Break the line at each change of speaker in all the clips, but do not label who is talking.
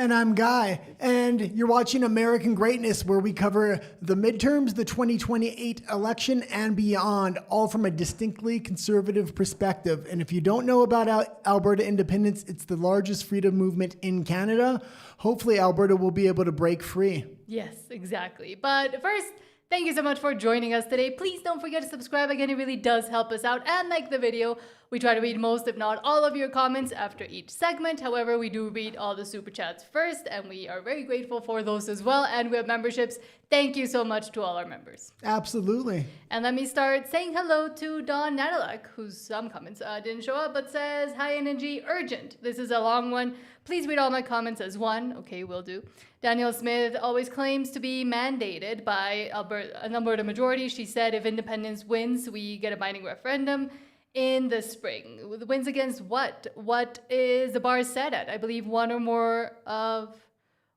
And I'm Guy. And you're watching American Greatness, where we cover the midterms, the 2028 election, and beyond, all from a distinctly conservative perspective. And if you don't know about Alberta independence, it's the largest freedom movement in Canada. Hopefully, Alberta will be able to break free.
Yes, exactly. But first, thank you so much for joining us today. Please don't forget to subscribe. Again, it really does help us out. And like the video, we try to read most, if not all, of your comments after each segment. However, we do read all the super chats first, and we are very grateful for those as well. And we have memberships. Thank you so much to all our members.
Absolutely.
And let me start saying hello to Don Nadalek, whose some comments didn't show up, but says, "High energy, urgent." This is a long one. Please read all my comments as one. Okay, will do. Danielle Smith always claims to be mandated by an Alberta majority. She said if independence wins, we get a binding referendum in the spring. Wins against what? What is the bar set at? I believe one or more of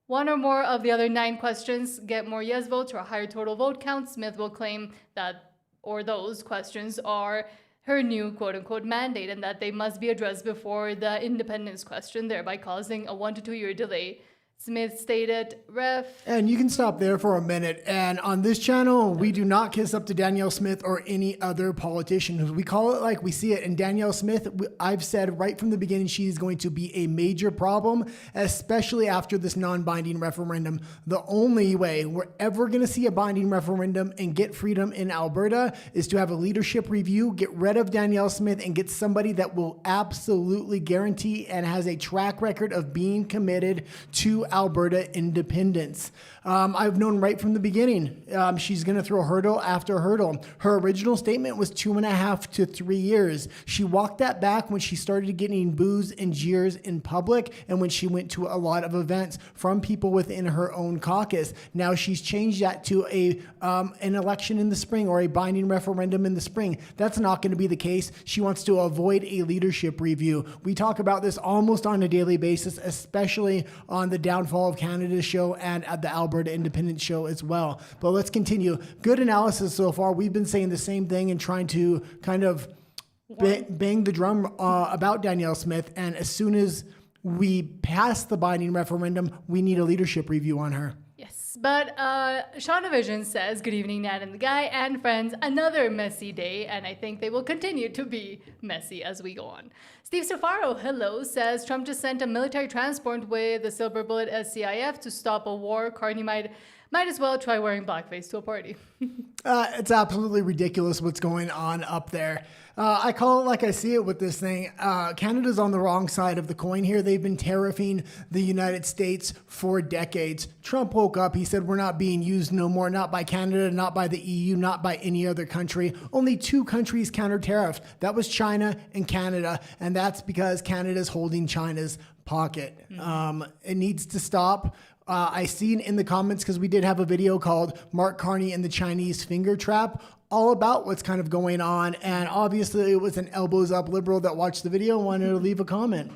the other 9 questions get more yes votes or a higher total vote count. Smith will claim that, or those questions are her new quote-unquote mandate, and that they must be addressed before the independence question, thereby causing a 1 to 2 year delay. Smith stated, ref.
And you can stop there for a minute. And on this channel, we do not kiss up to Danielle Smith or any other politician. We call it like we see it. And Danielle Smith, I've said right from the beginning, she's going to be a major problem, especially after this non-binding referendum. The only way we're ever going to see a binding referendum and get freedom in Alberta is to have a leadership review, get rid of Danielle Smith, and get somebody that will absolutely guarantee and has a track record of being committed to Alberta independence. I've known right from the beginning she's going to throw hurdle after hurdle. Her original statement was 2.5 to 3 years. She walked that back when she started getting boos and jeers in public and when she went to a lot of events from people within her own caucus. Now she's changed that to an election in the spring or a binding referendum in the spring. That's not going to be the case. She wants to avoid a leadership review. We talk about this almost on a daily basis, especially on the Downfall of Canada show and at the Alberta Independence show as well. But let's continue. Good analysis so far. We've been saying the same thing and trying to kind of bang the drum about Danielle Smith. And as soon as we pass the binding referendum, we need a leadership review on her.
Yes, but Shauna Vision says, good evening, Nat and the Guy and friends. Another messy day, and I think they will continue to be messy as we go on. Steve Safaro, hello, says Trump just sent a military transport with the Silver Bullet SCIF to stop a war. Carney might as well try wearing blackface to a party.
It's absolutely ridiculous what's going on up there. I call it like I see it with this thing. Canada's on the wrong side of the coin here. They've been tariffing the United States for decades. Trump woke up. He said, we're not being used no more, not by Canada, not by the EU, not by any other country. Only 2 countries counter-tariffed. That was China and Canada. And that's because Canada's holding China's pocket. It needs to stop. I seen in the comments, because we did have a video called Mark Carney and the Chinese Finger Trap, all about what's kind of going on. And obviously it was an elbows up liberal that watched the video and wanted to leave a comment.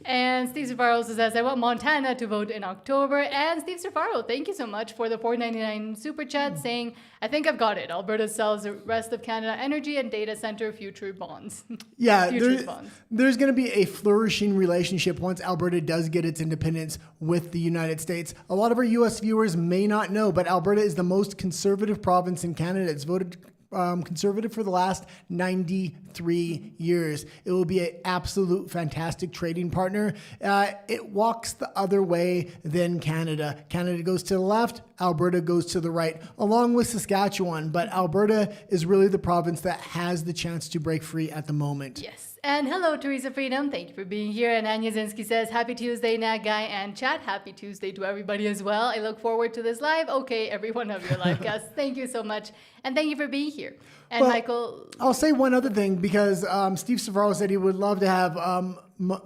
And Steve Safaro says, I want Montana to vote in October. And Steve Safaro, thank you so much for the $4.99 super chat saying, I think I've got it. Alberta sells the rest of Canada energy and data center future bonds.
Yeah, there's going to be a flourishing relationship once Alberta does get its independence with the United States. A lot of our U.S. viewers may not know, but Alberta is the most conservative province in Canada. It's voted conservative for the last 93 years. It will be an absolute fantastic trading partner. It walks the other way than Canada. Canada goes to the left, Alberta goes to the right, along with Saskatchewan. But Alberta is really the province that has the chance to break free at the moment.
Yes. And hello, Teresa Freedom. Thank you for being here. And Anya Zinsky says, happy Tuesday, Nat, Guy, and chat. Happy Tuesday to everybody as well. I look forward to this live. Okay, every one of your live guests. Thank you so much. And thank you for being here. And well, Michael.
I'll say one other thing, because Steve Safaro said he would love to have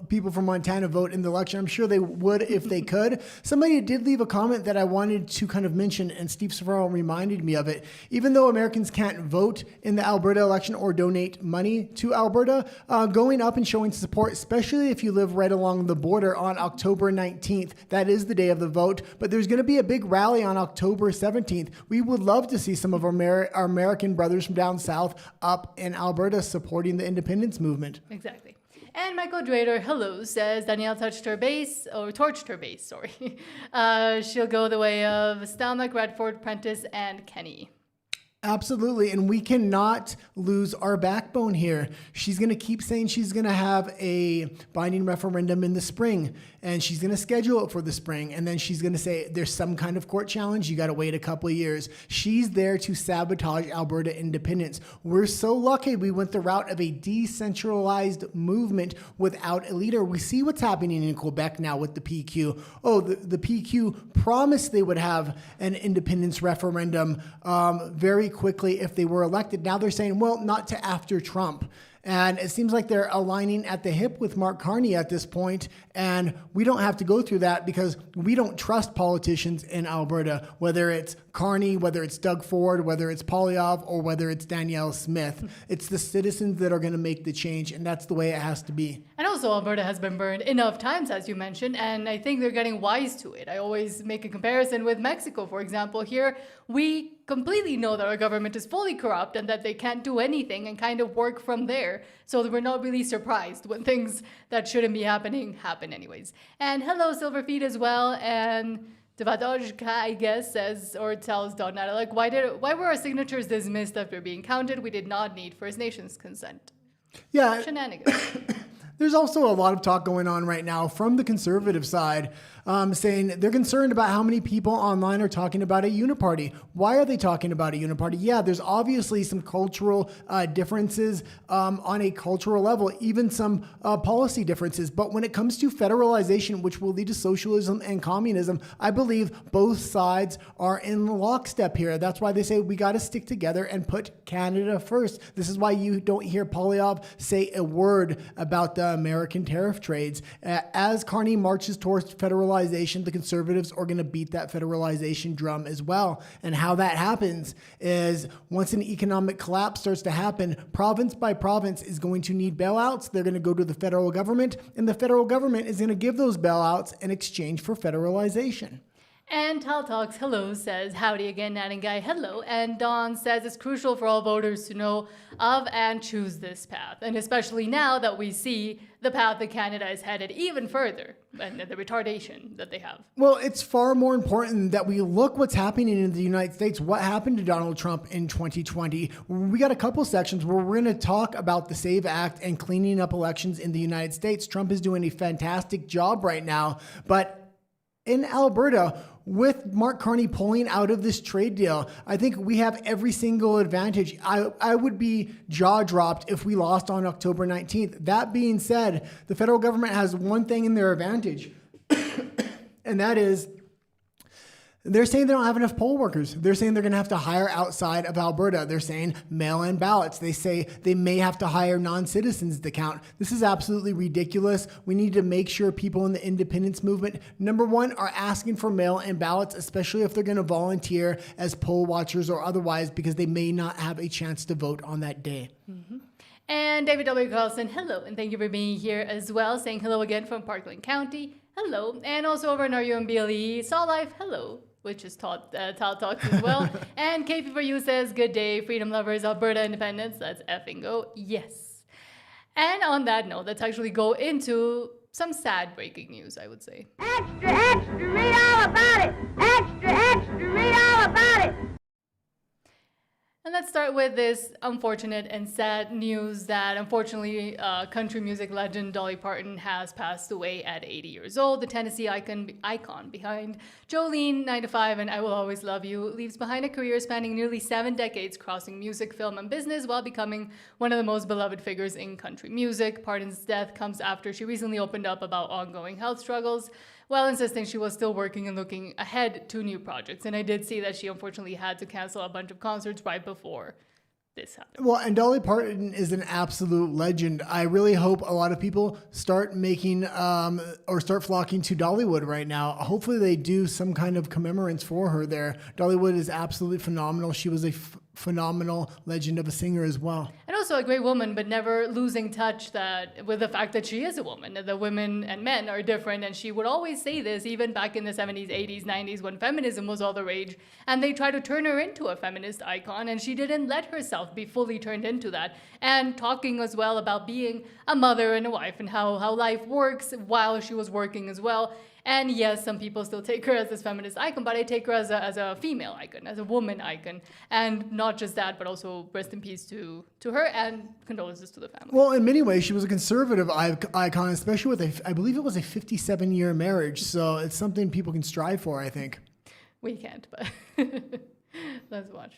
people from Montana vote in the election. I'm sure they would if they could. Somebody did leave a comment that I wanted to kind of mention, and Steve Safaro reminded me of it. Even though Americans can't vote in the Alberta election or donate money to Alberta, going up and showing support, especially if you live right along the border on October 19th, that is the day of the vote, but there's going to be a big rally on October 17th. We would love to see some of our American brothers from down south up in Alberta supporting the independence movement.
Exactly. And Michael Drader, hello, says Danielle torched her base, sorry. She'll go the way of Stelmach, Redford, Prentice, and Kenny.
Absolutely. And we cannot lose our backbone here. She's going to keep saying she's going to have a binding referendum in the spring, and she's going to schedule it for the spring. And then she's going to say there's some kind of court challenge. You got to wait a couple of years. She's there to sabotage Alberta independence. We're so lucky we went the route of a decentralized movement without a leader. We see what's happening in Quebec now with the PQ. Oh, the PQ promised they would have an independence referendum very quickly if they were elected. Now they're saying, well, not to after Trump. And it seems like they're aligning at the hip with Mark Carney at this point. And we don't have to go through that because we don't trust politicians in Alberta, whether it's Carney, whether it's Doug Ford, whether it's Poilievre, or whether it's Danielle Smith. It's the citizens that are going to make the change, and that's the way it has to be.
And also, Alberta has been burned enough times, as you mentioned, and I think they're getting wise to it. I always make a comparison with Mexico, for example. Here, we completely know that our government is fully corrupt and that they can't do anything and kind of work from there. So that we're not really surprised when things that shouldn't be happening happen anyways. And hello, Silverfeet as well. And Devadojka, I guess, says or tells Don Nada, like, why were our signatures dismissed after being counted? We did not need First Nations consent.
Yeah.
Shenanigans.
There's also a lot of talk going on right now from the conservative side saying they're concerned about how many people online are talking about a uniparty. Why are they talking about a uniparty? Yeah, there's obviously some cultural differences on a cultural level, even some policy differences. But when it comes to federalization, which will lead to socialism and communism, I believe both sides are in lockstep here. That's why they say we got to stick together and put Canada first. This is why you don't hear Poilievre say a word about the American tariff trades. As Carney marches towards federalization, the conservatives are going to beat that federalization drum as well. And how that happens is once an economic collapse starts to happen, province by province is going to need bailouts. They're going to go to the federal government, and the federal government is going to give those bailouts in exchange for federalization.
And Tal Talks Hello says, howdy again, Nat and Guy, hello. And Dawn says it's crucial for all voters to know of and choose this path. And especially now that we see the path that Canada is headed even further and the retardation that they have.
Well, it's far more important that we look what's happening in the United States. What happened to Donald Trump in 2020? We got a couple sections where we're going to talk about the SAVE Act and cleaning up elections in the United States. Trump is doing a fantastic job right now, but in Alberta, with Mark Carney pulling out of this trade deal, I think we have every single advantage. I would be jaw-dropped if we lost on October 19th. That being said, the federal government has one thing in their advantage, and that is they're saying they don't have enough poll workers. They're saying they're going to have to hire outside of Alberta. They're saying mail-in ballots. They say they may have to hire non-citizens to count. This is absolutely ridiculous. We need to make sure people in the independence movement, number one, are asking for mail-in ballots, especially if they're going to volunteer as poll watchers or otherwise, because they may not have a chance to vote on that day.
Mm-hmm. And David W. Carlson, hello, and thank you for being here as well, saying hello again from Parkland County, hello, and also over in our UMBLE, Saw Life, hello, which is Tal Talks as well. And KP for you says, good day, freedom lovers, Alberta independence. That's effing go. Yes. And on that note, let's actually go into some sad breaking news, I would say.
Extra, extra, read all about it. Extra, extra, read all about it.
And let's start with this unfortunate and sad news that unfortunately country music legend Dolly Parton has passed away at 80 years old. The Tennessee icon behind Jolene, 9 to 5, and I Will Always Love You leaves behind a career spanning nearly 7 decades, crossing music, film, and business while becoming one of the most beloved figures in country music. Parton's death comes after she recently opened up about ongoing health struggles, while insisting she was still working and looking ahead to new projects. And I did see that she unfortunately had to cancel a bunch of concerts right before this happened.
Well, and Dolly Parton is an absolute legend. I really hope a lot of people start making or start flocking to Dollywood right now. Hopefully they do some kind of commemorance for her there. Dollywood is absolutely phenomenal. She was a phenomenal legend of a singer as well.
And also a great woman, but never losing touch that with the fact that she is a woman, that the women and men are different. And she would always say this, even back in the 70s, 80s, 90s, when feminism was all the rage. And they tried to turn her into a feminist icon, and she didn't let herself be fully turned into that. And talking as well about being a mother and a wife and how life works while she was working as well. And yes, some people still take her as this feminist icon, but I take her as a female icon, as a woman icon. And not just that, but also rest in peace to her and condolences to the family.
Well, in many ways, she was a conservative icon, especially with I believe it was a 57-year marriage. So it's something people can strive for, I think.
We can't, but let's watch.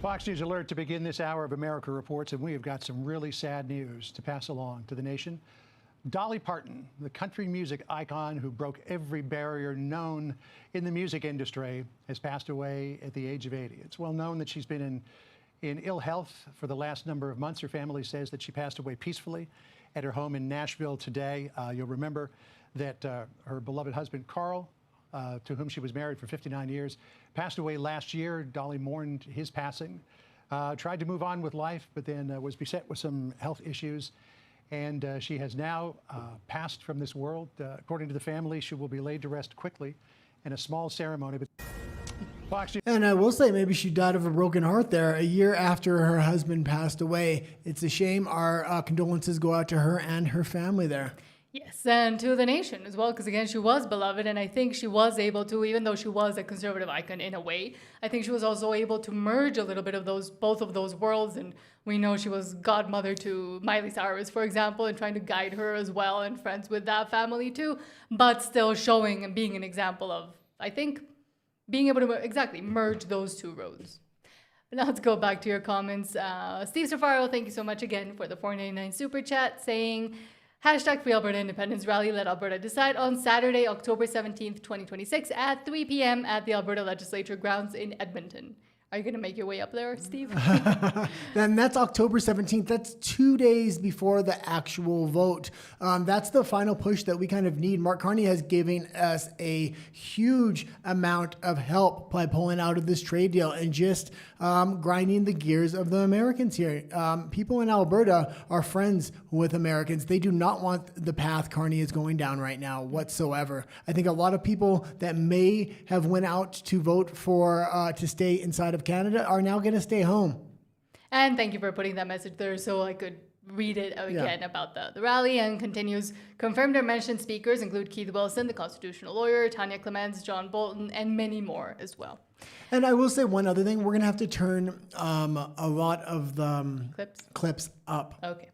Fox News alert to begin this hour of America Reports, and we have got some really sad news to pass along to the nation. Dolly Parton, the country music icon who broke every barrier known in the music industry, has passed away at the age of 80. It's well known that she's been in ill health for the last number of months. Her family says that she passed away peacefully at her home in Nashville today. You'll remember that her beloved husband, Carl, to whom she was married for 59 years, passed away last year. Dolly mourned his passing, tried to move on with life, but then was beset with some health issues. And she has now passed from this world. According to the family, she will be laid to rest quickly in a small ceremony.
And I will say, maybe she died of a broken heart there a year after her husband passed away. It's a shame. Our condolences go out to her and her family there.
Yes, and to the nation as well, because again, she was beloved, and I think she was able to, even though she was a conservative icon in a way, I think she was also able to merge a little bit of both of those worlds. And we know she was godmother to Miley Cyrus, for example, and trying to guide her as well, and friends with that family too, but still showing and being an example of, I think, being able to exactly merge those two roads. But now let's go back to your comments. Steve Safaro, thank you so much again for the $4.99 super chat, saying, #Free Alberta Independence Rally, Let Alberta Decide, on Saturday, October 17th, 2026 at 3 p.m. at the Alberta Legislature grounds in Edmonton. Are you going to make your way up there, Steve?
Then that's October 17th. That's 2 days before the actual vote. That's the final push that we kind of need. Mark Carney has given us a huge amount of help by pulling out of this trade deal and just grinding the gears of the Americans here. People in Alberta are friends with Americans. They do not want the path Carney is going down right now whatsoever. I think a lot of people that may have went out to vote for to stay inside of Canada are now going to stay home.
And thank you for putting that message there so I could read it again about the rally. And continues, confirmed or mentioned speakers include Keith Wilson, the constitutional lawyer, Tanya Clements, John Bolton, and many more as well.
And I will say one other thing. We're going to have to turn a lot of the clips up.
Okay.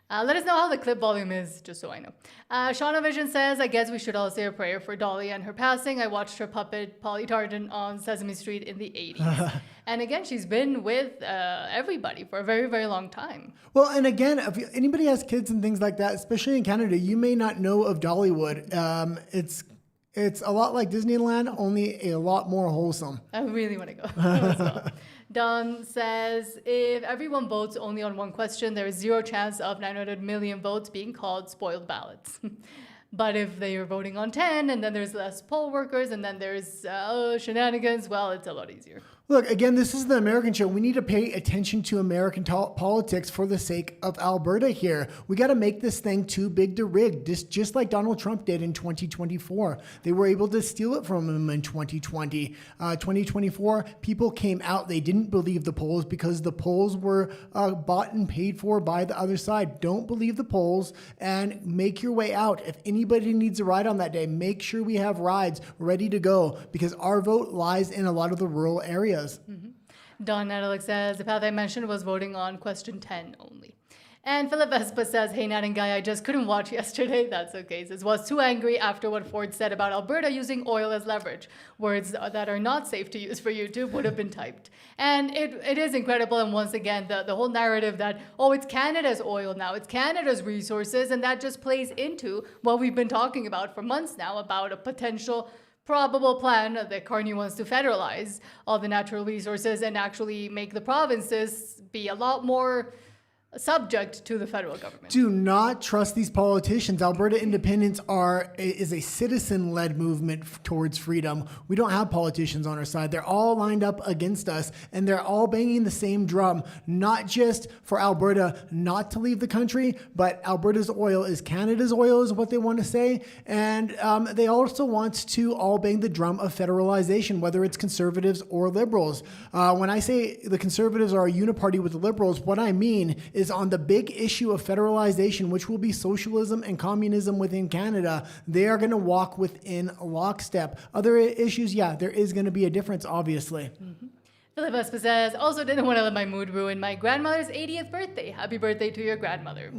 Let us know how the clip volume is, just so I know. Shauna Vision says, I guess we should all say a prayer for Dolly and her passing. I watched her puppet, Polly Targent, on Sesame Street in the 80s. And again, she's been with everybody for a very, very long time.
Well, and again, if anybody has kids and things like that, especially in Canada, you may not know of Dollywood. It's a lot like Disneyland, only a lot more wholesome.
I really want to go as well. Don says, if everyone votes only on one question, there is zero chance of 900 million votes being called spoiled ballots. But if they are voting on 10, and then there's less poll workers, and then there's shenanigans, well, it's a lot easier.
Look, again, this is the American show. We need to pay attention to American politics for the sake of Alberta here. We got to make this thing too big to rig, just like Donald Trump did in 2024. They were able to steal it from him in 2020. 2024, people came out. They didn't believe the polls because the polls were bought and paid for by the other side. Don't believe the polls and make your way out. If anybody needs a ride on that day, make sure we have rides ready to go because our vote lies in a lot of the rural areas.
Mm-hmm. Don Netalick says, the path I mentioned was voting on question 10 only. And Philip Vespa says, hey, Nat and Guy, I just couldn't watch yesterday. That's okay. He says, was too angry after what Ford said about Alberta using oil as leverage. Words that are not safe to use for YouTube would have been typed. And it is incredible. And once again, the whole narrative that, oh, it's Canada's oil now. It's Canada's resources. And that just plays into what we've been talking about for months now about a potential probable plan that Carney wants to federalize all the natural resources and actually make the provinces be a lot more subject to the federal government.
Do not trust these politicians. Alberta independence is a citizen-led movement towards freedom. We don't have politicians on our side. They're all lined up against us, and they're all banging the same drum, not just for Alberta not to leave the country, but Alberta's oil is Canada's oil is what they want to say. And they also want to all bang the drum of federalization, whether it's conservatives or liberals. When I say the conservatives are a uniparty with the liberals, what I mean is on the big issue of federalization, which will be socialism and communism within Canada, they are going to walk within lockstep. Other issues, yeah, there is going to be a difference, obviously.
Philip Espa says, also didn't want to let my mood ruin my grandmother's 80th birthday. Happy birthday to your grandmother.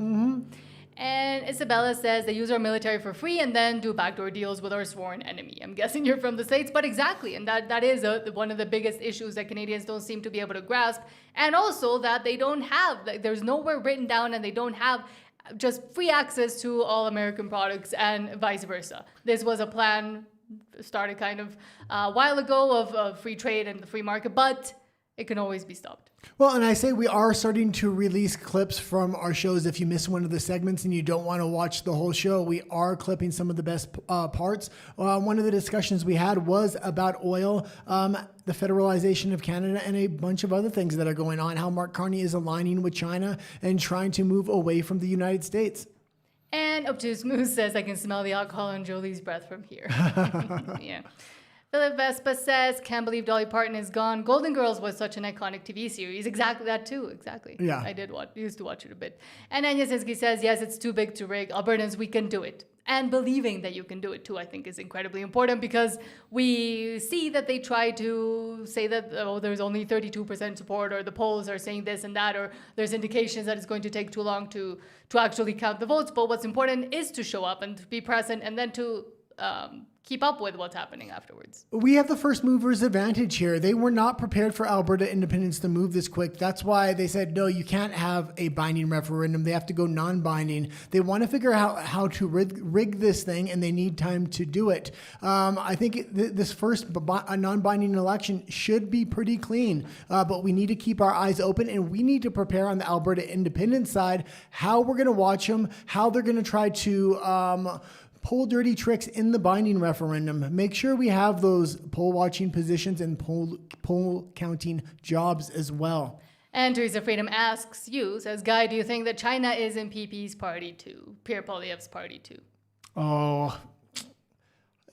And Isabella says they use our military for free and then do backdoor deals with our sworn enemy. I'm guessing you're from the States, but exactly. And that is one of the biggest issues that Canadians don't seem to be able to grasp. And also that they don't have, there's nowhere written down, and they don't have just free access to all American products and vice versa. This was a plan started kind of a while ago of free trade and the free market, but it can always be stopped.
Well, and I say we are starting to release clips from our shows. If you miss one of the segments and you don't want to watch the whole show, we are clipping some of the best parts. One of the discussions we had was about oil, the federalization of Canada, and a bunch of other things that are going on, how Mark Carney is aligning with China and trying to move away from the United States.
And Obtuse Moose says, I can smell the alcohol in Jolie's breath from here. Yeah. Philip Vespa says, can't believe Dolly Parton is gone. Golden Girls was such an iconic TV series. Exactly that too, exactly.
Yeah.
I used to watch it a bit. And Anya Sinsky says, yes, it's too big to rig. Albertans, we can do it. And believing that you can do it too, I think, is incredibly important, because we see that they try to say that, oh, there's only 32% support, or the polls are saying this and that, or there's indications that it's going to take too long to actually count the votes. But what's important is to show up and to be present, and then to keep up with what's happening afterwards.
We have the first mover's advantage here. They were not prepared for Alberta independence to move this quick. That's why they said, no, you can't have a binding referendum. They have to go non-binding. They want to figure out how to rig this thing, and they need time to do it. I think this first non-binding election should be pretty clean, but we need to keep our eyes open, and we need to prepare on the Alberta independence side how we're going to watch them, how they're going to try to pull dirty tricks in the binding referendum. Make sure we have those poll watching positions and poll counting jobs as well.
And Teresa Freedom says, Guy, do you think that China is in PP's party too? Pierre Poilievre's party too?
Oh,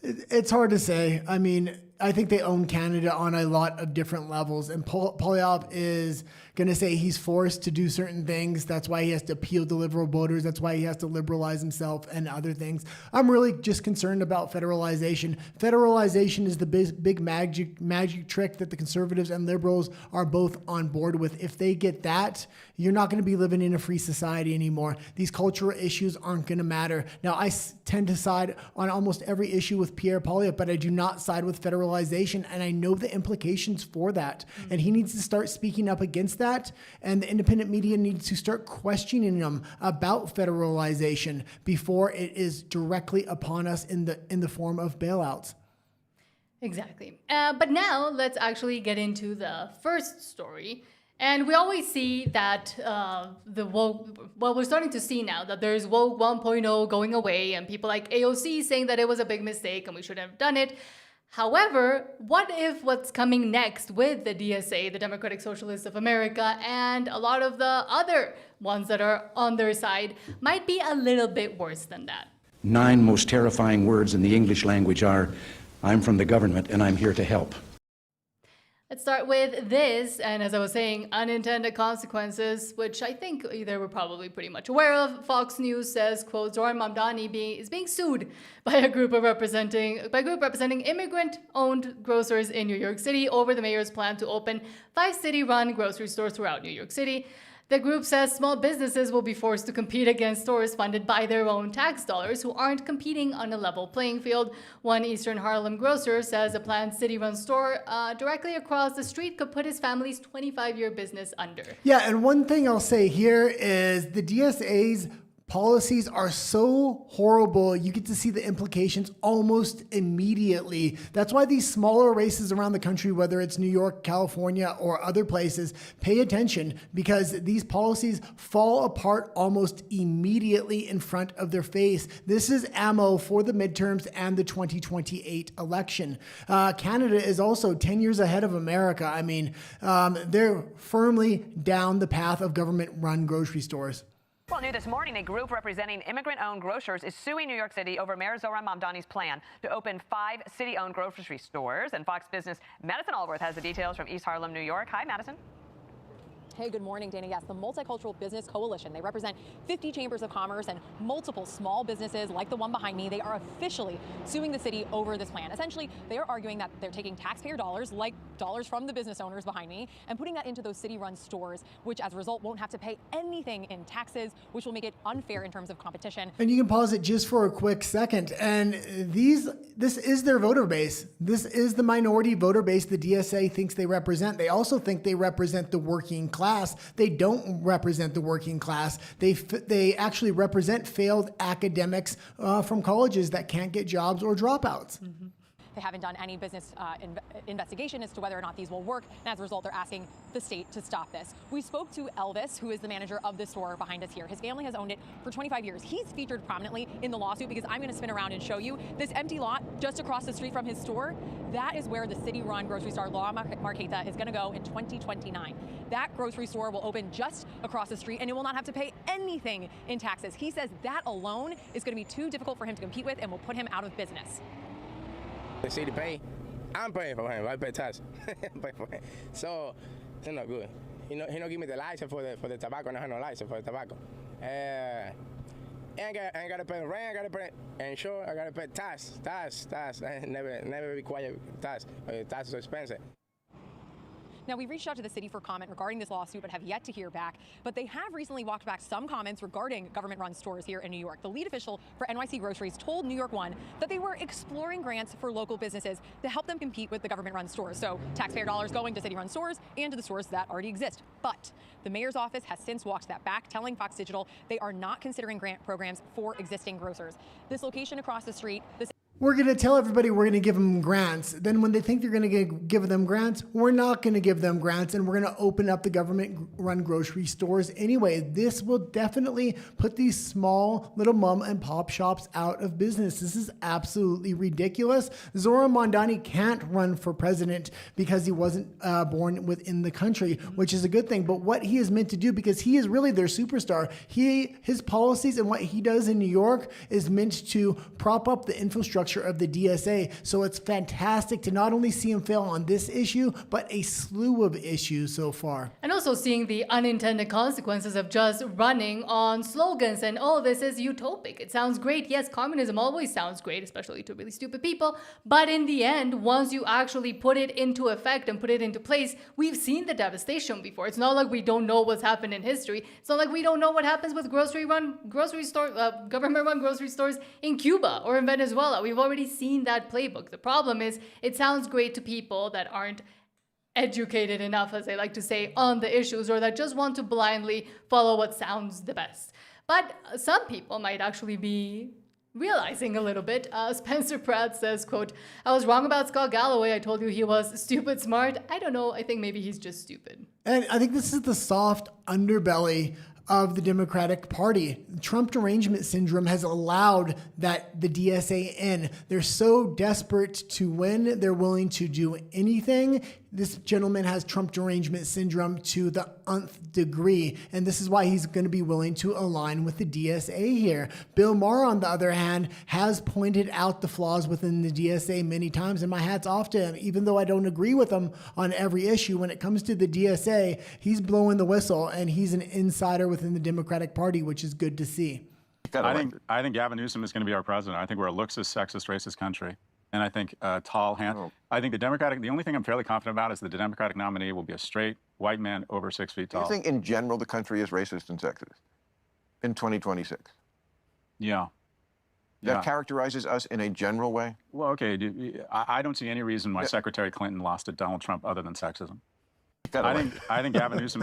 it's hard to say. I mean, I think they own Canada on a lot of different levels, and Poilievre is going to say he's forced to do certain things. That's why he has to appeal to liberal voters. That's why he has to liberalize himself and other things. I'm really just concerned about federalization. Federalization is the big magic trick that the conservatives and liberals are both on board with. If they get that, you're not going to be living in a free society anymore. These cultural issues aren't going to matter. Now, I tend to side on almost every issue with Pierre Poilievre, but I do not side with federalization, and I know the implications for that. And he needs to start speaking up against that, and the independent media needs to start questioning him about federalization before it is directly upon us in the form of bailouts.
Exactly. But now let's actually get into the first story. And we always see that we're starting to see now that there's woke 1.0 going away, and people like AOC saying that it was a big mistake and we shouldn't have done it. However, what if what's coming next with the DSA, the Democratic Socialists of America, and a lot of the other ones that are on their side might be a little bit worse than that?
9 most terrifying words in the English language are, I'm from the government and I'm here to help.
Let's start with this, and as I was saying, unintended consequences, which I think they were probably pretty much aware of. Fox News says, quote, Zoran Mamdani is being sued by a group representing immigrant-owned grocers in New York City over the mayor's plan to open 5 city-run grocery stores throughout New York City. The group says small businesses will be forced to compete against stores funded by their own tax dollars who aren't competing on a level playing field. One Eastern Harlem grocer says a planned city-run store directly across the street could put his family's 25-year business under.
Yeah, and one thing I'll say here is the DSA's policies are so horrible, you get to see the implications almost immediately. That's why these smaller races around the country, whether it's New York, California, or other places, pay attention because these policies fall apart almost immediately in front of their face. This is ammo for the midterms and the 2028 election. Canada is also 10 years ahead of America. I mean, they're firmly down the path of government-run grocery stores.
Well, new this morning, a group representing immigrant-owned grocers is suing New York City over Mayor Zohran Mamdani's plan to open 5 city-owned grocery stores. And Fox Business' Madison Allworth has the details from East Harlem, New York. Hi, Madison.
Hey, good morning, Dana. Yes, the Multicultural Business Coalition. They represent 50 chambers of commerce and multiple small businesses like the one behind me. They are officially suing the city over this plan. Essentially, they are arguing that they're taking taxpayer dollars, like dollars from the business owners behind me, and putting that into those city-run stores, which as a result won't have to pay anything in taxes, which will make it unfair in terms of competition.
And you can pause it just for a quick second. And this is their voter base. This is the minority voter base the DSA thinks they represent. They also think they represent the working class. They don't represent the working class. They actually represent failed academics from colleges that can't get jobs or dropouts.
Mm-hmm. They haven't done any business investigation as to whether or not these will work, and as a result, they're asking the state to stop this. We spoke to Elvis, who is the manager of the store behind us here. His family has owned it for 25 years. He's featured prominently in the lawsuit because I'm going to spin around and show you this empty lot just across the street from his store. That is where the city-run grocery store La Marqueta is going to go in 2029. That grocery store will open just across the street, and it will not have to pay anything in taxes. He says that alone is going to be too difficult for him to compete with and will put him out of business.
The city pay, I'm paying for him. I pay tax. So it's not good. He don't give me the license for the tobacco. I have no license for the tobacco. I ain't got to pay rent. I got to pay insurance. I got to pay tax. I never require tax. Tax is expensive.
Now, we reached out to the city for comment regarding this lawsuit, but have yet to hear back. But they have recently walked back some comments regarding government-run stores here in New York. The lead official for NYC Groceries told New York One that they were exploring grants for local businesses to help them compete with the government-run stores. So taxpayer dollars going to city-run stores and to the stores that already exist. But the mayor's office has since walked that back, telling Fox Digital they are not considering grant programs for existing grocers. This location across the street,
we're going to tell everybody we're going to give them grants. Then when they think they're going to give them grants, we're not going to give them grants, and we're going to open up the government-run grocery stores anyway. This will definitely put these small little mom and pop shops out of business. This is absolutely ridiculous. Zohran Mamdani can't run for president because he wasn't born within the country, which is a good thing. But what he is meant to do, because he is really their superstar, his policies and what he does in New York is meant to prop up the infrastructure of the DSA. So it's fantastic to not only see him fail on this issue, but a slew of issues so far.
And also seeing the unintended consequences of just running on slogans and all this is utopic. It sounds great. Yes, communism always sounds great, especially to really stupid people. But in the end, once you actually put it into effect and put it into place, we've seen the devastation before. It's not like we don't know what's happened in history. It's not like we don't know what happens with government-run grocery stores in Cuba or in Venezuela. We've already seen that playbook. The problem is it sounds great to people that aren't educated enough, as they like to say, on the issues, or that just want to blindly follow what sounds the best. But some people might actually be realizing a little bit. Spencer Pratt says, quote, "I was wrong about Scott Galloway. I told you he was stupid smart. I don't know. I think maybe he's just stupid."
And I think this is the soft underbelly of the Democratic Party. Trump derangement syndrome has allowed that the DSA in. They're so desperate to win, they're willing to do anything. This gentleman has Trump derangement syndrome to the nth degree, and this is why he's going to be willing to align with the DSA here. Bill Maher, on the other hand, has pointed out the flaws within the DSA many times, and my hat's off to him. Even though I don't agree with him on every issue, when it comes to the DSA, he's blowing the whistle, and he's an insider within the Democratic Party, which is good to see.
I think Gavin Newsom is going to be our president. I think we're a luxist, sexist, racist country. And I think tall hand. I think the only thing I'm fairly confident about is that the Democratic nominee will be a straight white man over 6 feet tall.
Do you think in general the country is racist and sexist in 2026?
Yeah.
That characterizes us in a general way?
Well, okay. I don't see any reason why Secretary Clinton lost to Donald Trump other than sexism. I think Gavin Newsom.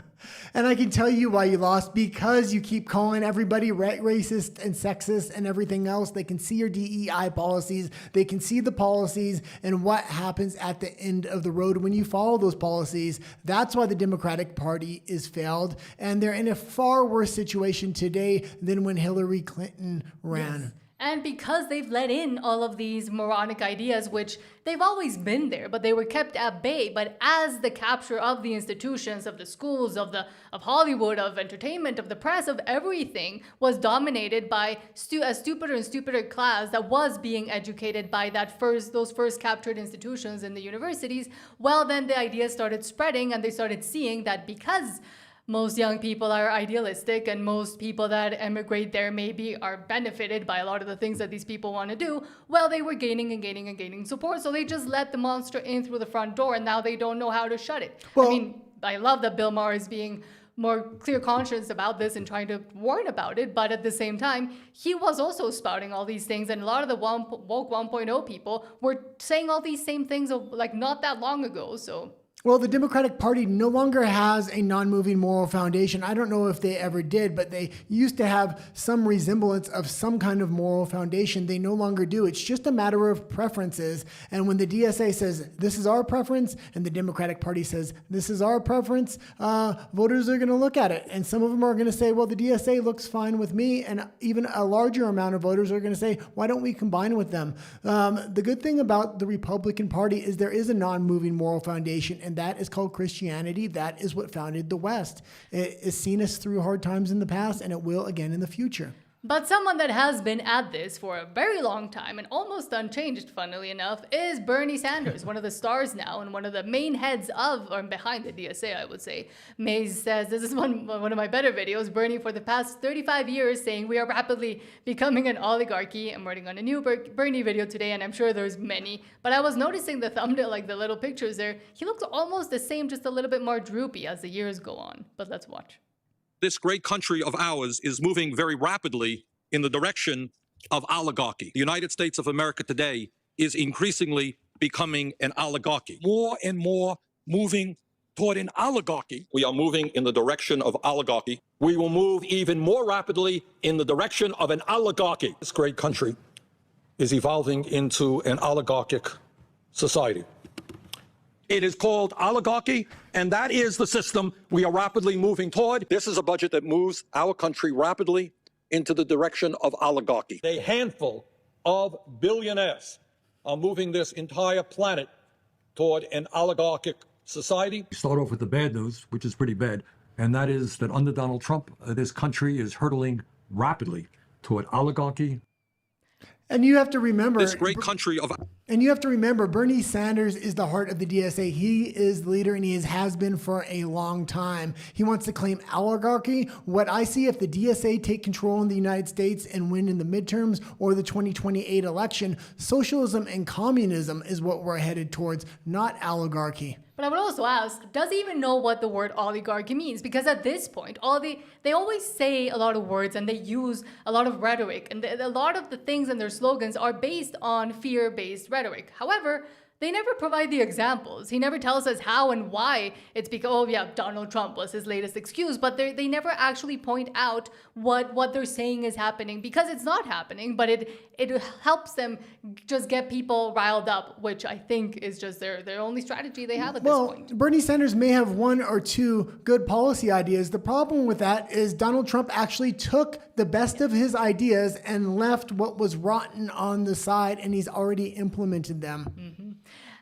And I can tell you why you lost, because you keep calling everybody racist and sexist and everything else. They can see your DEI policies. They can see the policies and what happens at the end of the road when you follow those policies. That's why the Democratic Party is failed. And they're in a far worse situation today than when Hillary Clinton ran.
Yes. And because they've let in all of these moronic ideas, which they've always been there, but they were kept at bay. But as the capture of the institutions, of the schools, of Hollywood, of entertainment, of the press, of everything was dominated by a stupider and stupider class that was being educated by those first captured institutions in the universities, well, then the ideas started spreading, and they started seeing that because most young people are idealistic, and most people that emigrate there maybe are benefited by a lot of the things that these people want to do, well, they were gaining and gaining and gaining support. So they just let the monster in through the front door, and now they don't know how to shut it.
Well,
I mean, I love that Bill Maher is being more clear conscious about this and trying to warn about it, but at the same time, he was also spouting all these things, and a lot of the woke 1.0 people were saying all these same things like not that long ago. So
well, the Democratic Party no longer has a non-moving moral foundation. I don't know if they ever did, but they used to have some resemblance of some kind of moral foundation. They no longer do. It's just a matter of preferences. And when the DSA says, this is our preference, and the Democratic Party says, this is our preference, voters are going to look at it. And some of them are going to say, well, the DSA looks fine with me. And even a larger amount of voters are going to say, why don't we combine with them? The good thing about the Republican Party is there is a non-moving moral foundation, and that is called Christianity. That is what founded the West. It has seen us through hard times in the past, and it will again in the future.
But someone that has been at this for a very long time and almost unchanged, funnily enough, is Bernie Sanders, one of the stars now and one of the main heads of, or behind the DSA, I would say. Mays says, this is one of my better videos, Bernie for the past 35 years saying we are rapidly becoming an oligarchy. I'm working on a new Bernie video today, and I'm sure there's many. But I was noticing the thumbnail, like the little pictures there. He looks almost the same, just a little bit more droopy as the years go on. But let's watch.
This great country of ours is moving very rapidly in the direction of oligarchy. The United States of America today is increasingly becoming an oligarchy. More and more moving toward an oligarchy. We are moving in the direction of oligarchy. We will move even more rapidly in the direction of an oligarchy. This great country is evolving into an oligarchic society. It is called oligarchy, and that is the system we are rapidly moving toward. This is a budget that moves our country rapidly into the direction of oligarchy. A handful of billionaires are moving this entire planet toward an oligarchic society.
Start off with the bad news, which is pretty bad, and that is that under Donald Trump, this country is hurtling rapidly toward oligarchy.
And you have to remember,
this great country of...
And you have to remember, Bernie Sanders is the heart of the DSA. He is the leader, and he has been for a long time. He wants to claim oligarchy. What I see, if the DSA take control in the United States and win in the midterms or the 2028 election, socialism and communism is what we're headed towards, not oligarchy.
But I would also ask, does he even know what the word oligarchy means? Because at this point, they always say a lot of words and they use a lot of rhetoric. And a lot of the things in their slogans are based on fear-based rhetoric. However, they never provide the examples. He never tells us how and why it's because, oh yeah, Donald Trump was his latest excuse, but they never actually point out what they're saying is happening, because it's not happening, but it helps them just get people riled up, which I think is just their only strategy they have at this point.
Well, Bernie Sanders may have one or two good policy ideas. The problem with that is Donald Trump actually took the best of his ideas and left what was rotten on the side, and he's already implemented them.
Mm-hmm.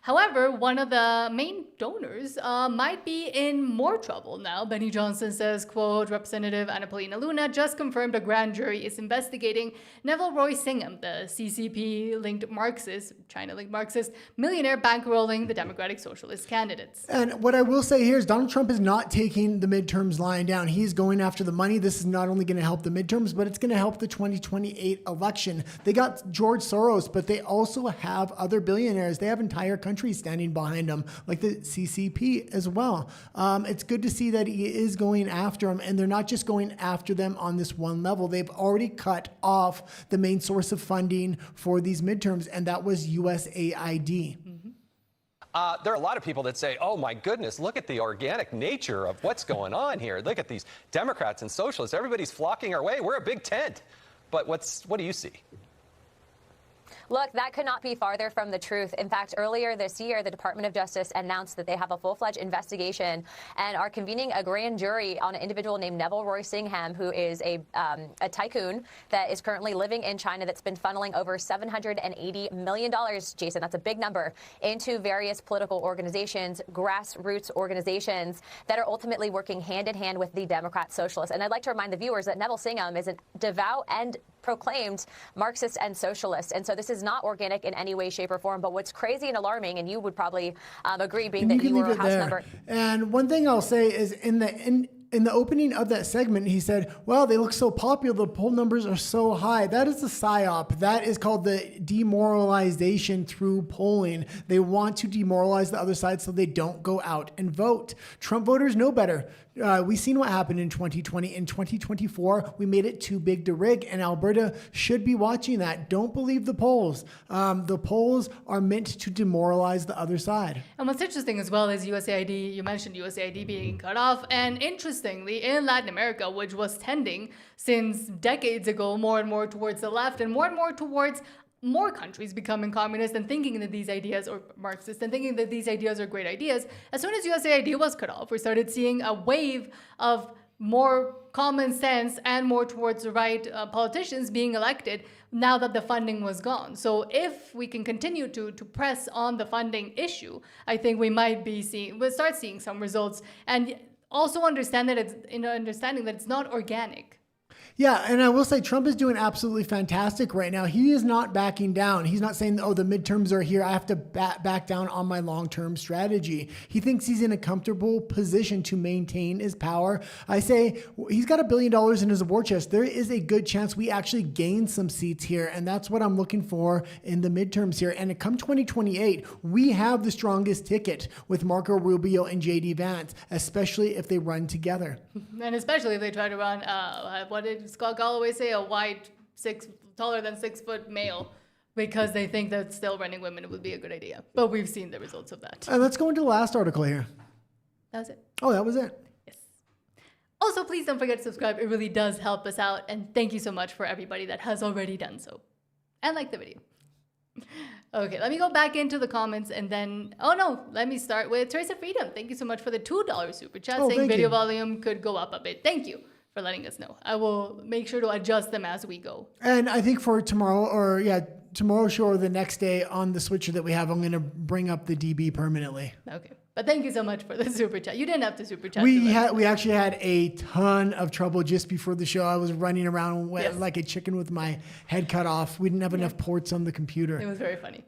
However, one of the main donors might be in more trouble now. Benny Johnson says, quote, Representative Annapolina Luna just confirmed a grand jury is investigating Neville Roy Singham, the CCP-linked Marxist, China-linked Marxist millionaire bankrolling the Democratic Socialist candidates.
And what I will say here is Donald Trump is not taking the midterms lying down. He's going after the money. This is not only going to help the midterms, but it's going to help the 2028 election. They got George Soros, but they also have other billionaires. They have entire countries standing behind them, like the CCP as well. It's good to see that he is going after them, and they're not just going after them on this one level. They've already cut off the main source of funding for these midterms, and that was USAID.
There are a lot of people that say, oh, my goodness, look at the organic nature of what's going on here. Look at these Democrats and socialists. Everybody's flocking our way. We're a big tent. But what do you see?
Look, that could not be farther from the truth. In fact, earlier this year, the Department of Justice announced that they have a full-fledged investigation and are convening a grand jury on an individual named Neville Roy Singham, who is a tycoon that is currently living in China that's been funneling over $780 million, Jason, that's a big number, into various political organizations, grassroots organizations that are ultimately working hand-in-hand with the Democrat Socialists. And I'd like to remind the viewers that Neville Singham is a devout and proclaimed Marxist and socialist. And so this is not organic in any way, shape, or form. But what's crazy and alarming, and you would probably agree, being that you were a House member.
And one thing I'll say is in the opening of that segment, he said, well, they look so popular. The poll numbers are so high. That is the PSYOP. That is called the demoralization through polling. They want to demoralize the other side so they don't go out and vote. Trump voters know better. We've seen what happened in 2020. In 2024, we made it too big to rig, and Alberta should be watching that. Don't believe the polls. The polls are meant to demoralize the other side.
And what's interesting as well is USAID, you mentioned USAID being cut off, and interestingly, in Latin America, which was tending since decades ago more and more towards the left and more towards more countries becoming communist and thinking that these ideas, or Marxist, and thinking that these ideas are great ideas. As soon as USAID was cut off, we started seeing a wave of more common sense and more towards the right politicians being elected now that the funding was gone. So if we can continue to press on the funding issue, I think we'll start seeing some results, and also understanding that it's not organic.
Yeah, and I will say Trump is doing absolutely fantastic right now. He is not backing down. He's not saying, oh, the midterms are here, I have to back down on my long-term strategy. He thinks he's in a comfortable position to maintain his power. I say he's got $1 billion in his war chest. There is a good chance we actually gain some seats here, and that's what I'm looking for in the midterms here. And come 2028, we have the strongest ticket with Marco Rubio and J.D. Vance, especially if they run together.
And especially if they try to run, what did Scott Galloway say, a white, taller than 6 foot male, because they think that still running women would be a good idea. But we've seen the results of that.
Let's go into the last article here.
That was it.
Oh, that was it.
Yes. Also, please don't forget to subscribe. It really does help us out. And thank you so much for everybody that has already done so. And like the video. Okay, let me go back into the comments and then, let me start with Teresa Freedom. Thank you so much for the $2 super chat, saying video volume could go up a bit. Thank you for letting us know. I will make sure to adjust them as we go.
And I think for tomorrow's show or the next day on the switcher that we have, I'm going to bring up the DB permanently.
Okay. But thank you so much for the super chat. You didn't have to super chat.
We actually had a ton of trouble just before the show. I was running around like a chicken with my head cut off. We didn't have enough ports on the computer.
It was very funny.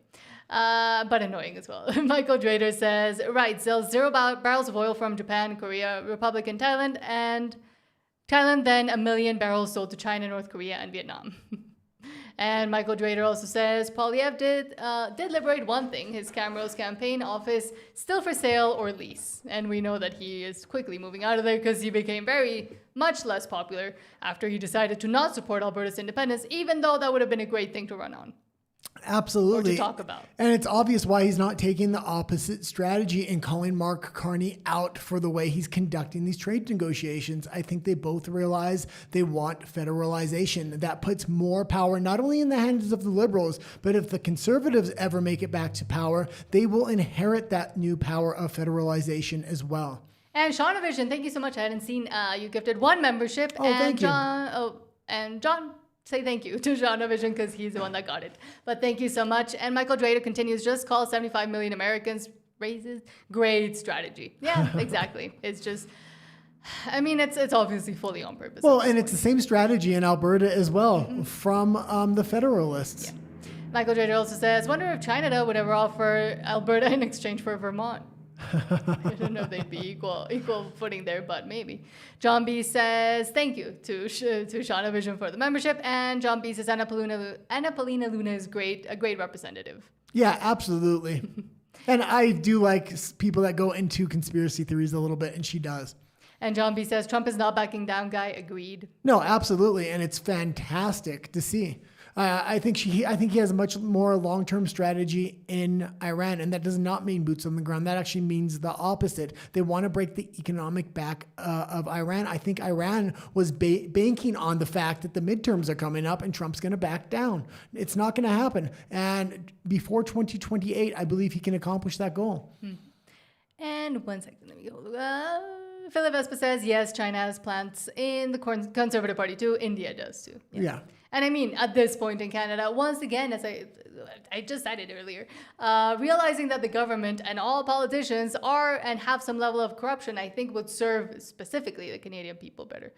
But annoying as well. Michael Drader says, right, sells 0 barrels of oil from Japan, Korea, Republic, and Thailand, and Thailand, then 1 million barrels sold to China, North Korea, and Vietnam. And Michael Drader also says Polyev did liberate one thing, his Camrose campaign office, still for sale or lease. And we know that he is quickly moving out of there because he became very much less popular after he decided to not support Alberta's independence, even though that would have been a great thing to run on.
Absolutely.
Or to talk about.
And it's obvious why he's not taking the opposite strategy and calling Mark Carney out for the way he's conducting these trade negotiations. I think they both realize they want federalization. That puts more power not only in the hands of the Liberals, but if the Conservatives ever make it back to power, they will inherit that new power of federalization as well.
And Shaunavision, thank you so much. I hadn't seen you gifted 1 membership.
Oh, thank you.
And John, say thank you to Shaunavision because he's the one that got it. But thank you so much. And Michael Drader continues, just call 75 million Americans raises. Great strategy. Yeah, exactly. It's just, I mean, it's obviously fully on purpose.
Well, and it's the same strategy in Alberta as well from the Federalists.
Yeah. Michael Drader also says, wonder if China would ever offer Alberta in exchange for Vermont. I don't know if they'd be equal footing there, but maybe. John B says, thank you to Shaunavision for the membership. And John B says, Anna Paulina Luna is a great representative.
Yeah, absolutely. And I do like people that go into conspiracy theories a little bit, and she does.
And John B says, Trump is not backing down, guy. Agreed.
No, absolutely. And it's fantastic to see. I think he has a much more long-term strategy in Iran, and that does not mean boots on the ground. That actually means the opposite. They want to break the economic back of Iran. I think Iran was banking on the fact that the midterms are coming up and Trump's going to back down. It's not going to happen. And before 2028, I believe he can accomplish that goal.
And 1 second, let me go. Philip Vespa says, yes, China has plants in the Conservative Party too. India does too.
Yeah.
And I mean, at this point in Canada, once again, as I just said it earlier, realizing that the government and all politicians are and have some level of corruption, I think would serve specifically the Canadian people better.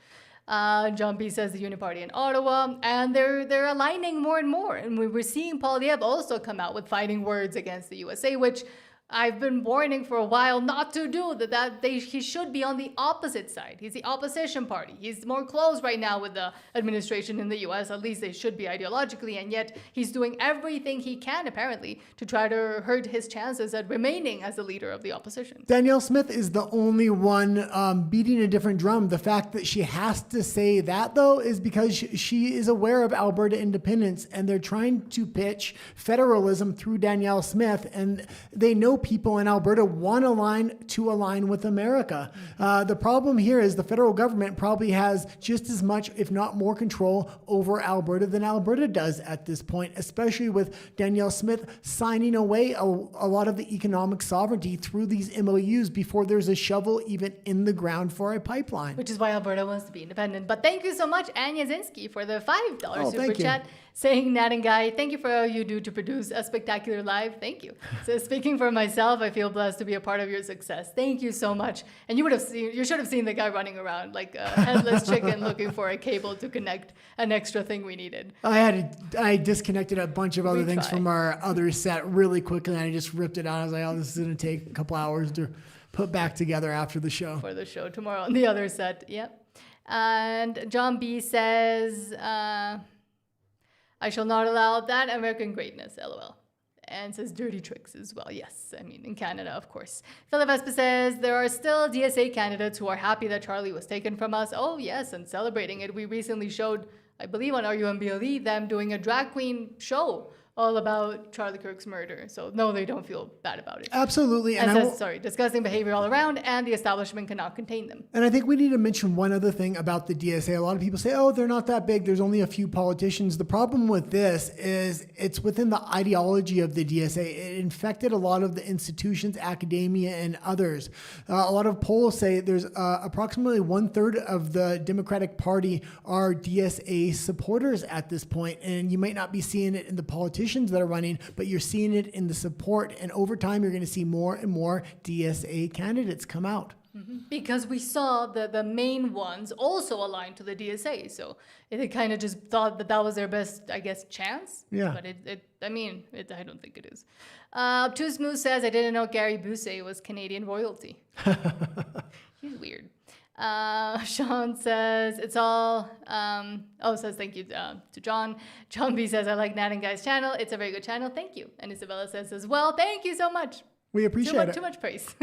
John B says the Uniparty in Ottawa, and they're aligning more and more. And we're seeing Paul Liev also come out with fighting words against the USA, which I've been warning for a while not to do, he should be on the opposite side. He's the opposition party. He's more close right now with the administration in the US, at least they should be ideologically, and yet he's doing everything he can, apparently, to try to hurt his chances at remaining as the leader of the opposition.
Danielle Smith is the only one beating a different drum. The fact that she has to say that, though, is because she is aware of Alberta independence, and they're trying to pitch federalism through Danielle Smith, and they know people in Alberta want to align with America. The problem here is the federal government probably has just as much, if not more, control over Alberta than Alberta does at this point, especially with Danielle Smith signing away a lot of the economic sovereignty through these MOUs before there's a shovel even in the ground for a pipeline.
Which is why Alberta wants to be independent. But thank you so much, Anya Zinski, for the $5 super chat. Saying, Nat and Guy, thank you for all you do to produce a spectacular live. Thank you. So speaking for myself, I feel blessed to be a part of your success. Thank you so much. And you should have seen the guy running around like a headless chicken looking for a cable to connect an extra thing we needed.
I disconnected a bunch of other things from our other set really quickly, and I just ripped it out. I was like, oh, this is going to take a couple hours to put back together after the show.
For the show tomorrow on the other set. Yep. And John B says, I shall not allow that American greatness, LOL. And says dirty tricks as well. Yes, I mean, in Canada, of course. Philip Vespa says, there are still DSA candidates who are happy that Charlie was taken from us. Oh, yes, and celebrating it. We recently showed, I believe on RUMBLE, them doing a drag queen show all about Charlie Kirk's murder. So no, they don't feel bad about it.
Absolutely.
And says, disgusting behavior all around, and the establishment cannot contain them.
And I think we need to mention one other thing about the DSA. A lot of people say, oh, they're not that big. There's only a few politicians. The problem with this is it's within the ideology of the DSA. It infected a lot of the institutions, academia, and others. A lot of polls say there's approximately 1/3 of the Democratic Party are DSA supporters at this point. And you might not be seeing it in the politicians that are running, but you're seeing it in the support. And over time, you're going to see more and more DSA candidates come out.
Mm-hmm. Because we saw the main ones also aligned to the DSA. So it kind of just thought that was their best, I guess, chance.
Yeah.
But I don't think it is. Too Smooth says, I didn't know Gary Busey was Canadian royalty. He's weird. Sean says, it's all, says thank you to John. John B says, I like Nat and Guy's channel. It's a very good channel. Thank you. And Isabella says as well, thank you so much.
We appreciate it.
Too much praise.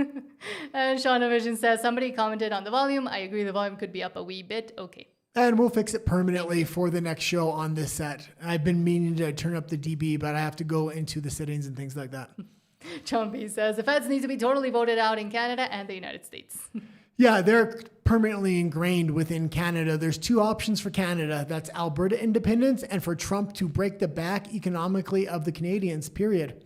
And Sean Vision says, somebody commented on the volume. I agree the volume could be up a wee bit. Okay.
And we'll fix it permanently for the next show on this set. I've been meaning to turn up the dB, but I have to go into the settings and things like that.
John B says, the feds need to be totally voted out in Canada and the United States.
Yeah, they're permanently ingrained within Canada. There's two options for Canada. That's Alberta independence and for Trump to break the back economically of the Canadians, period.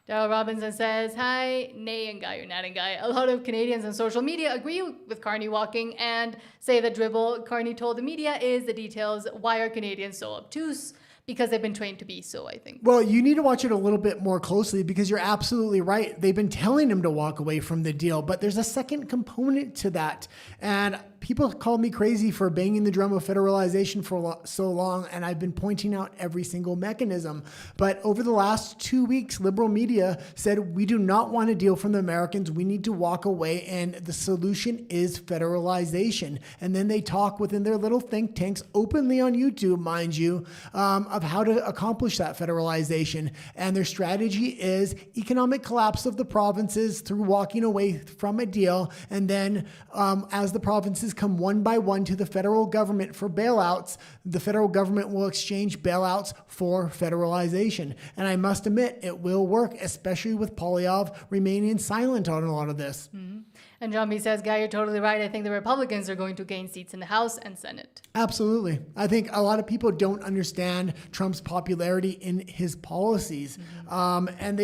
Daryl Robinson says, hi, Nay and Guy, or Nat and Guy. A lot of Canadians on social media agree with Carney walking and say the dribble Carney told the media is the details. Why are Canadians so obtuse? Because they've been trained to be so, I think.
Well, you need to watch it a little bit more closely because you're absolutely right. They've been telling him to walk away from the deal, but there's a second component to that. And people called me crazy for banging the drum of federalization for so long, and I've been pointing out every single mechanism. But over the last 2 weeks, liberal media said, we do not want a deal from the Americans. We need to walk away, and the solution is federalization. And then they talk within their little think tanks, openly on YouTube, mind you, of how to accomplish that federalization. And their strategy is economic collapse of the provinces through walking away from a deal. And then as the provinces remittances come one by one to the federal government for bailouts, the federal government will exchange bailouts for federalization. And I must admit, it will work, especially with Poilievre remaining silent on a lot of this.
Mm-hmm. And John B. says, Guy, you're totally right. I think the Republicans are going to gain seats in the House and Senate.
Absolutely. I think a lot of people don't understand Trump's popularity in his policies. And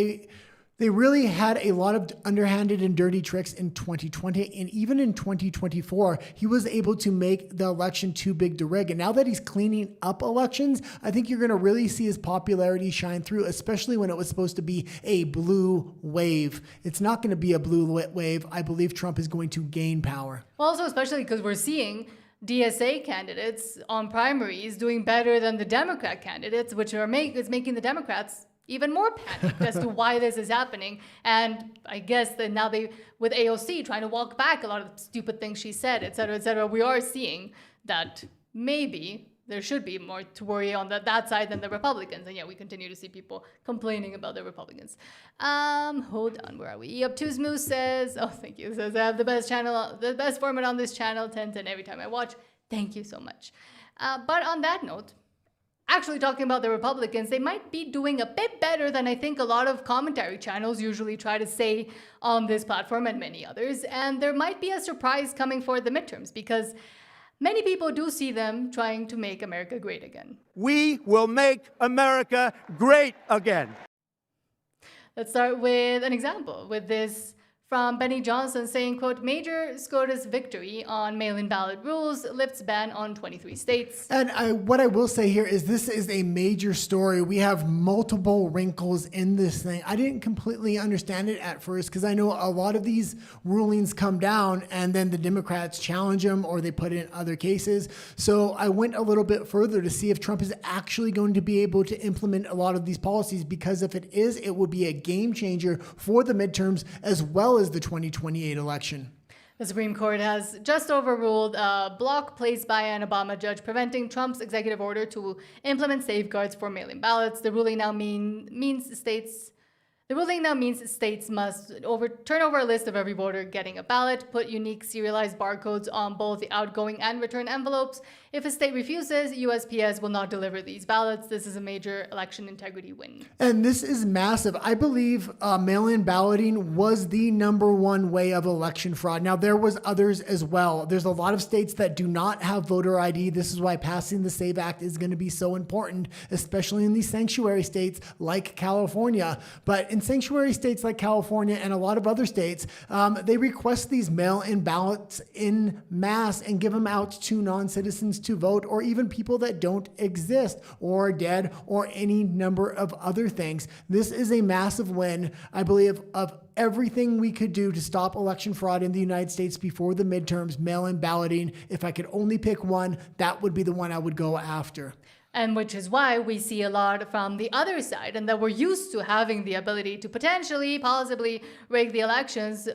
they really had a lot of underhanded and dirty tricks in 2020. And even in 2024, he was able to make the election too big to rig. And now that he's cleaning up elections, I think you're going to really see his popularity shine through, especially when it was supposed to be a blue wave. It's not going to be a blue wave. I believe Trump is going to gain power.
Well, also, especially because we're seeing DSA candidates on primaries doing better than the Democrat candidates, which is making the Democrats even more panicked as to why this is happening. And I guess that now with AOC trying to walk back a lot of stupid things she said, et cetera, we are seeing that maybe there should be more to worry on that side than the Republicans. And yeah, we continue to see people complaining about the Republicans. Hold on, where are we? Obtuse Moose says, oh, thank you. Says, I have the best format on this channel, 10/10 every time I watch. Thank you so much. But on that note, actually talking about the Republicans, they might be doing a bit better than I think a lot of commentary channels usually try to say on this platform and many others. And there might be a surprise coming for the midterms because many people do see them trying to make America great again.
We will make America great again.
Let's start with an example with this from Benny Johnson saying, quote, major SCOTUS victory on mail-in ballot rules lifts ban on 23 states.
And what I will say here is this is a major story. We have multiple wrinkles in this thing. I didn't completely understand it at first because I know a lot of these rulings come down and then the Democrats challenge them or they put in other cases. So I went a little bit further to see if Trump is actually going to be able to implement a lot of these policies, because if it is, it would be a game changer for the midterms as well as the 2028 election.
The Supreme Court has just overruled a block placed by an Obama judge preventing Trump's executive order to implement safeguards for mail-in ballots. The ruling now means states must turn over a list of every voter getting a ballot, put unique serialized barcodes on both the outgoing and return envelopes. If a state refuses, USPS will not deliver these ballots. This is a major election integrity win.
And this is massive. I believe mail-in balloting was the #1 way of election fraud. Now, there was others as well. There's a lot of states that do not have voter ID. This is why passing the SAVE Act is going to be so important, especially in these sanctuary states like California. But in sanctuary states like California and a lot of other states, they request these mail-in ballots in mass and give them out to non-citizens to vote, or even people that don't exist or are dead or any number of other things. This is a massive win, I believe, of everything we could do to stop election fraud in the United States before the midterms. Mail-in balloting, if I could only pick one, that would be the one I would go after.
And which is why we see a lot from the other side, and that we're used to having the ability to potentially, possibly rig the elections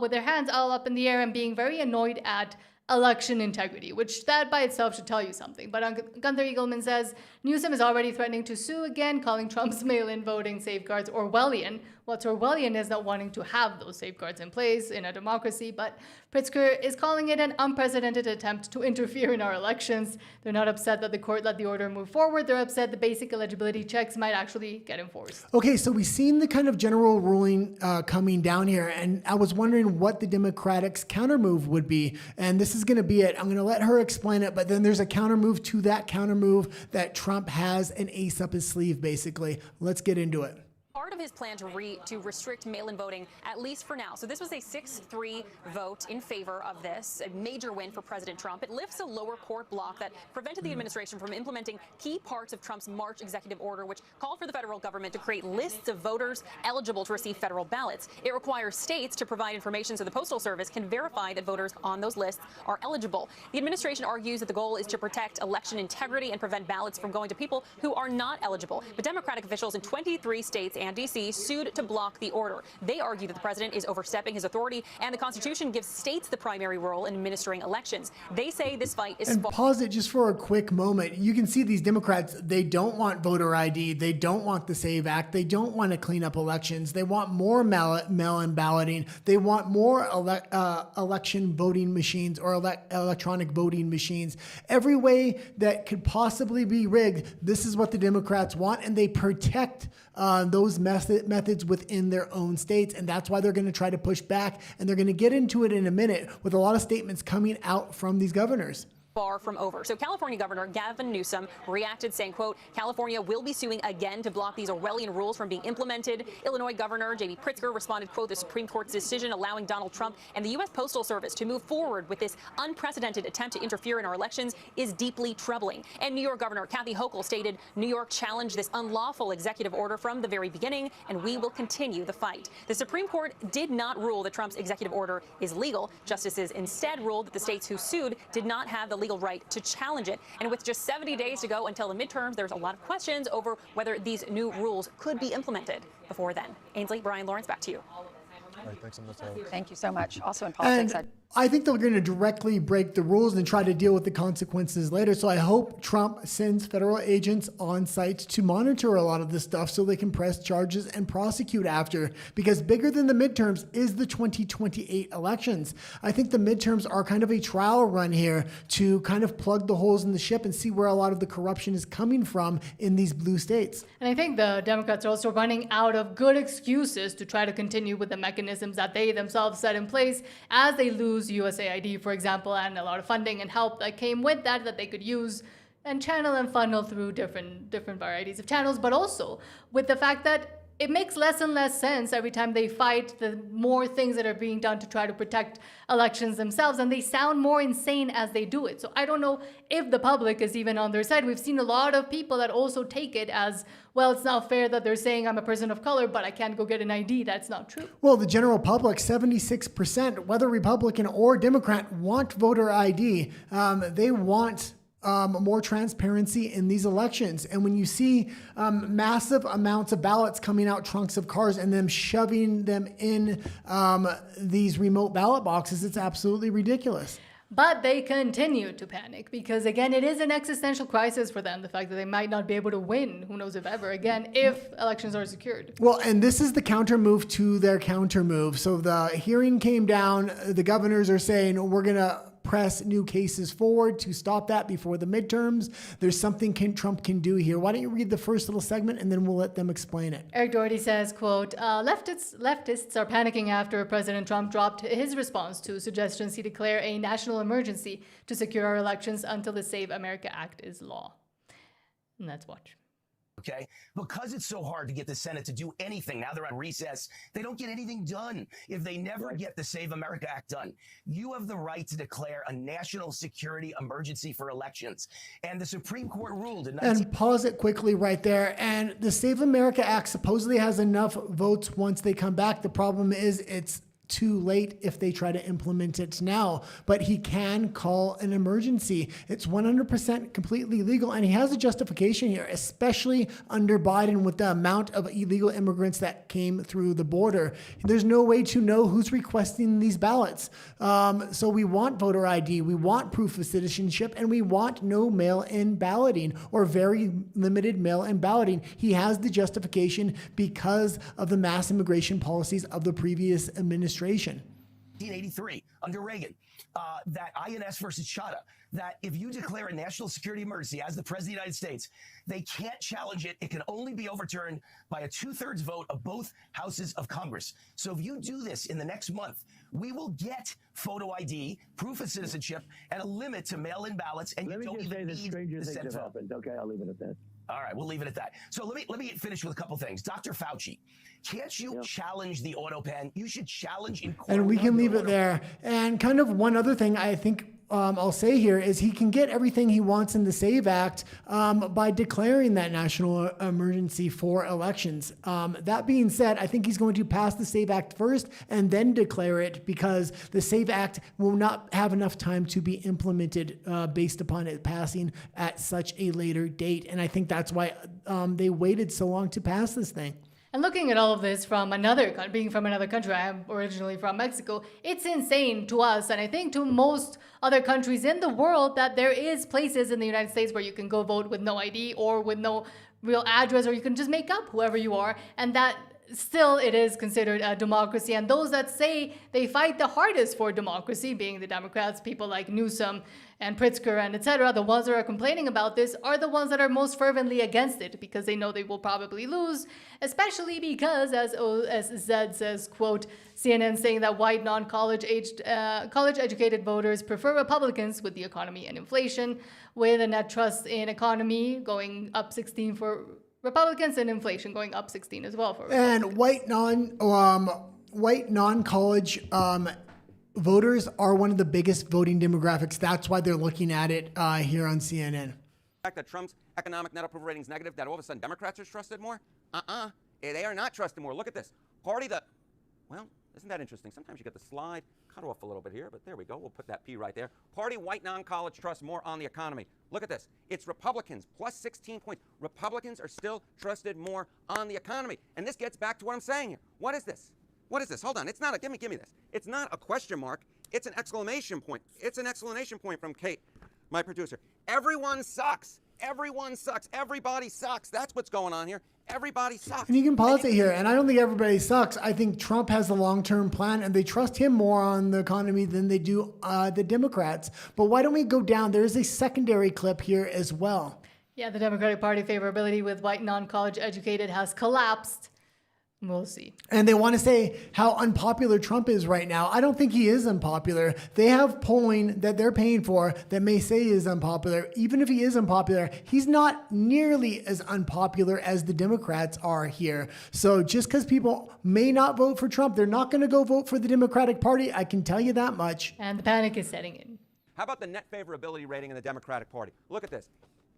with their hands all up in the air and being very annoyed at election integrity, which that by itself should tell you something. But Gunther Eagleman says Newsom is already threatening to sue again, calling Trump's mail-in voting safeguards Orwellian. What's Orwellian is not wanting to have those safeguards in place in a democracy, but Pritzker is calling it an unprecedented attempt to interfere in our elections. They're not upset that the court let the order move forward. They're upset the basic eligibility checks might actually get enforced.
Okay, so we've seen the kind of general ruling coming down here, and I was wondering what the Democrats' countermove would be, and this is going to be it. I'm going to let her explain it, but then there's a countermove to that countermove that Trump has an ace up his sleeve, basically. Let's get into it.
Part of his plan to restrict mail-in voting, at least for now. So this was a 6-3 vote in favor of this, a major win for President Trump. It lifts a lower court block that prevented the administration from implementing key parts of Trump's March executive order, which called for the federal government to create lists of voters eligible to receive federal ballots. It requires states to provide information so the Postal Service can verify that voters on those lists are eligible. The administration argues that the goal is to protect election integrity and prevent ballots from going to people who are not eligible. But Democratic officials in 23 states and and D.C. sued to block the order. They argue that the president is overstepping his authority, and the Constitution gives states the primary role in administering elections. They say this fight is...
And pause it just for a quick moment. You can see these Democrats, they don't want voter ID. They don't want the SAVE Act. They don't want to clean up elections. They want more mail-in balloting. They want more election voting machines or electronic voting machines. Every way that could possibly be rigged, this is what the Democrats want, and they protect those methods within their own states, and that's why they're going to try to push back, and they're going to get into it in a minute with a lot of statements coming out from these governors.
Far from over. So California Governor Gavin Newsom reacted saying, quote, California will be suing again to block these Orwellian rules from being implemented. Illinois Governor J.B. Pritzker responded, quote, the Supreme Court's decision allowing Donald Trump and the U.S. Postal Service to move forward with this unprecedented attempt to interfere in our elections is deeply troubling. And New York Governor Kathy Hochul stated, New York challenged this unlawful executive order from the very beginning, and we will continue the fight. The Supreme Court did not rule that Trump's executive order is legal. Justices instead ruled that the states who sued did not have the legal right to challenge it. And with just 70 days to go until the midterms, there's a lot of questions over whether these new rules could be implemented before then. Ainsley, Brian, Lawrence, back to you.
All right, thanks so much.
Thank you so much. Also in politics.
And I think they're going to directly break the rules and try to deal with the consequences later. So I hope Trump sends federal agents on site to monitor a lot of this stuff so they can press charges and prosecute after. Because bigger than the midterms is the 2028 elections. I think the midterms are kind of a trial run here to kind of plug the holes in the ship and see where a lot of the corruption is coming from in these blue states.
And I think the Democrats are also running out of good excuses to try to continue with the mechanisms that they themselves set in place as they lose USAID, for example, and a lot of funding and help that came with that they could use and channel and funnel through different varieties of channels, but also with the fact that it makes less and less sense every time they fight, the more things that are being done to try to protect elections themselves, and they sound more insane as they do it. So I don't know if the public is even on their side. We've seen a lot of people that also take it as, well, it's not fair that they're saying I'm a person of color, but I can't go get an ID. That's not true.
Well, the general public, 76%, whether Republican or Democrat, want voter ID. They want more transparency in these elections. And when you see massive amounts of ballots coming out trunks of cars and them shoving them in these remote ballot boxes, it's absolutely ridiculous.
But they continue to panic because, again, it is an existential crisis for them, the fact that they might not be able to win, who knows if ever, again, if elections are secured.
Well, and this is the counter move to their counter move. So the hearing came down. The governors are saying, we're going to press new cases forward to stop that before the midterms. There's something Trump can do here. Why don't you read the first little segment and then we'll let them explain it.
Eric Doherty says, quote, leftists are panicking after President Trump dropped his response to suggestions he declare a national emergency to secure our elections until the Save America Act is law. And let's watch.
Okay, because it's so hard to get the Senate to do anything. Now they're on recess. They don't get anything done if they never get the Save America Act done. You have the right to declare a national security emergency for elections. And the Supreme Court ruled in
And pause it quickly right there. And the Save America Act supposedly has enough votes once they come back. The problem is it's too late if they try to implement it now, but he can call an emergency. It's 100% completely legal, and he has a justification here, especially under Biden with the amount of illegal immigrants that came through the border. There's no way to know who's requesting these ballots. So we want voter ID, we want proof of citizenship, and we want no mail-in balloting or very limited mail-in balloting. He has the justification because of the mass immigration policies of the previous administration.
1983 under Reagan, that INS versus Chadha, that if you declare a national security emergency as the President of the United States, they can't challenge it. It can only be overturned by a 2/3 vote of both houses of Congress. So if you do this in the next month, we will get photo ID, proof of citizenship, and a limit to mail-in ballots, and you don't even need the Senate vote.
Okay, I'll leave it at that.
All right, we'll leave it at that. So let me finish with a couple things. Dr. Fauci, can't you challenge the auto pen? You should challenge in court.
And we can leave it there. And kind of one other thing I think I'll say here is he can get everything he wants in the SAVE Act by declaring that national emergency for elections. That being said, I think he's going to pass the SAVE Act first and then declare it because the SAVE Act will not have enough time to be implemented based upon it passing at such a later date. And I think that's why they waited so long to pass this thing.
And looking at all of this from being from another country, I am originally from Mexico, it's insane to us, and I think to most other countries in the world, that there is places in the United States where you can go vote with no ID or with no real address, or you can just make up whoever you are, and that still it is considered a democracy. And those that say they fight the hardest for democracy, being the Democrats, people like Newsom and Pritzker and etc., the ones that are complaining about this are the ones that are most fervently against it, because they know they will probably lose, especially because, as Zed says, quote, CNN saying that white non-college college-educated voters prefer Republicans with the economy and inflation, with a net trust in economy going up 16 for Republicans and inflation going up 16 as well for Republicans.
And white non-college voters are one of the biggest voting demographics. That's why they're looking at it here on CNN.
The fact that Trump's economic net approval rating is negative, that all of a sudden Democrats are trusted more? They are not trusted more. Look at this. Well, isn't that interesting? Sometimes you get the slide cut off a little bit here, but there we go. We'll put that P right there. Party white non-college trust more on the economy. Look at this. It's Republicans, plus 16 points. Republicans are still trusted more on the economy. And this gets back to what I'm saying here. What is this? What is this? Hold on. It's not a, give me this. It's not a question mark. It's an exclamation point. It's an exclamation point from Kate, my producer. Everyone sucks. Everyone sucks. Everybody sucks. That's what's going on here. Everybody sucks.
And you can pause it here. And I don't think everybody sucks. I think Trump has a long-term plan, and they trust him more on the economy than they do the Democrats. But why don't we go down? There is a secondary clip here as well.
Yeah, the Democratic Party favorability with white non-college educated has collapsed. We'll see.
And they want to say how unpopular Trump is right now. I don't think he is unpopular. They have polling that they're paying for that may say he is unpopular. Even if he is unpopular, he's not nearly as unpopular as the Democrats are here. So just because people may not vote for Trump, they're not going to go vote for the Democratic Party. I can tell you that much.
And the panic is setting in.
How about the net favorability rating in the Democratic Party? Look at this.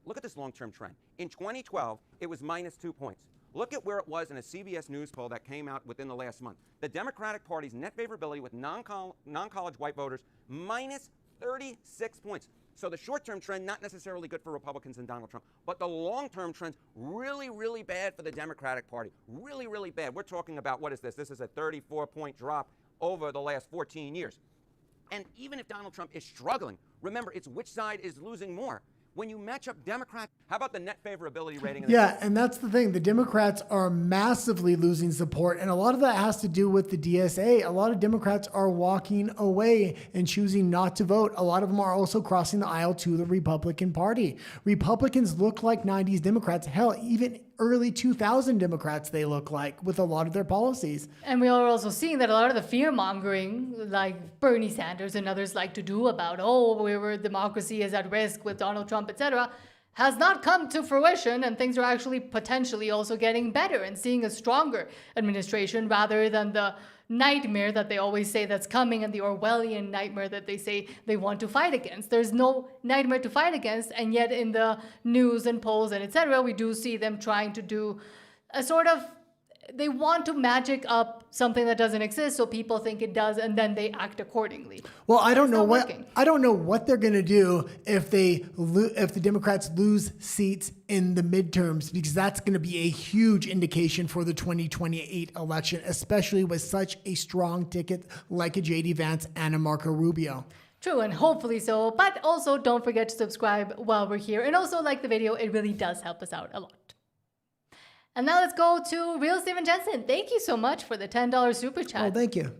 Look at this long-term trend. In 2012, it was minus 2 points. Look at where it was in a CBS News poll that came out within the last month. The Democratic Party's net favorability with non-college white voters, minus 36 points. So the short-term trend, not necessarily good for Republicans and Donald Trump, but the long-term trend, really, really bad for the Democratic Party. Really, really bad. We're talking about, what is this? This is a 34-point drop over the last 14 years. And even if Donald Trump is struggling, remember, it's which side is losing more. When you match up Democrats, how about the net favorability rating?
Yeah, and that's the thing. The Democrats are massively losing support, and a lot of that has to do with the DSA. A lot of Democrats are walking away and choosing not to vote. A lot of them are also crossing the aisle to the Republican Party. Republicans look like 90s Democrats. Hell, even early 2000 Democrats they look like with a lot of their policies.
And we are also seeing that a lot of the fear-mongering, like Bernie Sanders and others like to do about, where democracy is at risk with Donald Trump, etc., has not come to fruition, and things are actually potentially also getting better and seeing a stronger administration rather than the nightmare that they always say that's coming and the Orwellian nightmare that they say they want to fight against. There's no nightmare to fight against, and yet in the news and polls and etc., we do see them trying to do a sort of, they want to magic up something that doesn't exist so people think it does, and then they act accordingly.
Well, I don't know what they're going to do if the Democrats lose seats in the midterms, because that's going to be a huge indication for the 2028 election, especially with such a strong ticket like a J.D. Vance and a Marco Rubio.
True, and hopefully so. But also don't forget to subscribe while we're here, and also like the video. It really does help us out a lot. And now let's go to Real Steven Jensen. Thank you so much for the $10 super chat.
Oh, thank you.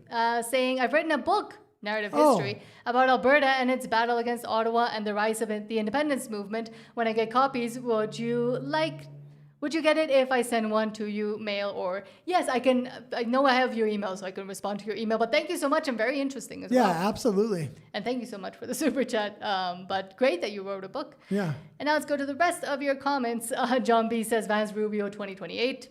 Saying, I've written a book, Narrative History, about Alberta and its battle against Ottawa and the rise of the independence movement. When I get copies, would you get it if I send one to you, mail, or... Yes, I can. I know I have your email, so I can respond to your email. But thank you so much, and very interesting as well.
Yeah, absolutely.
And thank you so much for the super chat. But great that you wrote a book.
Yeah.
And now let's go to the rest of your comments. John B says, Vance Rubio 2028.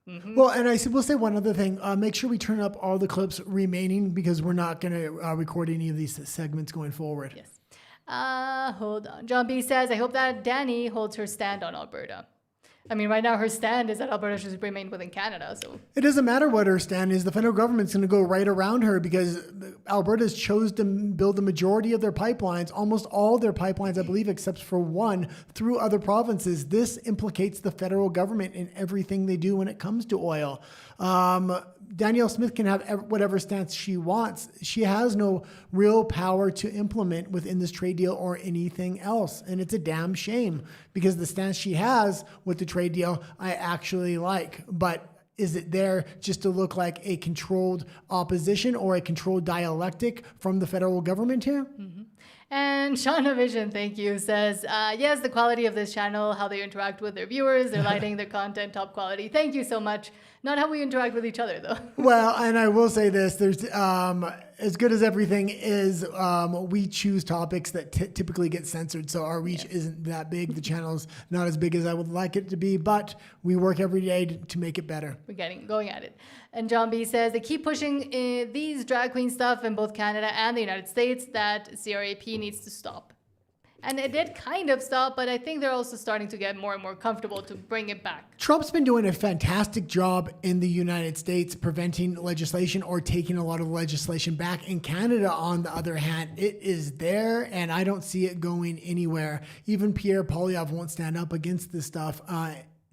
Mm-hmm.
Well, and we'll say one other thing. Make sure we turn up all the clips remaining, because we're not going to record any of these segments going forward.
Yes. Hold on. John B says, I hope that Danny holds her stand on Alberta. I mean, right now her stand is that Alberta should remain within Canada. So
it doesn't matter what her stand is. The federal government's going to go right around her because Alberta's chose to build the majority of their pipelines, almost all their pipelines, I believe, except for one, through other provinces. This implicates the federal government in everything they do when it comes to oil. Danielle Smith can have whatever stance she wants. She has no real power to implement within this trade deal or anything else. And it's a damn shame because the stance she has with the trade deal, I actually like. But is it there just to look like a controlled opposition or a controlled dialectic from the federal government here?
Mm-hmm. And Shauna Vision, thank you, says, yes, the quality of this channel, how they interact with their viewers, their lighting, their content, top quality. Thank you so much. Not how we interact with each other, though.
Well, and I will say this, there's as good as everything is, we choose topics that typically get censored, so our reach isn't that big. The channel's not as big as I would like it to be, but we work every day to make it better.
We're going at it. And John B says, they keep pushing these drag queen stuff in both Canada and the United States that CRAP needs to stop. And it did kind of stop, but I think they're also starting to get more and more comfortable to bring it back.
Trump's been doing a fantastic job in the United States preventing legislation or taking a lot of legislation back. In Canada, on the other hand, it is there, and I don't see it going anywhere. Even Pierre Poilievre won't stand up against this stuff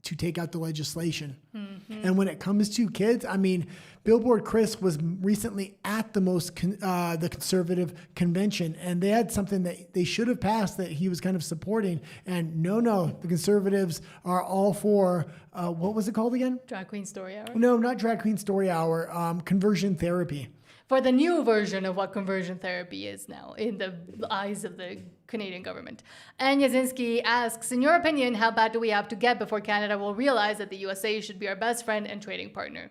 to take out the legislation. Mm-hmm. And when it comes to kids, I mean, Billboard Chris was recently at the conservative convention, and they had something that they should have passed that he was kind of supporting. And no, the conservatives are all for, what was it called again?
Drag Queen Story Hour?
No, not Drag Queen Story Hour, conversion therapy.
For the new version of what conversion therapy is now in the eyes of the Canadian government. And Yazinski asks, in your opinion, how bad do we have to get before Canada will realize that the USA should be our best friend and trading partner?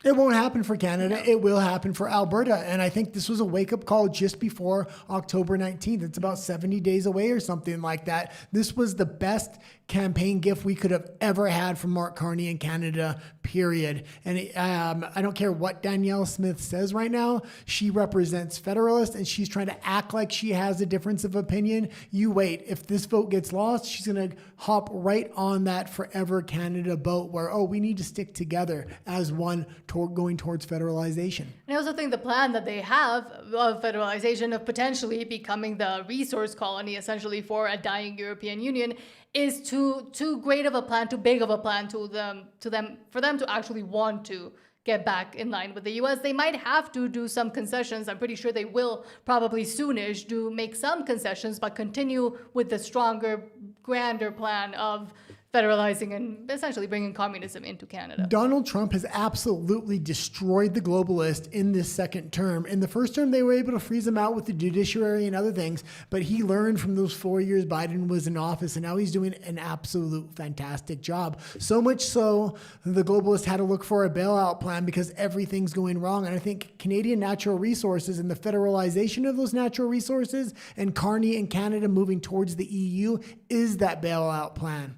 It won't happen for Canada. It will happen for Alberta. And I think this was a wake-up call just before October 19th. It's about 70 days away or something like that. This was the best campaign gift we could have ever had from Mark Carney in Canada, period. And I don't care what Danielle Smith says right now. She represents Federalists, and she's trying to act like she has a difference of opinion. You wait. If this vote gets lost, she's going to hop right on that Forever Canada boat where, we need to stick together as one going towards federalization.
And I also think the plan that they have of federalization, of potentially becoming the resource colony essentially for a dying European Union, is too great of a plan, too big of a plan for them to actually want to get back in line with the US. They might have to do some concessions. I'm pretty sure they will probably soonish make some concessions, but continue with the stronger, grander plan of federalizing and essentially bringing communism into Canada.
Donald Trump has absolutely destroyed the globalist in this second term. In the first term, they were able to freeze him out with the judiciary and other things, but he learned from those 4 years Biden was in office, and now he's doing an absolute fantastic job. So much so, the globalists had to look for a bailout plan because everything's going wrong. And I think Canadian natural resources and the federalization of those natural resources and Carney and Canada moving towards the EU is that bailout plan.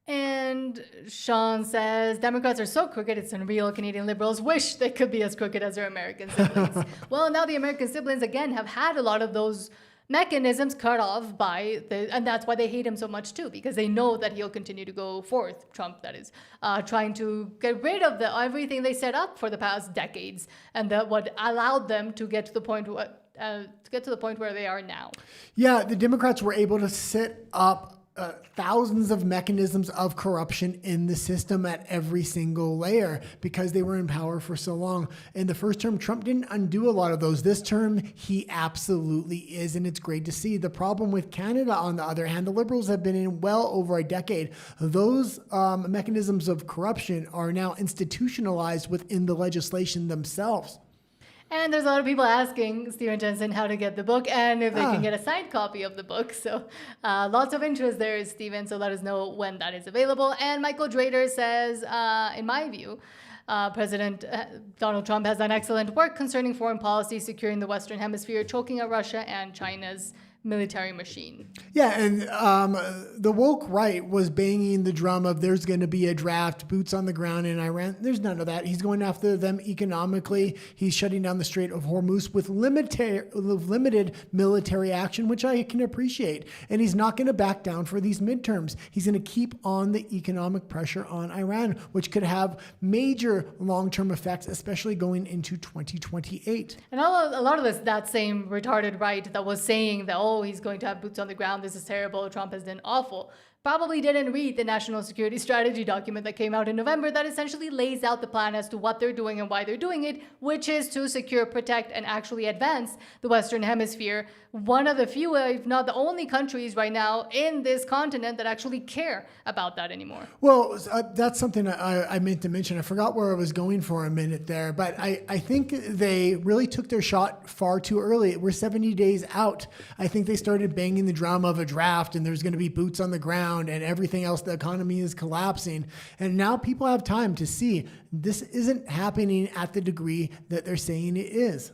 And Sean says, Democrats are so crooked, it's unreal. Canadian liberals wish they could be as crooked as their American siblings. Well, now the American siblings, again, have had a lot of those mechanisms cut off and that's why they hate him so much too, because they know that he'll continue to go forth, Trump that is, trying to get rid of everything they set up for the past decades, and that what allowed them to get to the point where they are now.
Yeah, the Democrats were able to set up thousands of mechanisms of corruption in the system at every single layer because they were in power for so long. In the first term, Trump didn't undo a lot of those. This term, he absolutely is, and it's great to see. The problem with Canada, on the other hand, the Liberals have been in well over a decade. Those mechanisms of corruption are now institutionalized within the legislation themselves.
And there's a lot of people asking Stephen Jensen how to get the book and if they can get a signed copy of the book. So lots of interest there, Stephen. So let us know when that is available. And Michael Drader says, in my view, President Donald Trump has done excellent work concerning foreign policy, securing the Western Hemisphere, choking out Russia and China's military machine.
Yeah, and the woke right was banging the drum of there's going to be a draft, boots on the ground in Iran. There's none of that. He's going after them economically. He's shutting down the Strait of Hormuz with limited military action, which I can appreciate. And he's not going to back down for these midterms. He's going to keep on the economic pressure on Iran, which could have major long-term effects, especially going into 2028.
And a lot of this, that same retarded right that was saying that, oh, he's going to have boots on the ground, this is terrible, Trump has done awful, probably didn't read the National Security Strategy document that came out in November that essentially lays out the plan as to what they're doing and why they're doing it, which is to secure, protect, and actually advance the Western Hemisphere. One of the few, if not the only countries right now in this continent that actually care about that anymore.
Well, that's something I meant to mention. I forgot where I was going for a minute there, but I think they really took their shot far too early. We're 70 days out. I think they started banging the drum of a draft and there's going to be boots on the ground and everything else. The economy is collapsing. And now people have time to see this isn't happening at the degree that they're saying it is.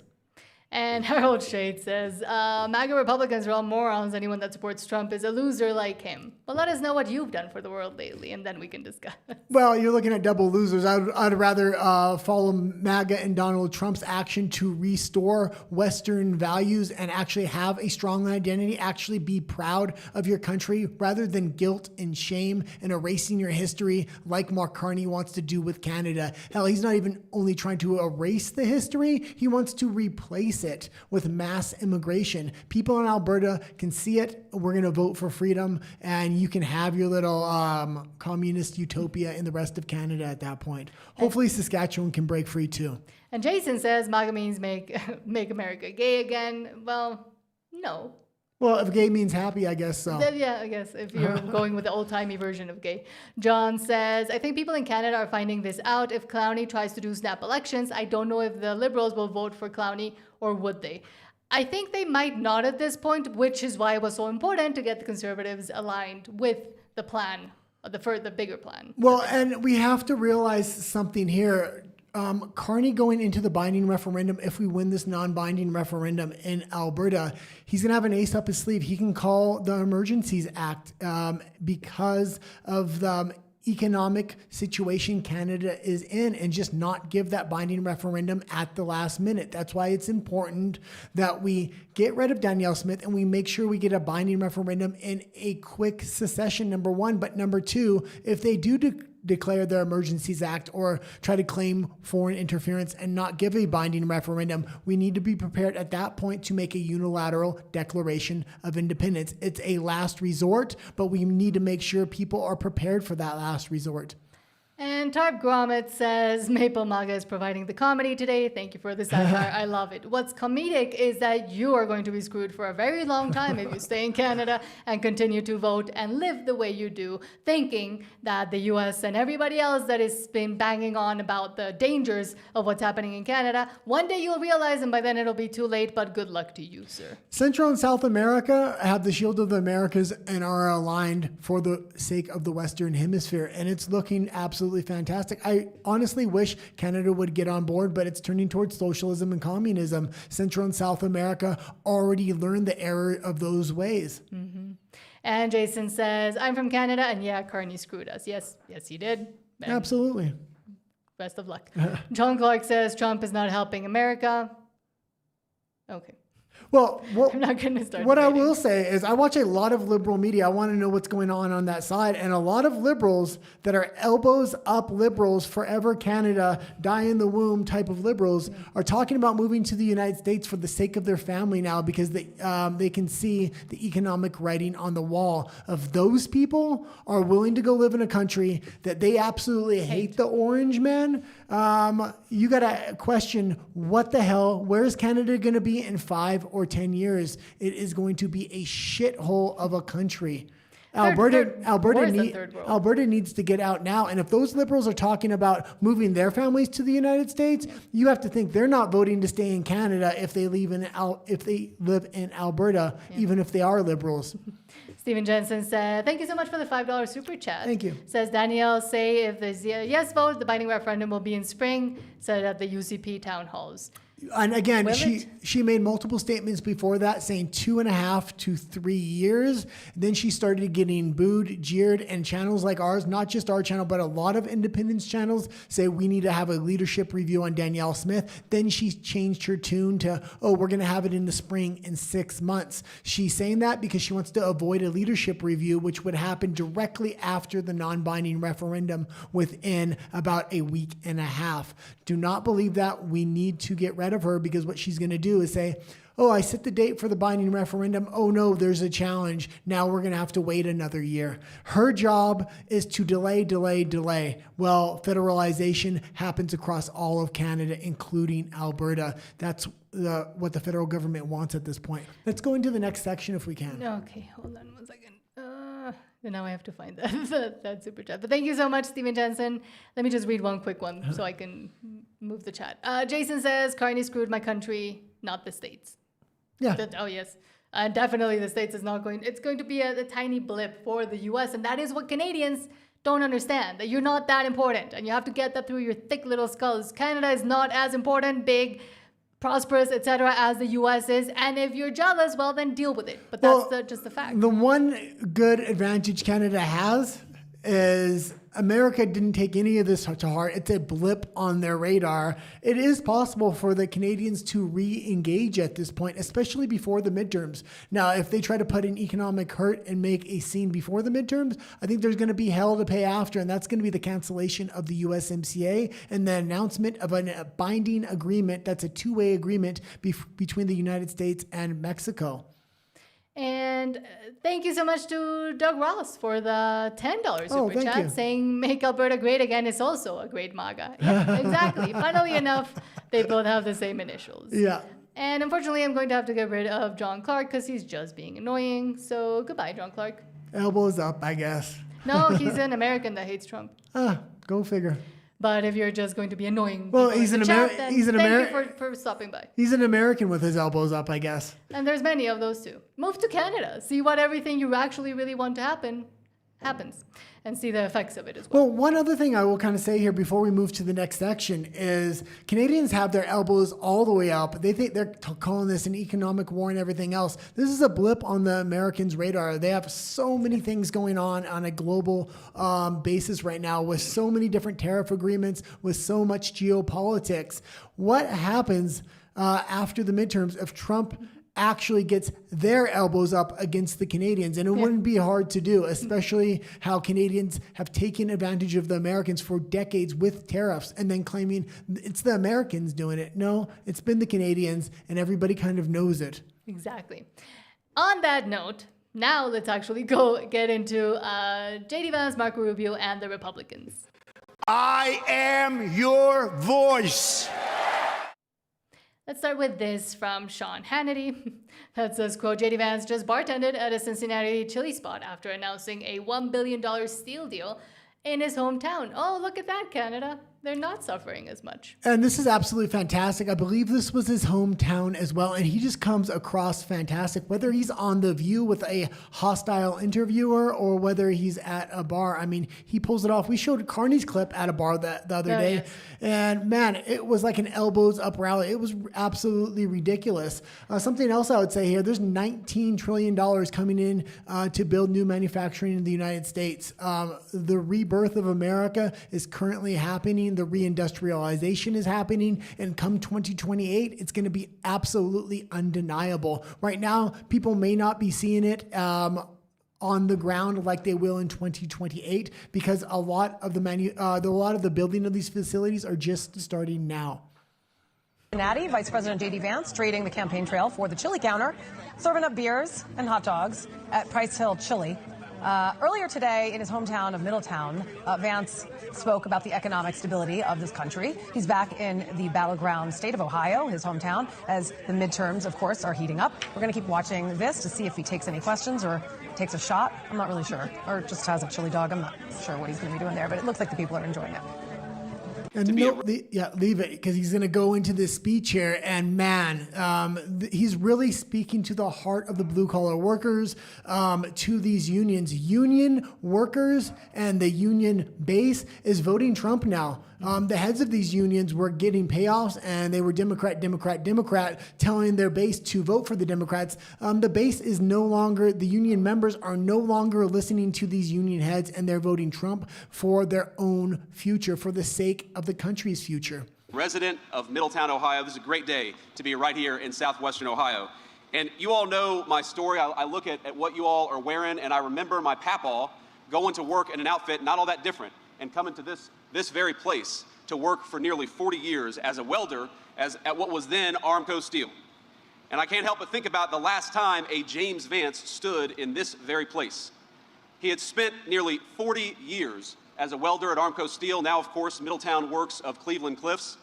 And Harold Shade says, MAGA Republicans are all morons. Anyone that supports Trump is a loser like him. But let us know what you've done for the world lately, and then we can discuss.
Well, you're looking at double losers. I'd rather follow MAGA and Donald Trump's action to restore Western values and actually have a strong identity, actually be proud of your country, rather than guilt and shame and erasing your history like Mark Carney wants to do with Canada. Hell, he's not even only trying to erase the history, he wants to replace it with mass immigration. People in Alberta can see it. We're going to vote for freedom, and you can have your little communist utopia in the rest of Canada at that point. Hopefully Saskatchewan can break free too.
And Jason says MAGA means make America gay again. Well, no.
Well, if gay means happy, I guess so.
Yeah, I guess if you're going with the old-timey version of gay. John says, I think people in Canada are finding this out. If Clowney tries to do snap elections, I don't know if the Liberals will vote for Clowney, or would they? I think they might not at this point, which is why it was so important to get the Conservatives aligned with the plan, the bigger plan.
Well, and we have to realize something here. Carney going into the binding referendum, if we win this non-binding referendum in Alberta, he's going to have an ace up his sleeve. He can call the Emergencies Act because of the economic situation Canada is in and just not give that binding referendum at the last minute. That's why it's important that we get rid of Danielle Smith and we make sure we get a binding referendum in a quick succession, number one. But number two, if they do declare their Emergencies Act or try to claim foreign interference and not give a binding referendum, we need to be prepared at that point to make a unilateral declaration of independence. It's a last resort, but we need to make sure people are prepared for that last resort.
And Tarp Gromit says, Maple MAGA is providing the comedy today. Thank you for the satire. I love it. What's comedic is that you are going to be screwed for a very long time if you stay in Canada and continue to vote and live the way you do, thinking that the US and everybody else that has been banging on about the dangers of what's happening in Canada, one day you'll realize, and by then it'll be too late, but good luck to you, sir.
Central and South America have the shield of the Americas and are aligned for the sake of the Western Hemisphere, and it's looking absolutely fantastic. I honestly wish Canada would get on board, but it's turning towards socialism and communism. Central and South America already learned the error of those ways.
Mm-hmm. And Jason says, I'm from Canada, and yeah, Carney screwed us. Yes, he did. And
absolutely.
Best of luck. John Clark says, Trump is not helping America. Okay.
Well,
I'm not going to start.
What debating. I will say is I watch a lot of liberal media. I want to know what's going on that side. And a lot of liberals that are elbows up liberals, forever Canada, die in the womb type of liberals are talking about moving to the United States for the sake of their family now because they can see the economic writing on the wall of those people are willing to go live in a country that they absolutely hate the orange man. You got to question what the hell, where is Canada going to be in 5 or 10 years? It is going to be a shithole of a country. Alberta needs to get out now. And if those liberals are talking about moving their families to the United States, you have to think they're not voting to stay in Canada if they live in Alberta, even if they are liberals.
Stephen Jensen said, thank you so much for the $5 super chat.
Thank you.
Says Danielle, say if there's a yes vote, the binding referendum will be in spring, said at the UCP town halls.
And again,
Will
she made multiple statements before that saying 2.5 to 3 years. Then she started getting booed, jeered, and channels like ours, not just our channel, but a lot of independence channels say we need to have a leadership review on Danielle Smith. Then she changed her tune to, oh, we're going to have it in the spring in 6 months. She's saying that because she wants to avoid a leadership review, which would happen directly after the non-binding referendum within about a week and a half. Do not believe that. We need to get rid of her, because what she's going to do is say, oh, I set the date for the binding referendum. Oh no, there's a challenge. Now we're going to have to wait another year. Her job is to delay. Well, federalization happens across all of Canada, including Alberta. That's what the federal government wants at this point. Let's go into the next section if we can.
Okay, hold on 1 second. Now I have to find that super chat. But thank you so much, Steven Jensen. Let me just read one quick one so I can move the chat. Jason says, Carney screwed my country, not the States.
Yeah.
Oh, yes. Definitely the States is not going. It's going to be a tiny blip for the U.S. And that is what Canadians don't understand, that you're not that important. And you have to get that through your thick little skulls. Canada is not as important, big, prosperous, etc., as the U.S. is, and if you're jealous, well, then deal with it. But that's just the fact.
The one good advantage Canada has is America didn't take any of this to heart. It's a blip on their radar. It is possible for the Canadians to re-engage at this point, especially before the midterms. Now, if they try to put an economic hurt and make a scene before the midterms, I think there's going to be hell to pay after, and that's going to be the cancellation of the USMCA and the announcement of a binding agreement that's a two-way agreement between the United States and Mexico.
And thank you so much to Doug Ross for the $10 super chat
you.
saying Make Alberta Great Again is also a great MAGA. Yeah, exactly. Funnily enough, they both have the same initials.
Yeah.
And unfortunately, I'm going to have to get rid of John Clark because he's just being annoying. So goodbye, John Clark.
Elbows up, I guess.
No, he's an American that hates Trump.
Go figure.
But if you're just going to be annoying,
well, he's an American.
Thank you for stopping by.
He's an American with his elbows up, I guess.
And there's many of those too. Move to Canada. See what everything you actually really want to happen happens, and see the effects of it as well.
Well, one other thing I will kind of say here before we move to the next section is Canadians have their elbows all the way up. They think they're calling this an economic war and everything else. This is a blip on the Americans' radar. They have so many things going on a global basis right now, with so many different tariff agreements, with so much geopolitics. What happens after the midterms if Trump actually gets their elbows up against the Canadians? And it wouldn't be hard to do, especially how Canadians have taken advantage of the Americans for decades with tariffs and then claiming it's the Americans doing it. No, it's been the Canadians, and everybody kind of knows it.
Exactly. On that note, now let's actually go get into J.D. Vance, Marco Rubio, and the Republicans.
I am your voice.
Let's start with this from Sean Hannity. That says, quote, J.D. Vance just bartended at a Cincinnati chili spot after announcing a $1 billion steel deal in his hometown. Oh, look at that, Canada. They're not suffering as much.
And this is absolutely fantastic. I believe this was his hometown as well. And he just comes across fantastic, whether he's on The View with a hostile interviewer or whether he's at a bar. I mean, he pulls it off. We showed Carney's clip at a bar the other day. Yes. And man, it was like an elbows up rally. It was absolutely ridiculous. Something else I would say here, there's $19 trillion coming in to build new manufacturing in the United States. The rebirth of America is currently happening. The reindustrialization is happening, and come 2028, it's going to be absolutely undeniable. Right now, people may not be seeing it on the ground like they will in 2028 because a lot of the building of these facilities are just starting now.
Cincinnati, Vice President J.D. Vance trading the campaign trail for the chili counter, serving up beers and hot dogs at Price Hill Chili. Earlier today, in his hometown of Middletown, Vance spoke about the economic stability of this country. He's back in the battleground state of Ohio, his hometown, as the midterms, of course, are heating up. We're going to keep watching this to see if he takes any questions or takes a shot. I'm not really sure. Or just has a chili dog. I'm not sure what he's going to be doing there, but it looks like the people are enjoying it.
And leave it, because he's going to go into this speech here, and man, he's really speaking to the heart of the blue-collar workers, to these unions. Union workers and the union base is voting Trump now. The heads of these unions were getting payoffs, and they were Democrat, telling their base to vote for the Democrats. The base is no longer, the union members are no longer listening to these union heads, and they're voting Trump for their own future, for the sake of the country's future.
Resident of Middletown, Ohio, this is a great day to be right here in southwestern Ohio. And you all know my story. I look at what you all are wearing, and I remember my papaw going to work in an outfit not all that different and coming to this very place to work for nearly 40 years as a welder at what was then Armco Steel. And I can't help but think about the last time a James Vance stood in this very place. He had spent nearly 40 years as a welder at Armco Steel, now, of course, Middletown Works of Cleveland Cliffs.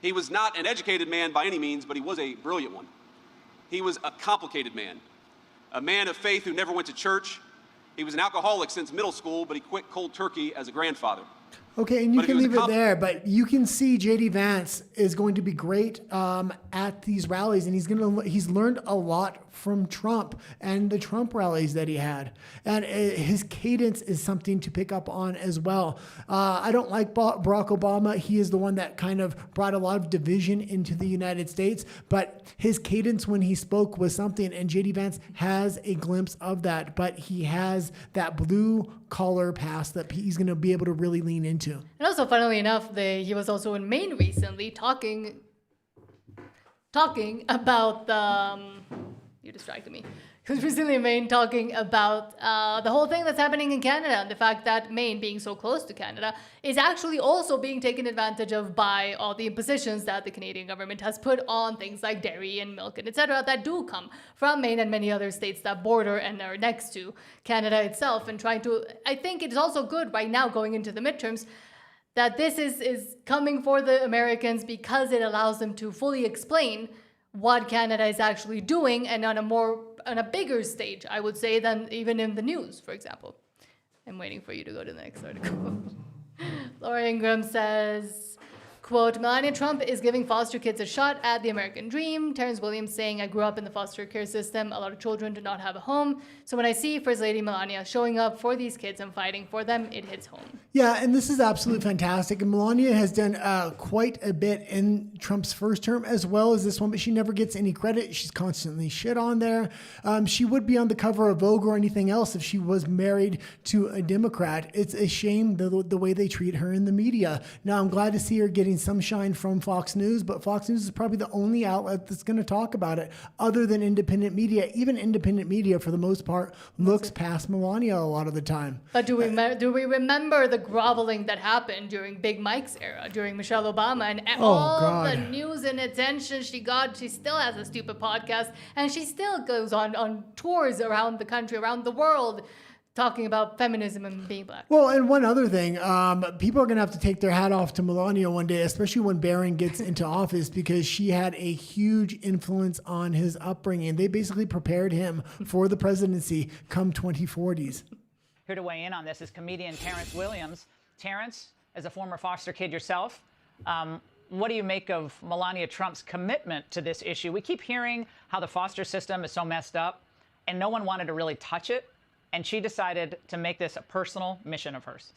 He was not an educated man by any means, but he was a brilliant one. He was a complicated man, a man of faith who never went to church. He was an alcoholic since middle school, but he quit cold turkey as a grandfather.
Okay, and you can leave it there, but you can see J.D. Vance is going to be great at these rallies, and he's learned a lot from Trump and the Trump rallies that he had, and his cadence is something to pick up on as well. I don't like Barack Obama. He is the one that kind of brought a lot of division into the United States, but his cadence when he spoke was something, and J.D. Vance has a glimpse of that, but he has that blue collar pass that he's going to be able to really lean into.
And also, funnily enough, he was also in Maine recently talking about you distracted me. He was recently in Maine talking about the whole thing that's happening in Canada and the fact that Maine, being so close to Canada, is actually also being taken advantage of by all the impositions that the Canadian government has put on things like dairy and milk and etc. that do come from Maine and many other states that border and are next to Canada itself. And I think it's also good right now going into the midterms that this is coming for the Americans because it allows them to fully explain what Canada is actually doing, and on a bigger stage, I would say, than even in the news, for example. I'm waiting for you to go to the next article. Laura Ingram says, quote, Melania Trump is giving foster kids a shot at the American dream. Terrence Williams saying, I grew up in the foster care system. A lot of children do not have a home. So when I see First Lady Melania showing up for these kids and fighting for them, it hits home.
Yeah, and this is absolutely fantastic. And Melania has done quite a bit in Trump's first term as well as this one, but she never gets any credit. She's constantly shit on there. She would be on the cover of Vogue or anything else if she was married to a Democrat. It's a shame the way they treat her in the media. Now, I'm glad to see her getting some shine from Fox News, but Fox News is probably the only outlet that's going to talk about it other than independent media. Even independent media, for the most part, looks past Melania a lot of the time.
But do we remember the groveling that happened during Big Mike's era, during Michelle Obama, and all the news and attention she got? She still has a stupid podcast, and she still goes on tours around the country, around the world, talking about feminism and being black.
Well, and one other thing, people are going to have to take their hat off to Melania one day, especially when Barron gets into office, because she had a huge influence on his upbringing. They basically prepared him for the presidency come 2040s.
Here to weigh in on this is comedian Terrence Williams. Terrence, as a former foster kid yourself, what do you make of Melania Trump's commitment to this issue? We keep hearing how the foster system is so messed up, and no one wanted to really touch it. And she decided to make this a personal mission of hers.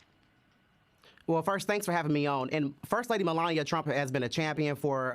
Well, first, thanks for having me on. And First Lady Melania Trump has been a champion for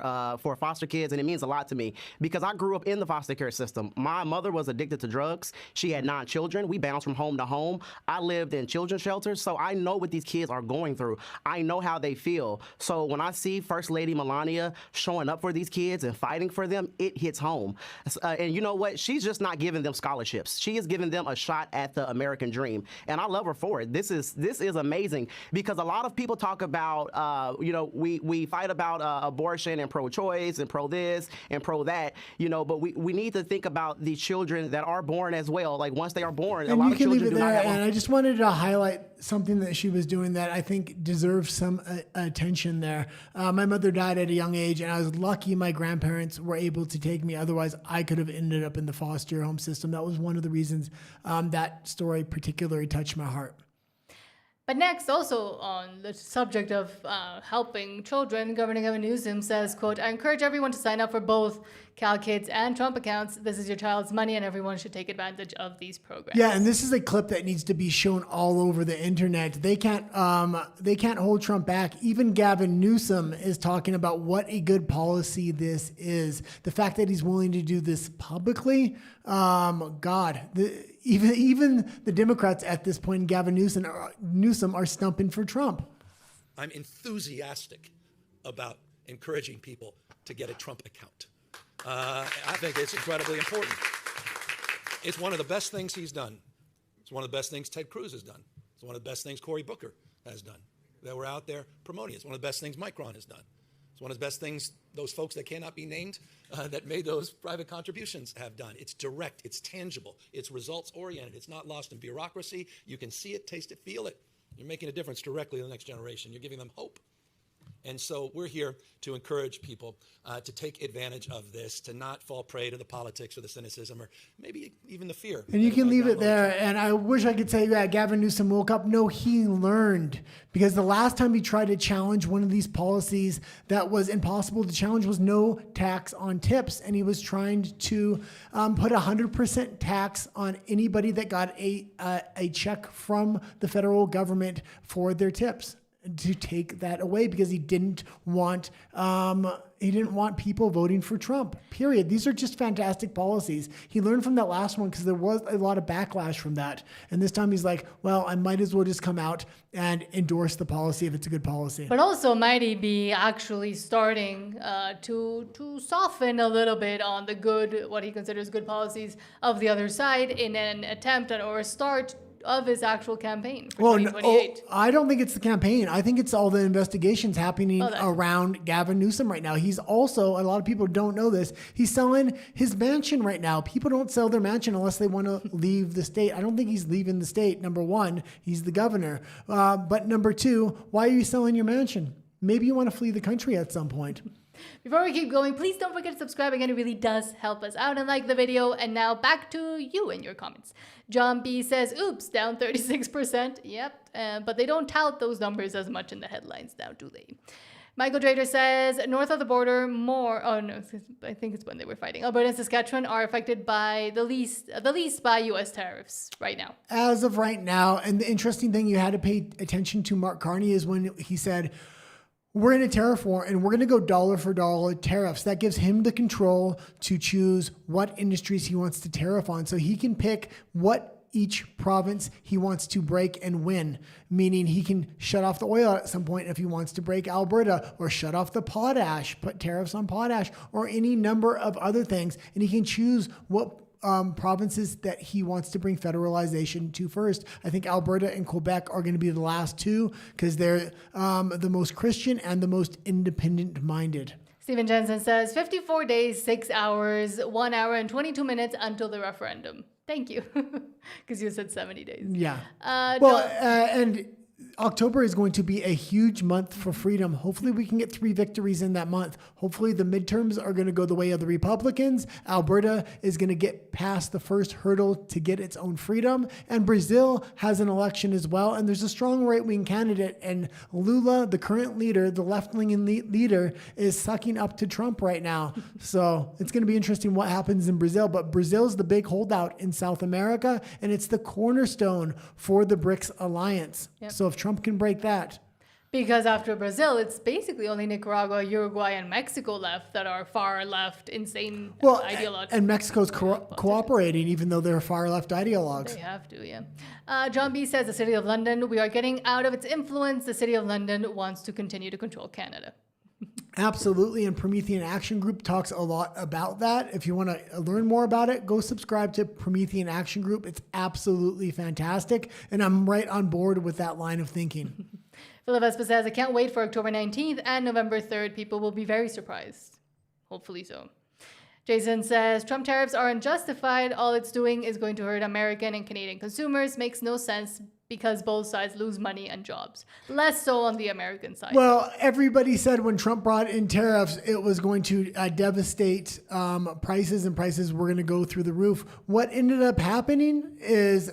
foster kids, and it means a lot to me because I grew up in the foster care system. My mother was addicted to drugs. She had 9 children. We bounced from home to home. I lived in children's shelters, so I know what these kids are going through. I know how they feel. So when I see First Lady Melania showing up for these kids and fighting for them, it hits home. And you know what? She's just not giving them scholarships. She is giving them a shot at the American dream, and I love her for it. This is amazing because a lot of people talk about, we fight about abortion and pro-choice and pro-this and pro-that, but we need to think about the children that are born as well. Like once they are born, a lot of children do not have.
And I just wanted to highlight something that she was doing that I think deserves some attention there. My mother died at a young age, and I was lucky my grandparents were able to take me. Otherwise, I could have ended up in the foster home system. That was one of the reasons that story particularly touched my heart.
But next, also on the subject of helping children, Governor Gavin Newsom says, quote, I encourage everyone to sign up for both CalKids and Trump accounts. This is your child's money and everyone should take advantage of these programs.
Yeah, and this is a clip that needs to be shown all over the internet. They can't hold Trump back. Even Gavin Newsom is talking about what a good policy this is. The fact that he's willing to do this publicly, even the Democrats at this point, Gavin Newsom are stumping for Trump.
I'm enthusiastic about encouraging people to get a Trump account. I think it's incredibly important. It's one of the best things he's done. It's one of the best things Ted Cruz has done. It's one of the best things Cory Booker has done. That we're out there promoting. It's one of the best things Mike Ron has done. It's one of the best things those folks that cannot be named that made those private contributions have done. It's direct, it's tangible, it's results-oriented, it's not lost in bureaucracy. You can see it, taste it, feel it. You're making a difference directly to the next generation. You're giving them hope. And so we're here to encourage people to take advantage of this, to not fall prey to the politics or the cynicism or maybe even the fear.
And you can leave it there. And I wish I could say that Gavin Newsom woke up. No, he learned. Because the last time he tried to challenge one of these policies that was impossible to challenge was no tax on tips. And he was trying to put 100% tax on anybody that got a check from the federal government for their tips, to take that away because he didn't want people voting for Trump, period. These are just fantastic policies. He learned from that last one because there was a lot of backlash from that. And this time he's like, well, I might as well just come out and endorse the policy if it's a good policy.
But also might he be actually starting to soften a little bit on the good, what he considers good policies of the other side in an attempt or a start of his actual campaign for 2028.
I don't think it's the campaign. I think it's all the investigations happening around Gavin Newsom right now. He's also, a lot of people don't know this, he's selling his mansion right now. People don't sell their mansion unless they want to leave the state. I don't think he's leaving the state. Number one, he's the governor. But number two, why are you selling your mansion? Maybe you want to flee the country at some point.
Before we keep going, please don't forget to subscribe. Again, it really does help us out, and like the video. And now back to you and your comments. John B says, oops, down 36%. Yep, but they don't tout those numbers as much in the headlines now, do they? Michael Trader says, north of the border, I think it's when they were fighting. Alberta and Saskatchewan are affected by the least by U.S. tariffs right now.
As of right now, and the interesting thing you had to pay attention to Mark Carney is when he said, we're in a tariff war and we're going to go dollar for dollar tariffs. That gives him the control to choose what industries he wants to tariff on. So he can pick what each province he wants to break and win, meaning he can shut off the oil at some point if he wants to break Alberta, or shut off the potash, put tariffs on potash, or any number of other things. And he can choose what provinces that he wants to bring federalization to first. I think Alberta and Quebec are going to be the last two because they're the most Christian and the most independent-minded.
Stephen Jensen says, 54 days, 6 hours, 1 hour, and 22 minutes until the referendum. Thank you. Because you said 70 days.
Yeah. And October is going to be a huge month for freedom. Hopefully we can get 3 victories in that month. Hopefully the midterms are going to go the way of the Republicans. Alberta is going to get past the first hurdle to get its own freedom. And Brazil has an election as well. And there's a strong right-wing candidate. And Lula, the current leader, the left-wing leader, is sucking up to Trump right now. So it's going to be interesting what happens in Brazil. But Brazil's the big holdout in South America. And it's the cornerstone for the BRICS alliance. Yep. So if Trump can break that.
Because after Brazil, it's basically only Nicaragua, Uruguay, and Mexico left that are far left, insane ideologues.
And Mexico's cooperating, even though they're far left ideologues.
They have to, yeah. John B says, the City of London, we are getting out of its influence. The City of London wants to continue to control Canada.
Absolutely. And Promethean Action Group talks a lot about that. If you want to learn more about it, go subscribe to Promethean Action Group. It's absolutely fantastic. And I'm right on board with that line of thinking.
Philip Espa says, I can't wait for October 19th and November 3rd. People will be very surprised. Hopefully so. Jason says, Trump tariffs are unjustified. All it's doing is going to hurt American and Canadian consumers. Makes no sense because both sides lose money and jobs. Less so on the American side.
Well, everybody said when Trump brought in tariffs, it was going to devastate prices, and prices were going to go through the roof. What ended up happening is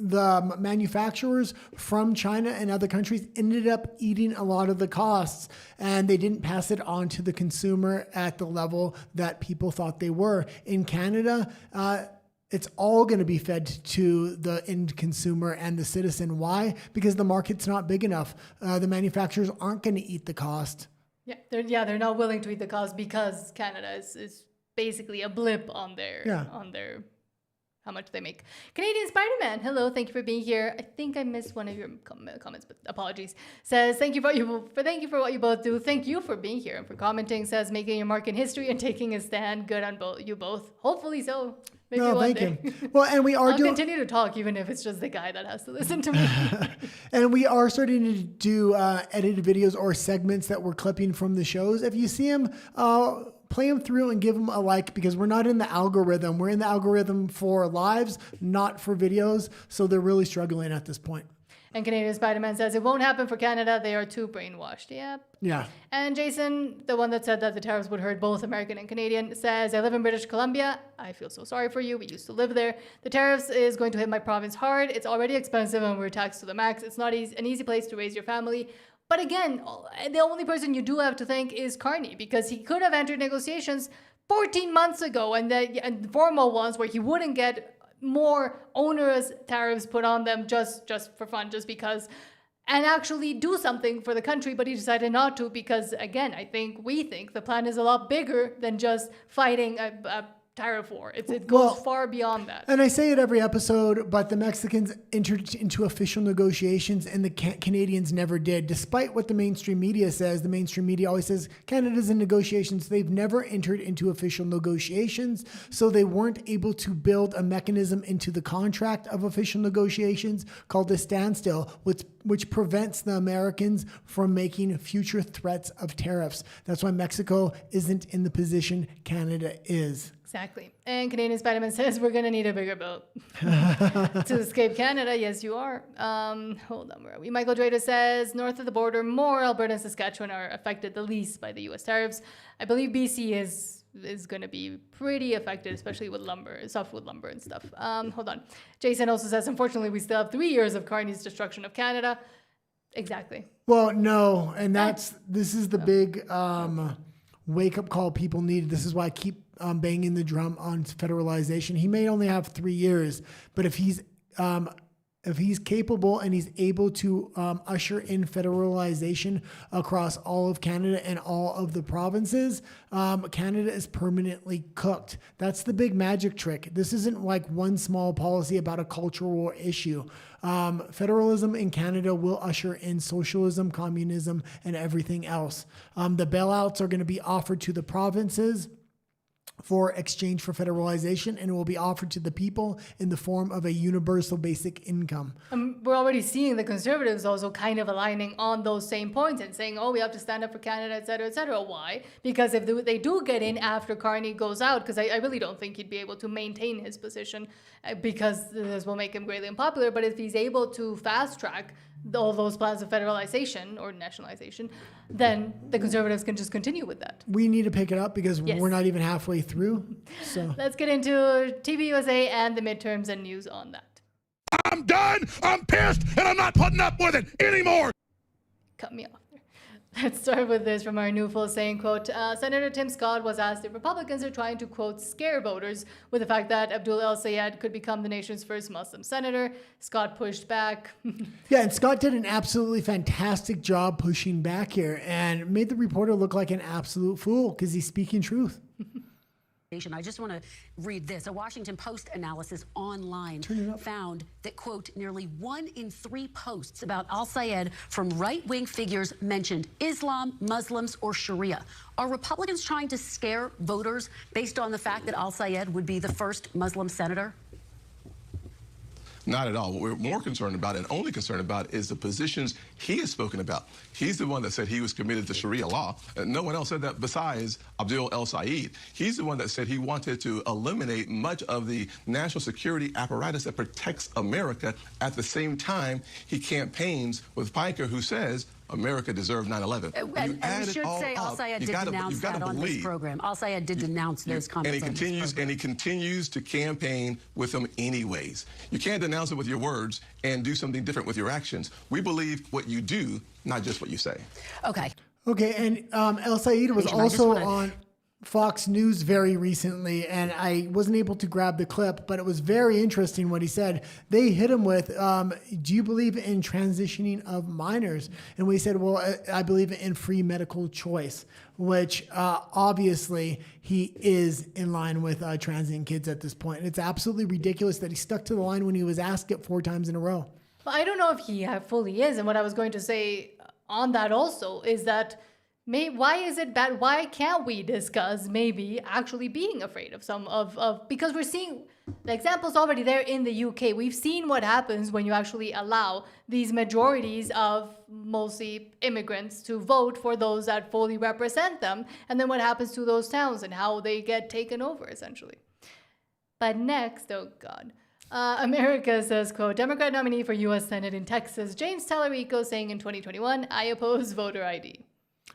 the manufacturers from China and other countries ended up eating a lot of the costs, and they didn't pass it on to the consumer at the level that people thought they were. In Canada, it's all going to be fed to the end consumer and the citizen. Why? Because the market's not big enough. The manufacturers aren't going to eat the cost.
They're not willing to eat the cost because Canada is basically a blip on their how much they make. Canadian Spider-Man, hello, thank you for being here. I think I missed one of your comments, but apologies. Says thank you for what you both do. Thank you for being here and for commenting. Says making your mark in history and taking a stand. Good on you both. Hopefully so. Maybe one day.
You. Well, and we are
I'll continue to talk even if it's just the guy that has to listen to me.
And we are starting to do edited videos or segments that we're clipping from the shows. If you see them, play them through and give them a like, because we're not in the algorithm. We're in the algorithm for lives, not for videos. So they're really struggling at this point.
And Canadian Spider-Man says it won't happen for Canada. They are too brainwashed. Yep.
Yeah.
And Jason, the one that said that the tariffs would hurt both American and Canadian, says, I live in British Columbia. I feel so sorry for you. We used to live there. The tariffs is going to hit my province hard. It's already expensive and we're taxed to the max. It's not an easy place to raise your family. But again, the only person you do have to thank is Carney, because he could have entered negotiations 14 months ago and formal ones where he wouldn't get more onerous tariffs put on them just for fun, just because, and actually do something for the country. But he decided not to because, again, we think the plan is a lot bigger than just fighting a tariff war. It goes far beyond that.
And I say it every episode, but the Mexicans entered into official negotiations and the Canadians never did. Despite what the mainstream media says, the mainstream media always says Canada's in negotiations. They've never entered into official negotiations, so they weren't able to build a mechanism into the contract of official negotiations called a standstill, which prevents the Americans from making future threats of tariffs. That's why Mexico isn't in the position Canada is.
Exactly. And Canadian Spider-Man says we're going to need a bigger boat to escape Canada. Yes, you are. Hold on, where are we? Michael Drader says north of the border, more Alberta and Saskatchewan are affected the least by the U.S. tariffs. I believe BC is going to be pretty affected, especially with lumber, softwood lumber and stuff. Hold on. Jason also says, unfortunately, we still have 3 years of Carney's destruction of Canada. Exactly.
Well, no. And this is the big wake-up call people need. This is why I keep banging the drum on federalization. He may only have 3 years, but if he's capable and he's able to usher in federalization across all of Canada and all of the provinces, Canada is permanently cooked. That's the big magic trick. This isn't like one small policy about a cultural issue. Federalism in Canada will usher in socialism, communism, and everything else. The bailouts are going to be offered to the provinces for exchange for federalization, and it will be offered to the people in the form of a universal basic income.
We're already seeing the Conservatives also kind of aligning on those same points and saying, oh, we have to stand up for Canada, et cetera, et cetera. Why? Because if they do get in after Carney goes out, because I really don't think he'd be able to maintain his position because this will make him greatly unpopular, but if he's able to fast track all those plans of federalization or nationalization, then the Conservatives can just continue with that.
We need to pick it up because we're not even halfway through. So
let's get into TPUSA and the midterms and news on that.
I'm done. I'm pissed, and I'm not putting up with it anymore.
Cut me off there. Let's start with this from our new full saying, quote, Senator Tim Scott was asked if Republicans are trying to, quote, scare voters with the fact that Abdul El Sayed could become the nation's first Muslim senator. Scott pushed back.
Yeah, and Scott did an absolutely fantastic job pushing back here and made the reporter look like an absolute fool because he's speaking truth.
I just want to read this. A Washington Post analysis online found that, quote, nearly 1 in 3 posts about al-Sayed from right-wing figures mentioned Islam, Muslims, or Sharia. Are Republicans trying to scare voters based on the fact that al-Sayed would be the first Muslim senator?
Not at all. What we're more concerned about and only concerned about is the positions he has spoken about. He's the one that said he was committed to Sharia law. No one else said that besides Abdul El Sayed. He's the one that said he wanted to eliminate much of the national security apparatus that protects America. At the same time, he campaigns with Piker, who says America deserved 9/11.
And we should say Al-Sayed did denounce that on this program. Al-Sayed did denounce those comments.
And he continues to campaign with them anyways. You can't denounce it with your words and do something different with your actions. We believe what you do, not just what you say.
Okay.
Okay, and El-Sayed was also on Fox News very recently, and I wasn't able to grab the clip, but it was very interesting what he said. They hit him with, do you believe in transitioning of minors? And we said, well, I believe in free medical choice, which obviously he is in line with transient kids at this point. And it's absolutely ridiculous that he stuck to the line when he was asked it 4 times in a row.
Well, I don't know if he fully is. And what I was going to say on that also is that why is it bad? Why can't we discuss maybe actually being afraid of because we're seeing the examples already there in the UK. We've seen what happens when you actually allow these majorities of mostly immigrants to vote for those that fully represent them. And then what happens to those towns and how they get taken over essentially. But next, oh God. America says, quote, Democrat nominee for U.S. Senate in Texas, James Tallarico, saying in 2021, I oppose voter ID.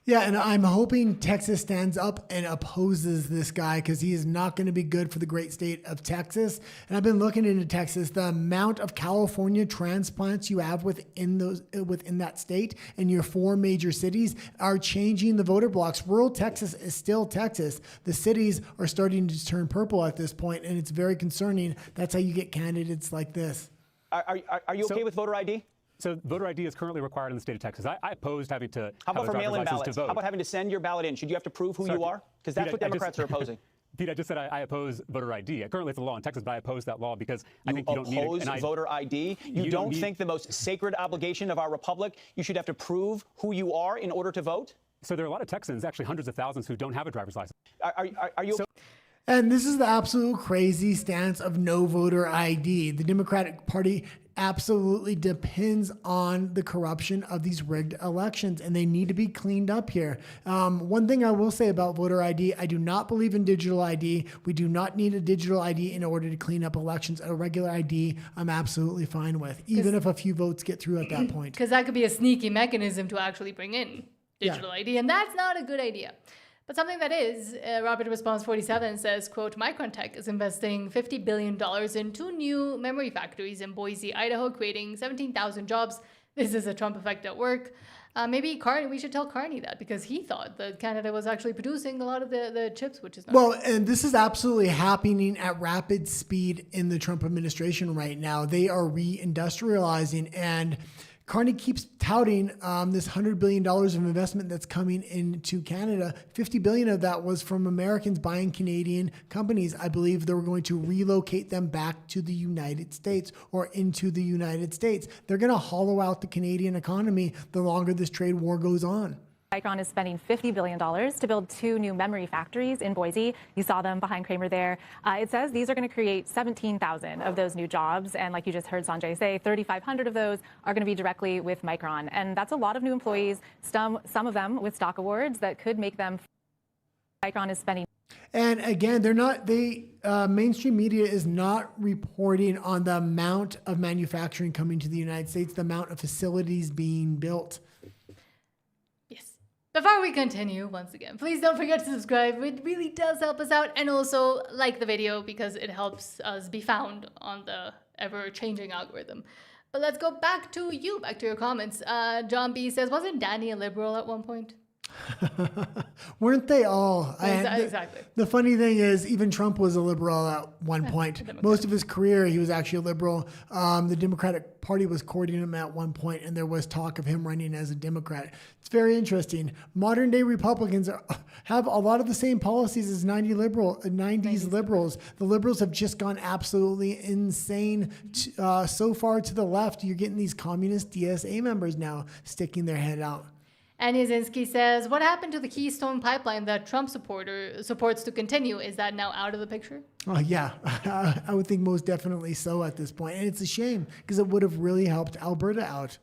Yeah, and I'm hoping Texas stands up and opposes this guy because he is not going to be good for the great state of Texas. And I've been looking into Texas. The amount of California transplants you have within that state and your 4 major cities are changing the voter blocks. Rural Texas is still Texas. The cities are starting to turn purple at this point, and it's very concerning. That's how you get candidates like this.
Are you okay with voter ID?
So voter ID is currently required in the state of Texas. I opposed having to
How about
have a
for
driver's
mail-in
license
ballots?
to vote.
How about having to send your ballot in? Should you have to prove who you are? Because that's what Democrats are opposing.
Pete, I just said I oppose voter ID. Currently, it's a law in Texas, but I oppose that law because I think you don't need
oppose voter ID? You don't think the most sacred obligation of our republic, you should have to prove who you are in order to vote?
So there are a lot of Texans, actually hundreds of thousands, who don't have a driver's license.
Are you...
And this is the absolute crazy stance of no voter ID. The Democratic Party absolutely depends on the corruption of these rigged elections, and they need to be cleaned up here. One thing I will say about voter ID, I do not believe in digital ID. We do not need a digital ID in order to clean up elections. A regular ID, I'm absolutely fine with, even if a few votes get through at that point.
Because that could be a sneaky mechanism to actually bring in digital ID, and that's not a good idea. But something that is, Rapid Response 47 says, quote, Micron Tech is investing $50 billion in 2 new memory factories in Boise, Idaho, creating 17,000 jobs. This is a Trump effect at work. Maybe we should tell Carney that because he thought that Canada was actually producing a lot of the chips, which is not
well, and this is absolutely happening at rapid speed in the Trump administration right now. They are reindustrializing, and Carney keeps touting this $100 billion of investment that's coming into Canada. $50 billion of that was from Americans buying Canadian companies. I believe they were going to relocate them back to the United States or into the United States. They're going to hollow out the Canadian economy the longer this trade war goes on.
Micron is spending $50 billion to build 2 new memory factories in Boise. You saw them behind Kramer there. It says these are going to create 17,000 of those new jobs. And like you just heard Sanjay say, 3,500 of those are going to be directly with Micron. And that's a lot of new employees, some of them with stock awards that could make them. Micron is spending.
And again, mainstream media is not reporting on the amount of manufacturing coming to the United States, the amount of facilities being built.
Before we continue, once again, please don't forget to subscribe. It really does help us out. And also like the video because it helps us be found on the ever-changing algorithm. But let's go back to your comments. John B. says, wasn't Danny a liberal at one point?
Weren't they all?
Exactly.
The funny thing is, even Trump was a liberal at one point. Most of his career, he was actually a liberal. The Democratic Party was courting him at one point, and there was talk of him running as a Democrat. It's very interesting. Modern day Republicans have a lot of the same policies as 90s liberals. The liberals have just gone absolutely insane. So far to the left, you're getting these communist DSA members now sticking their head out.
And Yazinski says, what happened to the Keystone Pipeline that Trump supports to continue? Is that now out of the picture?
Oh, yeah, I would think most definitely so at this point. And it's a shame because it would have really helped Alberta out.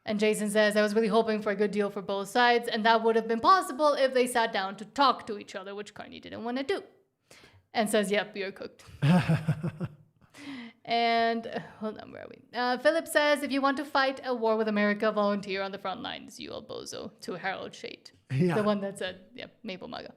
And Jason says, I was really hoping for a good deal for both sides, and that would have been possible if they sat down to talk to each other, which Carney didn't want to do. And says, yep, you're cooked. And hold on, where are we? Philip says, if you want to fight a war with America, volunteer on the front lines, you old bozo, to Harold Shade.
Yeah.
The one that said, yeah, Maple MAGA.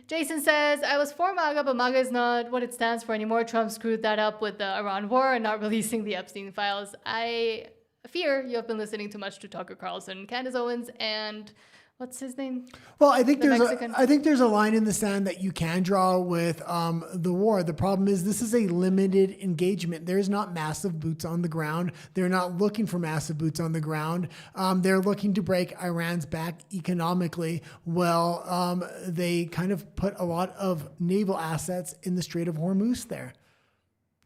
Jason says, I was for MAGA, but MAGA is not what it stands for anymore. Trump screwed that up with the Iran war and not releasing the Epstein files. I fear you have been listening too much to Tucker Carlson and Candace Owens and what's his name?
Well, I think
The
there's a line in the sand that you can draw with the war. The problem is this is a limited engagement. There's not massive boots on the ground. They're not looking for massive boots on the ground. They're looking to break Iran's back economically. Well, they kind of put a lot of naval assets in the Strait of Hormuz there.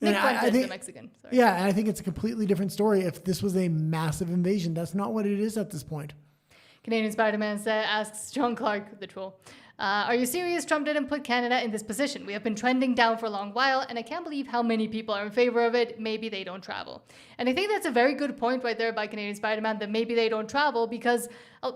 Nick
And
Fuentes,
think,
the Mexican. Sorry.
yeah, and I think it's a completely different story if this was a massive invasion. That's not what it is at this point.
Canadian Spider-Man asks John Clark, the troll, are you serious? Trump didn't put Canada in this position. We have been trending down for a long while, and I can't believe how many people are in favor of it. Maybe they don't travel. And I think that's a very good point right there by Canadian Spider-Man, that maybe they don't travel because,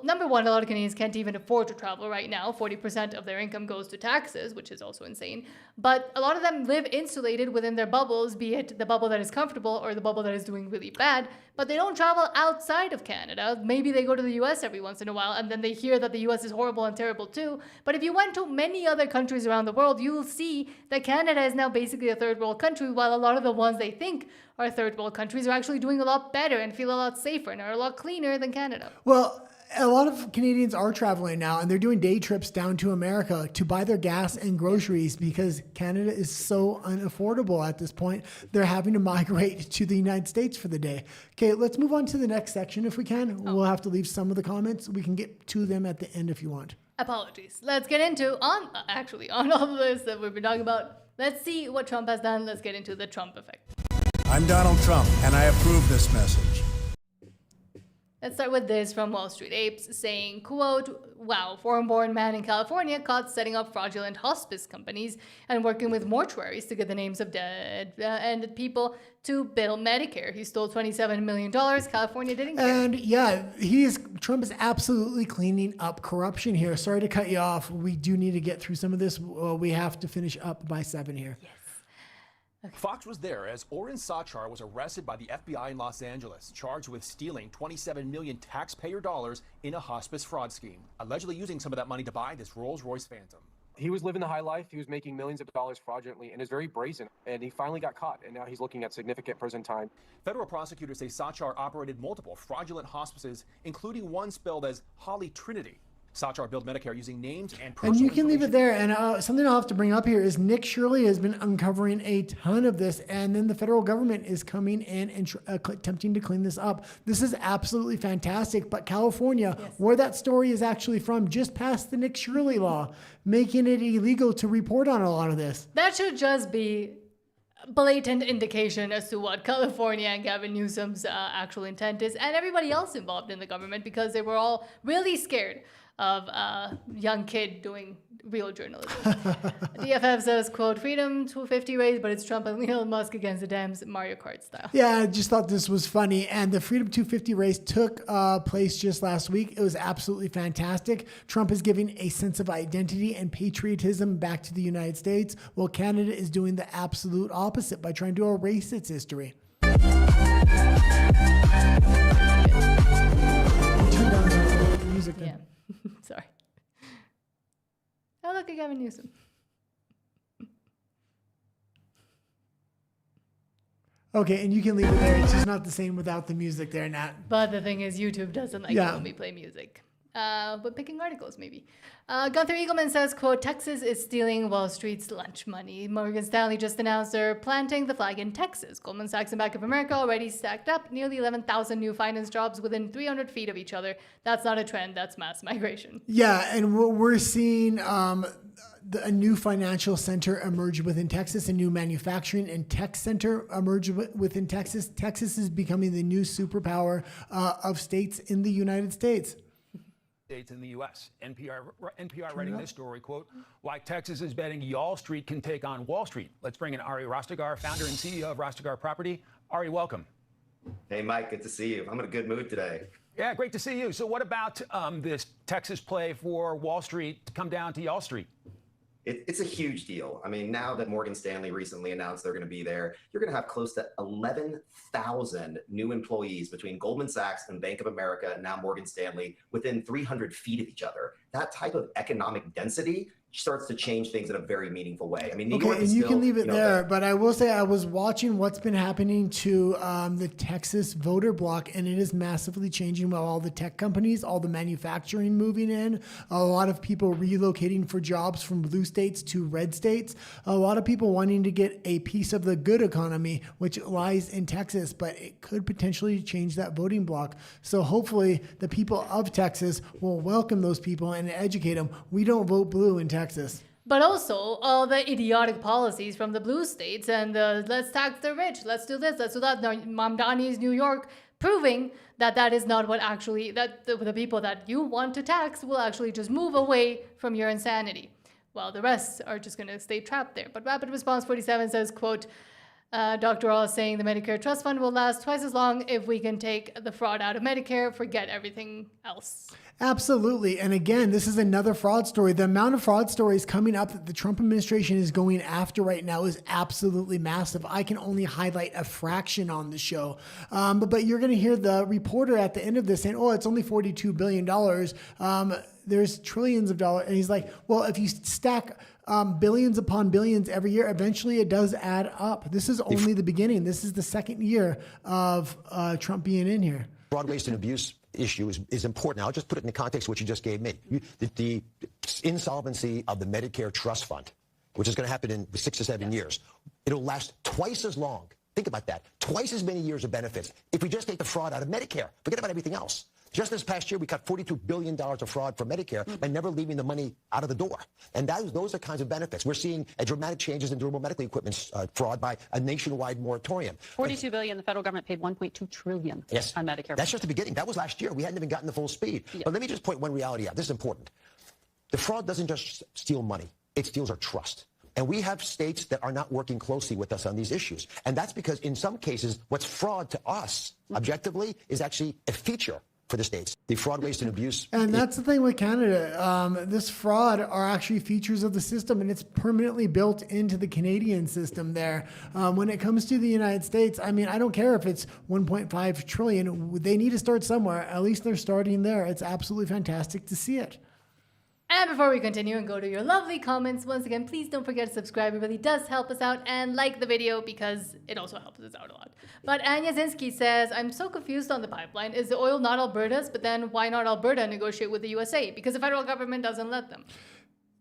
number one, a lot of Canadians can't even afford to travel right now. 40% of their income goes to taxes, which is also insane. But a lot of them live insulated within their bubbles, be it the bubble that is comfortable or the bubble that is doing really bad. But they don't travel outside of Canada. Maybe they go to the US every once in a while, and then they hear that the US is horrible and terrible too. But if you went to many other countries around the world, you will see that Canada is now basically a third world country, while a lot of the ones they think are third world countries are actually doing a lot better and feel a lot safer and are a lot cleaner than Canada.
Well, a lot of Canadians are traveling now, and they're doing day trips down to America to buy their gas and groceries because Canada is so unaffordable at this point. They're having to migrate to the United States for the day. Okay, let's move on to the next section if we can. We'll have to leave some of the comments. We can get to them at the end if you want.
Apologies. Let's get into, on all of this that we've been talking about, let's see what Trump has done. Let's get into the Trump effect.
I'm Donald Trump, and I approve this message.
Let's start with this from Wall Street Apes saying, quote, wow, foreign-born man in California caught setting up fraudulent hospice companies and working with mortuaries to get the names of dead and people to bill Medicare. He stole $27 million. California didn't care.
And yeah, Trump is absolutely cleaning up corruption here. Sorry to cut you off. We do need to get through some of this. We have to finish up by 7 here.
Yes.
Okay. Fox was there as Oren Sachar was arrested by the FBI in Los Angeles, charged with stealing 27 million taxpayer dollars in a hospice fraud scheme, allegedly using some of that money to buy this Rolls-Royce Phantom.
He was living the high life. He was making millions of dollars fraudulently and is very brazen. And he finally got caught, and now he's looking at significant prison time.
Federal prosecutors say Sachar operated multiple fraudulent hospices, including one spelled as Holy Trinity. Sachar billed Medicare using names and personal
And you can leave it there. And something I'll have to bring up here is Nick Shirley has been uncovering a ton of this. And then the federal government is coming in and attempting to clean this up. This is absolutely fantastic. But California, where that story is actually from, just passed the Nick Shirley law, making it illegal to report on a lot of this.
That should just be blatant indication as to what California and Gavin Newsom's actual intent is, and everybody else involved in the government, because they were all really scared of a young kid doing real journalism. DFF says, quote, freedom 250 raised, but it's Trump and Elon Musk against the Dems, Mario Kart style.
Yeah, I just thought this was funny. And the Freedom 250 race took place just last week. It was absolutely fantastic. Trump is giving a sense of identity and patriotism back to the United States, while Canada is doing the absolute opposite by trying to erase its history. Turn down the music then.
Yeah. Sorry. Oh, look at Gavin Newsom.
Okay, and you can leave it there. It's just not the same without the music there, Nat.
But the thing is, YouTube doesn't like it when we play music. But picking articles, maybe. Gunther Eagleman says, quote, Texas is stealing Wall Street's lunch money. Morgan Stanley just announced they're planting the flag in Texas. Goldman Sachs and Bank of America already stacked up nearly 11,000 new finance jobs within 300 feet of each other. That's not a trend. That's mass migration.
Yeah, and we're seeing a new financial center emerge within Texas, a new manufacturing and tech center emerge within Texas. Texas is becoming the new superpower of states in the United States.
States in the U.S. NPR writing this story, quote, why Texas is betting Y'all Street can take on Wall Street. Let's bring in Ari Rastegar, founder and CEO of Rastegar Property. Ari, welcome.
Hey, Mike, good to see you. I'm in a good mood today.
Yeah, great to see you. So what about this Texas play for Wall Street to come down to Y'all Street?
It's a huge deal. I mean, now that Morgan Stanley recently announced they're going to be there, you're going to have close to 11,000 new employees between Goldman Sachs and Bank of America, and now Morgan Stanley, within 300 feet of each other. That type of economic density starts to change things in a very meaningful way. I mean, New York
and
is
you
still,
can leave it
you know,
there, but I will say I was watching what's been happening to the Texas voter bloc, and it is massively changing with all the tech companies, all the manufacturing moving in, a lot of people relocating for jobs from blue states to red states, a lot of people wanting to get a piece of the good economy, which lies in Texas, but it could potentially change that voting bloc. So hopefully the people of Texas will welcome those people and educate them. We don't vote blue in Texas.
But also all the idiotic policies from the blue states and the let's tax the rich, let's do this, let's do that. Mamdani's New York, proving that that is not what actually, that the people that you want to tax will actually just move away from your insanity, while the rest are just going to stay trapped there. But Rapid Response 47 says, quote, Dr. All is saying the Medicare Trust Fund will last twice as long if we can take the fraud out of Medicare, forget everything else.
Absolutely. And again, this is another fraud story. The amount of fraud stories coming up that the Trump administration is going after right now is absolutely massive. I can only highlight a fraction on the show. But you're going to hear the reporter at the end of this saying, oh, it's only $42 billion. There's trillions of dollars. And he's like, well, if you stack billions upon billions every year, eventually it does add up. This is only the beginning. This is the second year of Trump being in here.
Fraud, waste, and abuse issue is important. I'll just put it in the context of what you just gave me. The insolvency of the Medicare Trust Fund, which is going to happen in 6 to 7 years, it'll last twice as long. Think about that. Twice as many years of benefits if we just take the fraud out of Medicare. Forget about everything else. Just this past year, we cut $42 billion of fraud from Medicare by never leaving the money out of the door. And those are kinds of benefits. We're seeing dramatic changes in durable medical equipment fraud by a nationwide moratorium.
$42 billion. The federal government paid $1.2 trillion on Medicare.
That's just the beginning. That was last year. We hadn't even gotten the full speed. Yeah. But let me just point one reality out. This is important. The fraud doesn't just steal money. It steals our trust. And we have states that are not working closely with us on these issues. And that's because in some cases, what's fraud to us, objectively, is actually a feature for the states. The fraud, waste, and abuse.
And that's the thing with Canada. This fraud are actually features of the system, and it's permanently built into the Canadian system there. When it comes to the United States, I mean, I don't care if it's 1.5 trillion. They need to start somewhere. At least they're starting there. It's absolutely fantastic to see it.
And before we continue and go to your lovely comments, once again, please don't forget to subscribe. It really does help us out, and like the video because it also helps us out a lot. But Anya Zinsky says, I'm so confused on the pipeline. Is the oil not Alberta's? But then why not Alberta negotiate with the USA? Because the federal government doesn't let them.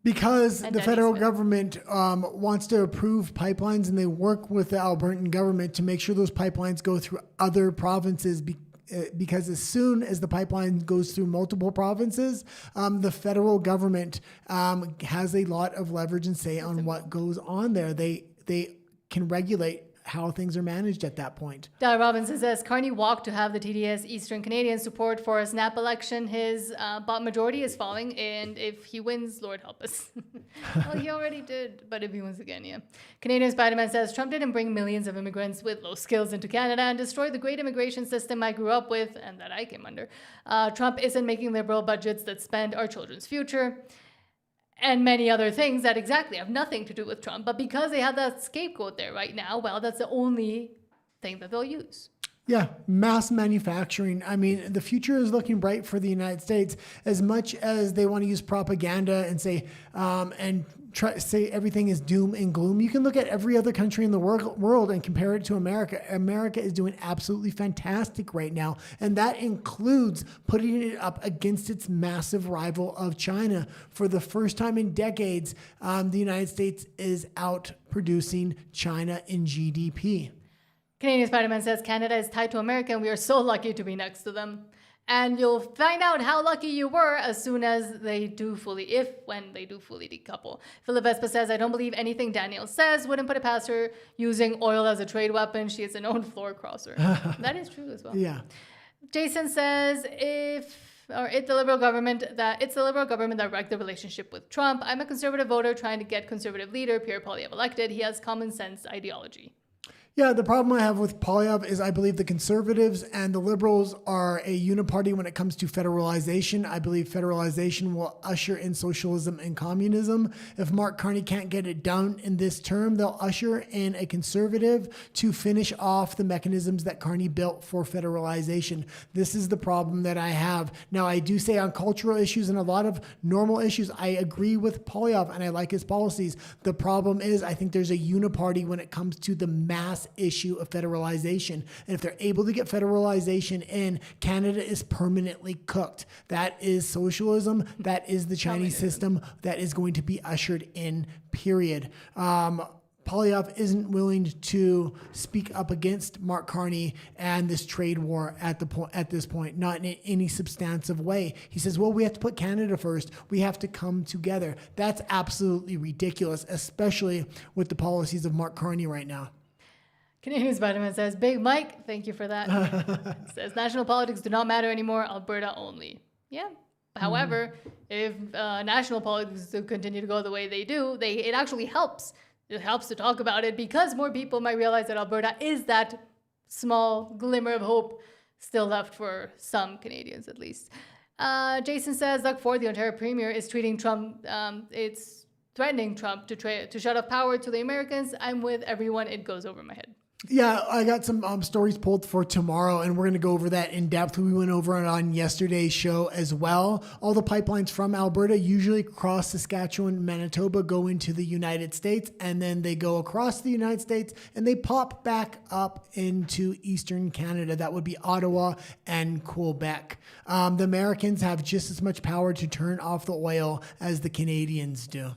Because the federal government wants to approve pipelines, and they work with the Albertan government to make sure those pipelines go through other provinces because as soon as the pipeline goes through multiple provinces, the federal government has a lot of leverage and say on what goes on there. They can regulate how things are managed at that point.
Dara Robinson says, Carney walked to have the TDS Eastern Canadian support for a snap election. His majority is falling, and if he wins, Lord help us. Well, he already did, but if he wins again, yeah. Canadian Spider-Man says, Trump didn't bring millions of immigrants with low skills into Canada and destroy the great immigration system I grew up with and that I came under. Trump isn't making liberal budgets that spend our children's future. And many other things that exactly have nothing to do with Trump. But because they have that scapegoat there right now, well, that's the only thing that they'll use.
Yeah, mass manufacturing. I mean, the future is looking bright for the United States. As much as they want to use propaganda and say, try to say everything is doom and gloom, you can look at every other country in the world and compare it to America. America is doing absolutely fantastic right now. And that includes putting it up against its massive rival of China. For the first time in decades, the United States is out producing China in GDP.
Canadian Spider-Man says, Canada is tied to America and we are so lucky to be next to them. And you'll find out how lucky you were as soon as they do when they do fully decouple. Philip Vespa says, I don't believe anything Danielle says. Wouldn't put it past her using oil as a trade weapon. She is a known floor crosser. That is true as well.
Yeah.
Jason says, it's the liberal government that wrecked the relationship with Trump. I'm a conservative voter trying to get conservative leader Pierre Poilievre elected. He has common sense ideology.
Yeah, the problem I have with Poilievre is I believe the conservatives and the liberals are a uniparty when it comes to federalization. I believe federalization will usher in socialism and communism. If Mark Carney can't get it done in this term, they'll usher in a conservative to finish off the mechanisms that Carney built for federalization. This is the problem that I have. Now, I do say on cultural issues and a lot of normal issues, I agree with Poilievre and I like his policies. The problem is I think there's a uniparty when it comes to the mass issue of federalization. And if they're able to get federalization in, Canada is permanently cooked. That is socialism. That is the Chinese system that is going to be ushered in, period. Poilievre isn't willing to speak up against Mark Carney and this trade war at this point, not in any substantive way. He says, well, we have to put Canada first. We have to come together. That's absolutely ridiculous, especially with the policies of Mark Carney right now.
Canadian Spider-Man says, Big Mike, thank you for that. Says, national politics do not matter anymore, Alberta only. Yeah. However, if national politics continue to go the way they do, it actually helps. It helps to talk about it because more people might realize that Alberta is that small glimmer of hope still left for some Canadians, at least. Jason says, Doug Ford, the Ontario Premier, is tweeting Trump. It's threatening Trump to shut off power to the Americans. I'm with everyone. It goes over my head.
Yeah, I got some stories pulled for tomorrow, and we're going to go over that in depth. We went over it on yesterday's show as well. All the pipelines from Alberta usually cross Saskatchewan, Manitoba, go into the United States, and then they go across the United States, and they pop back up into Eastern Canada. That would be Ottawa and Quebec. The Americans have just as much power to turn off the oil as the Canadians do.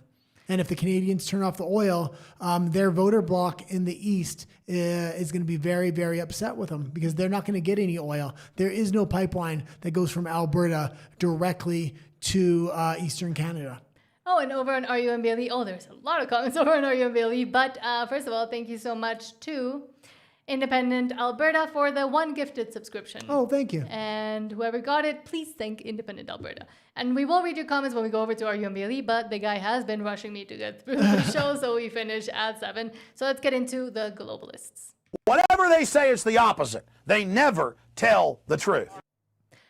And if the Canadians turn off the oil, their voter bloc in the East is going to be very, very upset with them because they're not going to get any oil. There is no pipeline that goes from Alberta directly to Eastern Canada.
Oh, and over on RUMBLE, there's a lot of comments over on RUMBLE. But first of all, thank you so much to Independent Alberta for the one gifted subscription.
Oh, thank you.
And whoever got it, please thank Independent Alberta. And we will read your comments when we go over to our UMBLE, but the guy has been rushing me to get through the show, so we finish at 7. So let's get into the globalists.
Whatever they say, it's the opposite. They never tell the truth.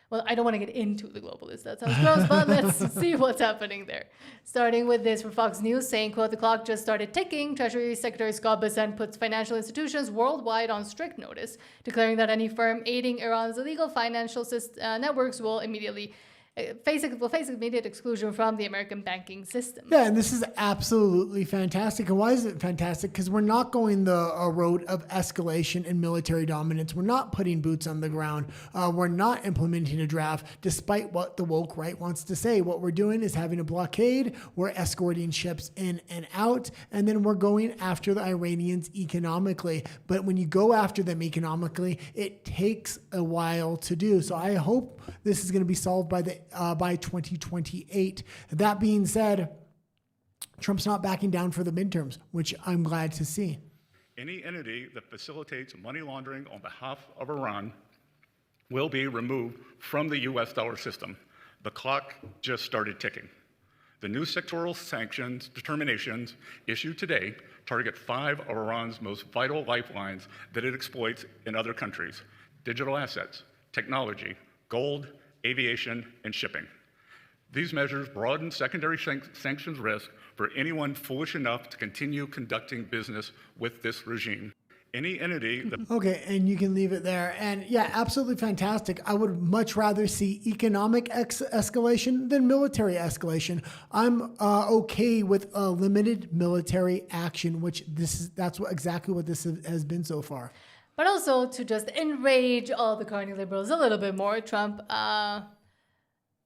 Well, I don't want to get into the globalists. That sounds gross, but let's see what's happening there. Starting with this from Fox News saying, quote, the clock just started ticking. Treasury Secretary Scott Bessent puts financial institutions worldwide on strict notice, declaring that any firm aiding Iran's illegal financial networks will immediately face immediate exclusion from the American banking system.
Yeah, and this is absolutely fantastic. And why is it fantastic? Because we're not going the road of escalation and military dominance. We're not putting boots on the ground. We're not implementing a draft, despite what the woke right wants to say. What we're doing is having a blockade. We're escorting ships in and out, and then we're going after the Iranians economically. But when you go after them economically, it takes a while to do. So I hope this is going to be solved by 2028. That being said, Trump's not backing down for the midterms, which I'm glad to see.
Any entity that facilitates money laundering on behalf of Iran will be removed from the U.S. dollar system. The clock just started ticking. The new sectoral sanctions determinations issued today target 5 of Iran's most vital lifelines that it exploits in other countries: digital assets, technology, gold, aviation, and shipping. These measures broaden secondary sanctions risk for anyone foolish enough to continue conducting business with this regime. Any entity that...
Okay, and you can leave it there. And yeah, absolutely fantastic. I would much rather see economic escalation than military escalation. I'm okay with a limited military action, which that's exactly what this has been so far.
But also to just enrage all the carny liberals a little bit more, Trump,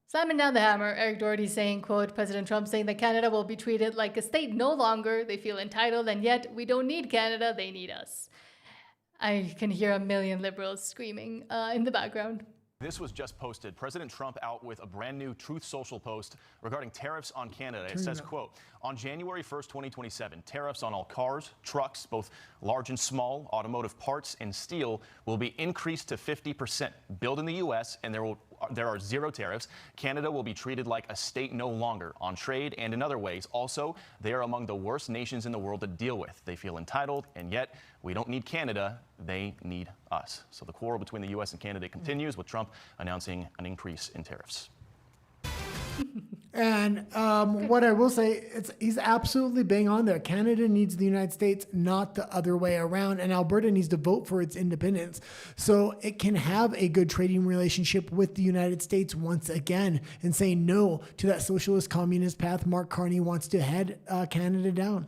slamming down the hammer, Eric Doherty saying, quote, President Trump saying that Canada will be treated like a state no longer. They feel entitled, and yet we don't need Canada, they need us. I can hear a million liberals screaming in the background.
This was just posted. President Trump out with a brand new Truth Social post regarding tariffs on Canada. It says, quote, on January 1st, 2027, tariffs on all cars, trucks, both large and small, automotive parts, and steel will be increased to 50%. Built in the U.S., and there there are zero tariffs. Canada will be treated like a state no longer on trade and in other ways. Also, they are among the worst nations in the world to deal with. They feel entitled, and yet we don't need Canada. They need us. So the quarrel between the U.S. and Canada continues, with Trump announcing an increase in tariffs.
And what I will say, he's absolutely bang on there. Canada needs the United States, not the other way around. And Alberta needs to vote for its independence so it can have a good trading relationship with the United States once again and say no to that socialist communist path Mark Carney wants to head Canada down.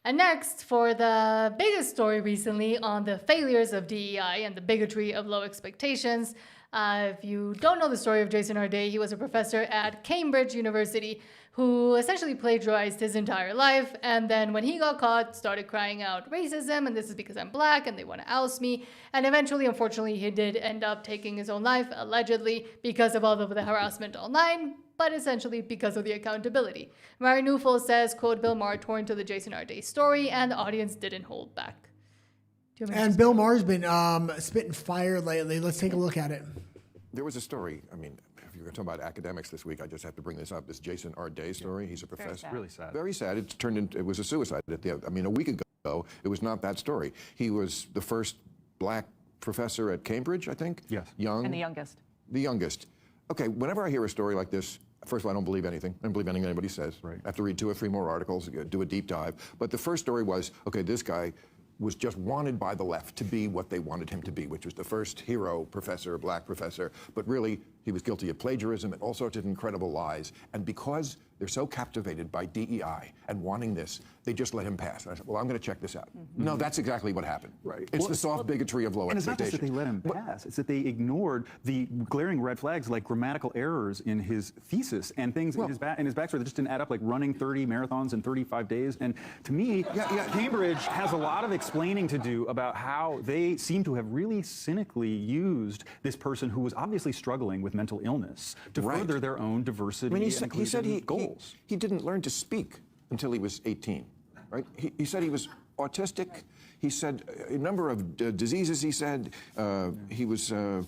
And next, for the biggest story recently on the failures of DEI and the bigotry of low expectations. If you don't know the story of Jason Arday, he was a professor at Cambridge University who essentially plagiarized his entire life. And then when he got caught, started crying out racism, and this is because I'm black and they want to oust me. And eventually, unfortunately, he did end up taking his own life, allegedly, because of all of the harassment online, but essentially because of the accountability. Mary Neufeld says, quote, Bill Maher tore into the Jason Arday story and the audience didn't hold back.
And Bill Maher's been spitting fire lately. Let's take a look at it.
There was a story. I mean, if you're going to talk about academics this week, I just have to bring this up. This Jason Arday story. He's a professor.
Really sad.
Very sad. It was a suicide at the end. I mean, a week ago, it was not that story. He was the first black professor at Cambridge, I think.
Yes.
And the youngest.
The youngest. Okay, whenever I hear a story like this, first of all, I don't believe anything. I don't believe anything anybody says. Right. I have to read 2 or 3 more articles, do a deep dive. But the first story was, okay, this guy was just wanted by the left to be what they wanted him to be, which was the first hero professor, black professor. But really, he was guilty of plagiarism and all sorts of incredible lies. And because they're so captivated by DEI and wanting this, they just let him pass. And I said, well, I'm going to check this out. Mm-hmm. No, that's exactly what happened. Right. It's the soft bigotry of low
and
expectations.
It's not just that they let him pass. It's that they ignored the glaring red flags like grammatical errors in his thesis and things in his backstory that just didn't add up, like running 30 marathons in 35 days. And to me, Cambridge has a lot of explaining to do about how they seem to have really cynically used this person who was obviously struggling with mental illness to further their own diversity and inclusion goals.
He didn't learn to speak until he was 18, right? He said he was autistic. He said a number of diseases. He said he was, I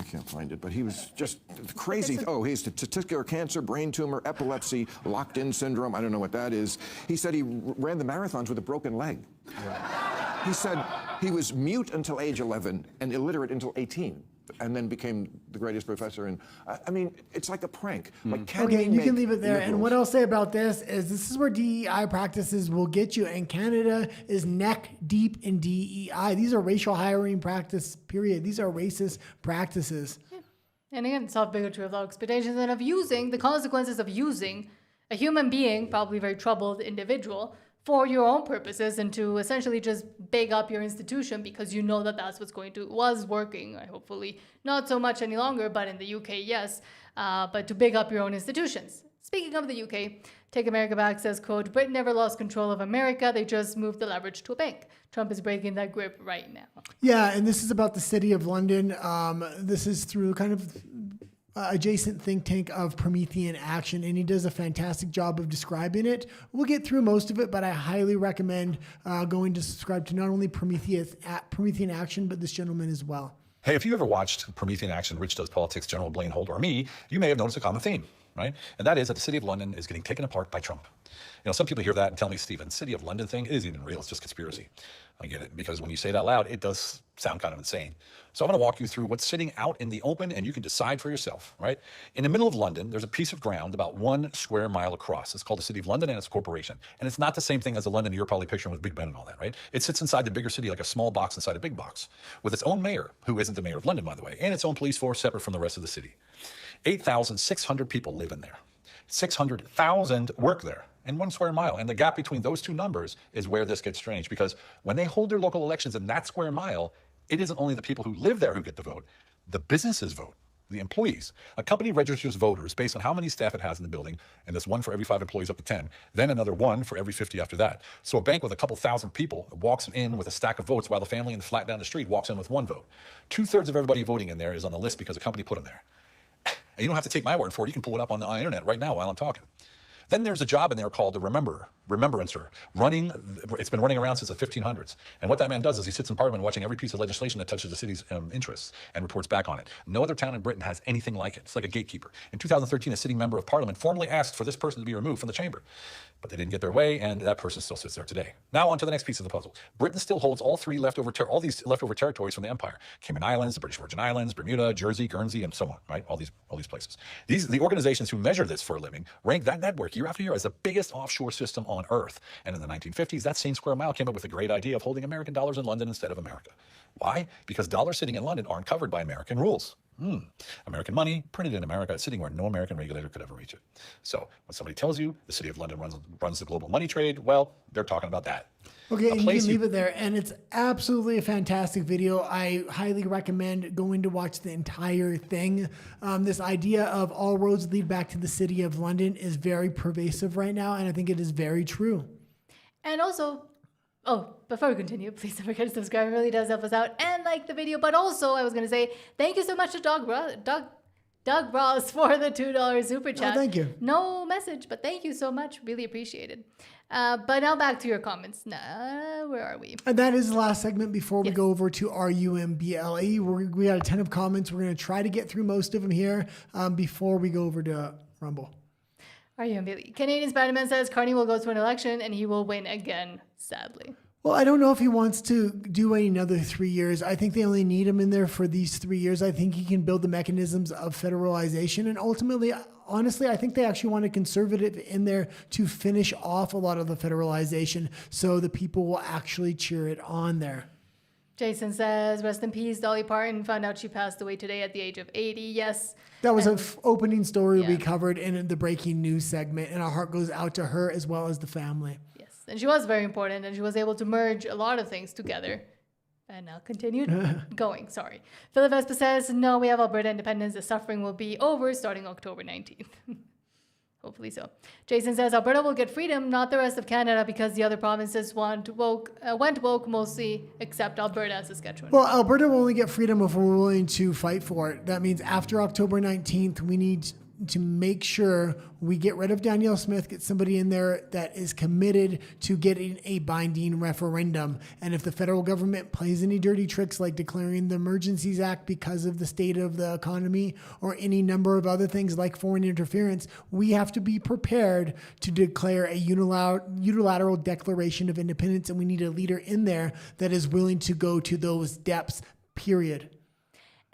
can't find it, but he was just crazy. Oh, he has testicular cancer, brain tumor, epilepsy, locked-in syndrome. I don't know what that is. He said he ran the marathons with a broken leg. Right. He said he was mute until age 11 and illiterate until 18. And then became the greatest professor. And I mean, it's like a prank. Like,
Okay, you can leave it there. And what I'll say about this is where DEI practices will get you. And Canada is neck deep in DEI. These are racial hiring practice, period. These are racist practices.
Yeah. And again, soft bigotry of low expectations and of using the consequences of using a human being, probably very troubled individual, for your own purposes and to essentially just big up your institution because you know that that's what's was working. Hopefully not so much any longer, but in the UK, yes. But to big up your own institutions. Speaking of the UK, Take America Back says, quote, Britain never lost control of America. They just moved the leverage to a bank. Trump is breaking that grip right now.
Yeah, and this is about the city of London. This is through kind of adjacent think tank of Promethean Action, and he does a fantastic job of describing it. We'll get through most of it, but I highly recommend going to subscribe to not only Promethean Action, but this gentleman as well.
Hey, if you ever watched Promethean Action, Rich Does Politics, General Blaine Holt, or me, you may have noticed a common theme, right? And that is that the city of London is getting taken apart by Trump. You know, some people hear that and tell me, Stephen, city of London thing, it isn't even real, it's just conspiracy. I get it, because when you say it out loud, it does sound kind of insane. So I'm going to walk you through what's sitting out in the open, and you can decide for yourself, right? In the middle of London, there's a piece of ground about 1 square mile across. It's called the City of London, and it's a corporation. And it's not the same thing as the London you're probably picturing with Big Ben and all that, right? It sits inside the bigger city like a small box inside a big box, with its own mayor, who isn't the mayor of London, by the way, and its own police force separate from the rest of the city. 8,600 people live in there. 600,000 work there in 1 square mile. And the gap between those two numbers is where this gets strange, because when they hold their local elections in that square mile, it isn't only the people who live there who get to vote. The businesses vote, the employees. A company registers voters based on how many staff it has in the building, and there's 1 for every 5 employees up to 10, then another 1 for every 50 after that. So a bank with a couple thousand people walks in with a stack of votes, while the family in the flat down the street walks in with 1 vote. 2/3 of everybody voting in there is on the list because a company put them there. And you don't have to take my word for it. You can pull it up on the internet right now while I'm talking. Then there's a job in there called the remembrancer. It's been running around since the 1500s. And what that man does is he sits in Parliament watching every piece of legislation that touches the city's interests and reports back on it. No other town in Britain has anything like it. It's like a gatekeeper. In 2013, a sitting member of Parliament formally asked for this person to be removed from the chamber. But they didn't get their way, and that person still sits there today. Now on to the next piece of the puzzle. Britain still holds all these leftover territories from the empire: Cayman Islands, the British Virgin Islands, Bermuda, Jersey, Guernsey, and so on. Right? All these places. The organizations who measure this for a living rank that network year after year as the biggest offshore system on Earth. And in the 1950s, that same square mile came up with the great idea of holding American dollars in London instead of America. Why? Because dollars sitting in London aren't covered by American rules. American money printed in America is sitting where no American regulator could ever reach it. So when somebody tells you the City of London runs the global money trade, well, they're talking about that.
Okay, and you can leave it there. And it's absolutely a fantastic video. I highly recommend going to watch the entire thing. This idea of all roads lead back to the City of London is very pervasive right now, and I think it is very true.
And also, before we continue, please don't forget to subscribe. It really does help us out and like the video. But also, I was going to say thank you so much to Doug Ross for the $2 super chat.
Oh, thank you.
No message, but thank you so much. Really appreciated. But now back to your comments. Where are we?
And that is the last segment before we go over to RUMBLE. We got a ton of comments. We're going to try to get through most of them here before we go over to Rumble.
RUMBLE. Canadian Spider-Man says Carney will go to an election and he will win again, sadly.
Well, I don't know if he wants to do another 3 years. I think they only need him in there for these 3 years. I think he can build the mechanisms of federalization. And ultimately, honestly, I think they actually want a conservative in there to finish off a lot of the federalization so the people will actually cheer it on there.
Jason says, rest in peace, Dolly Parton. Found out she passed away today at the age of 80. Yes.
That was an opening story we covered in the breaking news segment, and our heart goes out to her as well as the family.
Yes, and she was very important, and she was able to merge a lot of things together. And now continued going, sorry. Philip Vespa says, no, we have Alberta independence. The suffering will be over starting October 19th. Hopefully so. Jason says Alberta will get freedom, not the rest of Canada, because the other provinces went woke mostly, except Alberta and Saskatchewan.
Well, Alberta will only get freedom if we're willing to fight for it. That means after October 19th, we need to make sure we get rid of Danielle Smith, get somebody in there that is committed to getting a binding referendum. And if the federal government plays any dirty tricks like declaring the Emergencies Act because of the state of the economy or any number of other things like foreign interference, we have to be prepared to declare a unilateral declaration of independence. And we need a leader in there that is willing to go to those depths, period.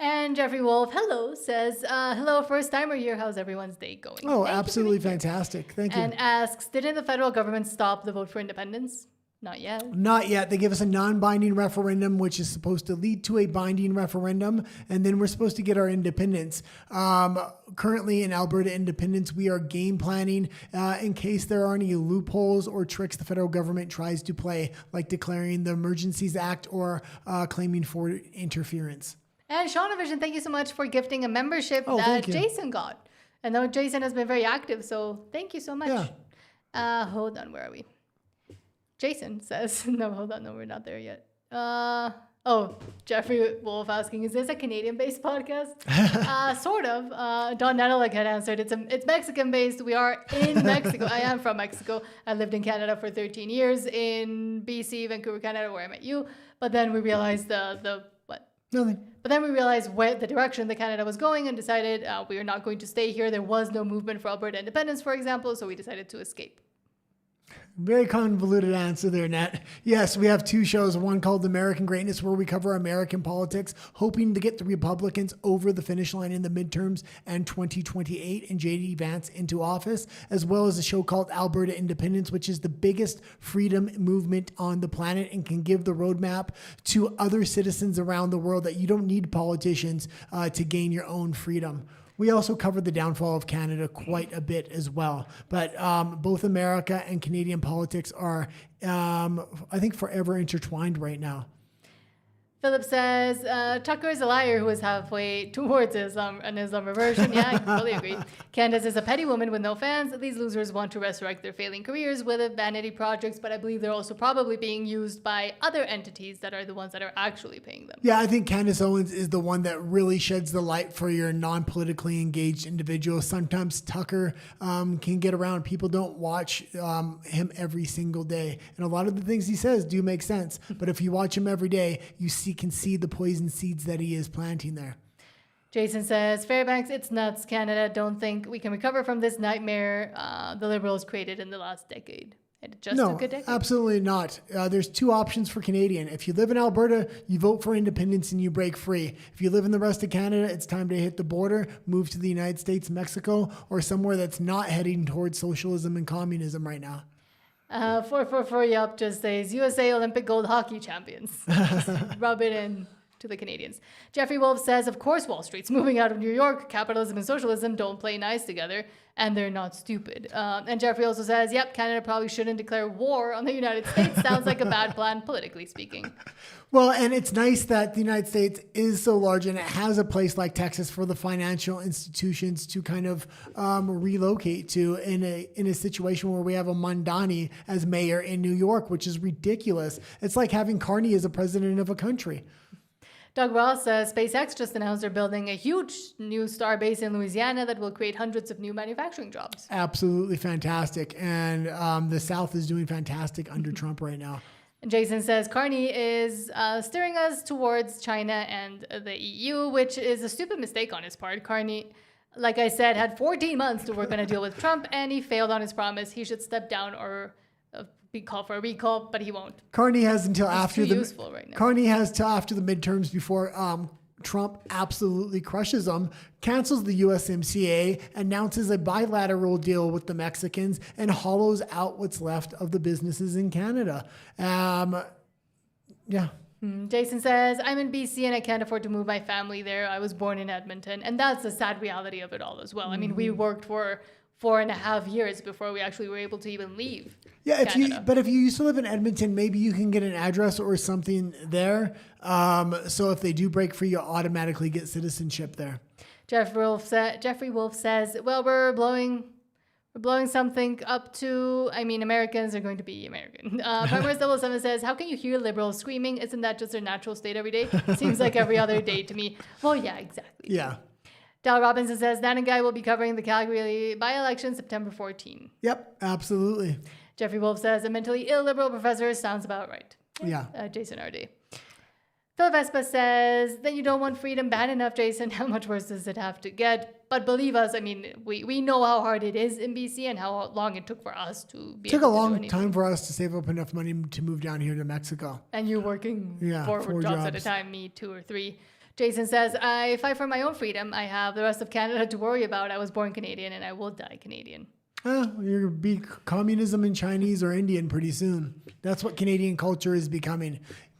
And Jeffrey Wolf, hello, says, hello, first timer here. How's everyone's day going?
Oh, absolutely fantastic. Thank you.
And asks, didn't the federal government stop the vote for independence? Not yet.
Not yet. They give us a non-binding referendum, which is supposed to lead to a binding referendum, and then we're supposed to get our independence. Currently in Alberta independence, we are game planning in case there are any loopholes or tricks the federal government tries to play, like declaring the Emergencies Act or claiming for interference.
And Shaunavision, thank you so much for gifting a membership that Jason got. And now Jason has been very active, so thank you so much. Yeah. Hold on, where are we? Jason says, no, hold on, no, we're not there yet. Jeffrey Wolf asking, is this a Canadian-based podcast? Sort of. Don Nedelik had answered, it's Mexican-based. We are in Mexico. I am from Mexico. I lived in Canada for 13 years in BC, Vancouver, Canada, where I met you. But then we realized
Nothing.
But then we realized where the direction that Canada was going and decided we are not going to stay here. There was no movement for Alberta independence, for example, so we decided to escape.
Very convoluted answer there, Nat. Yes, we have two shows, one called American Greatness, where we cover American politics, hoping to get the Republicans over the finish line in the midterms and 2028 and J.D. Vance into office, as well as a show called Alberta Independence, which is the biggest freedom movement on the planet and can give the roadmap to other citizens around the world that you don't need politicians to gain your own freedom. We also covered the downfall of Canada quite a bit as well. But both America and Canadian politics are, I think, forever intertwined right now.
Philip says, Tucker is a liar who is halfway towards Islam version. Yeah, I completely agree. Candace is a petty woman with no fans. These losers want to resurrect their failing careers with vanity projects, but I believe they're also probably being used by other entities that are the ones that are actually paying them.
Yeah, I think Candace Owens is the one that really sheds the light for your non-politically engaged individuals. Sometimes Tucker can get around. People don't watch him every single day. And a lot of the things he says do make sense. But if you watch him every day, you can see the poison seeds that he is planting there.
Jason says, Fairbanks, it's nuts. Canada don't think we can recover from this nightmare the Liberals created in the last decade. It just
No,
a good decade.
absolutely not. There's two options for Canadian. If you live in Alberta, you vote for independence and you break free. If you live in the rest of Canada, it's time to hit the border, move to the United States, Mexico, or somewhere that's not heading towards socialism and communism right now.
444 Yup just says USA Olympic gold hockey champions. Just rub it in to the Canadians. Jeffrey Wolf says, of course Wall Street's moving out of New York. Capitalism and socialism don't play nice together, and they're not stupid. And Jeffrey also says, yep, Canada probably shouldn't declare war on the United States. Sounds like a bad plan, politically speaking.
Well, and it's nice that the United States is so large and it has a place like Texas for the financial institutions to kind of relocate to in a situation where we have a Mamdani as mayor in New York, which is ridiculous. It's like having Carney as a president of a country.
Doug Ross says SpaceX just announced they're building a huge new star base in Louisiana that will create hundreds of new manufacturing jobs.
Absolutely fantastic. And the South is doing fantastic under Trump right now.
Jason says Carney is steering us towards China and the EU, which is a stupid mistake on his part. Carney, like I said, had 14 months to work on a deal with Trump, and he failed on his promise. He should step down or be called for a recall, but he won't.
Carney has until after the
right now.
Carney has till after the midterms before Trump absolutely crushes them, cancels the USMCA, announces a bilateral deal with the Mexicans, and hollows out what's left of the businesses in Canada. Yeah.
Jason says, I'm in BC and I can't afford to move my family there. I was born in Edmonton. And that's the sad reality of it all as well. I mean, we worked for 4.5 years before we actually were able to even leave.
Yeah,
Canada.
But if you used to live in Edmonton, maybe you can get an address or something there. So if they do break free, you'll automatically get citizenship there.
Jeffrey Wolf says, well, we're blowing something up to, I mean, Americans are going to be American. Farmers 77 says, how can you hear liberals screaming? Isn't that just their natural state every day? Seems like every other day to me. Well, yeah, exactly.
Yeah.
Dal Robinson says, Nan and Guy will be covering the Calgary by-election September 14.
Yep, absolutely.
Jeffrey Wolf says, a mentally ill liberal professor sounds about right.
Yeah.
Jason R.D. Phil Vespa says, then you don't want freedom bad enough, Jason. How much worse does it have to get? But believe us, I mean, we know how hard it is in BC and how long it took for us to be able to do anything.
It took a long time for us to save up enough money to move down here to Mexico.
And you're working 4
4
jobs at a time, me 2 or 3. Jason says, I fight for my own freedom. I have the rest of Canada to worry about. I was born Canadian and I will die Canadian.
You're going to be communism in Chinese or Indian pretty soon. That's what Canadian culture is becoming.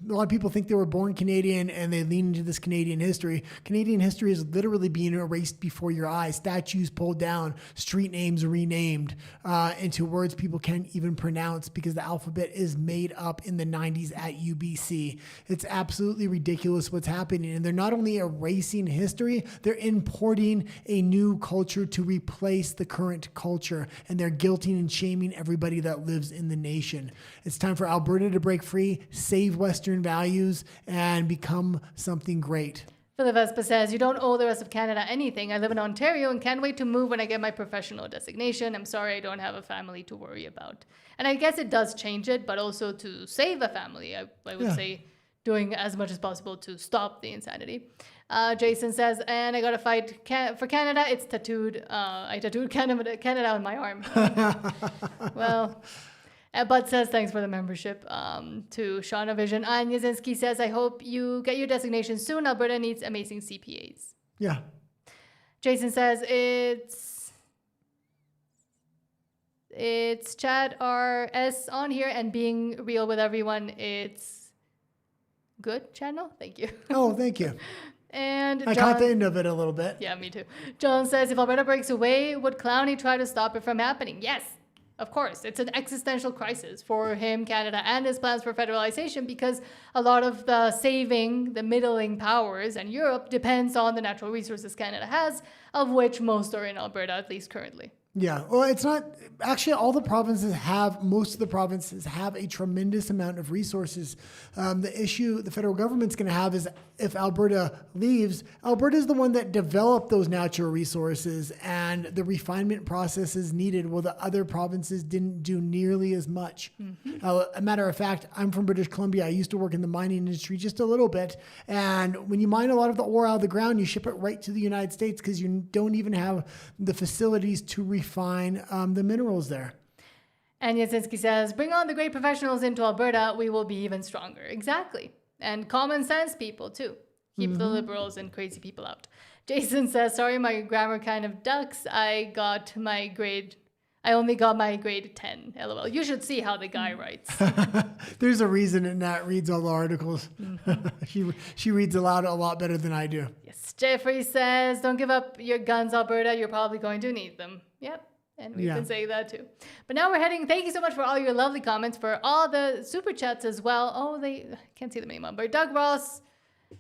A lot of people think they were born Canadian and they lean into this Canadian history. Canadian history is literally being erased before your eyes. Statues pulled down, street names renamed into words people can't even pronounce because the alphabet is made up in the 90s at UBC. It's absolutely ridiculous what's happening. And they're not only erasing history, they're importing a new culture to replace the current culture. And they're guilting and shaming everybody that lives in the nation. It's time for Alberta to break free, save Western values, and become something great.
Philip Vespa says, you don't owe the rest of Canada anything. I live in Ontario and can't wait to move when I get my professional designation. I'm sorry I don't have a family to worry about. And I guess it does change it, but also to save a family, I would say doing as much as possible to stop the insanity. Jason says, and I got to fight for Canada. It's tattooed. I tattooed Canada on my arm. Well... Bud says, thanks for the membership to Shauna Vision. And Yazinski says, I hope you get your designation soon. Alberta needs amazing CPAs.
Yeah.
Jason says, it's Chad RS on here and being real with everyone. It's good channel. Thank you.
Oh, thank you.
And
I caught the end of it a little bit.
Yeah, me too. John says, if Alberta breaks away, would Clowney try to stop it from happening? Yes. Of course, it's an existential crisis for him, Canada, and his plans for federalization, because a lot of the saving, the middling powers, and Europe depends on the natural resources Canada has, of which most are in Alberta, at least currently.
Yeah, well, it's not actually most of the provinces have a tremendous amount of resources. The issue the federal government's going to have is if Alberta leaves, Alberta's the one that developed those natural resources and the refinement processes needed, while the other provinces didn't do nearly as much. A matter of fact, I'm from British Columbia. I used to work in the mining industry just a little bit. And when you mine a lot of the ore out of the ground, you ship it right to the United States because you don't even have the facilities to refine the minerals there.
And Yasinski says, bring on the great professionals into Alberta, we will be even stronger. Exactly. And common sense people, too. Keep the liberals and crazy people out. Jason says, sorry, my grammar kind of ducks. I only got my grade 10. LOL. You should see how the guy writes.
There's a reason that Nat reads all the articles. She reads aloud a lot better than I do.
Yes. Jeffrey says, don't give up your guns, Alberta. You're probably going to need them. Yep. And we've been saying that too. But now we're heading, thank you so much for all your lovely comments, for all the super chats as well. Oh, I can't see the name on, but Doug Ross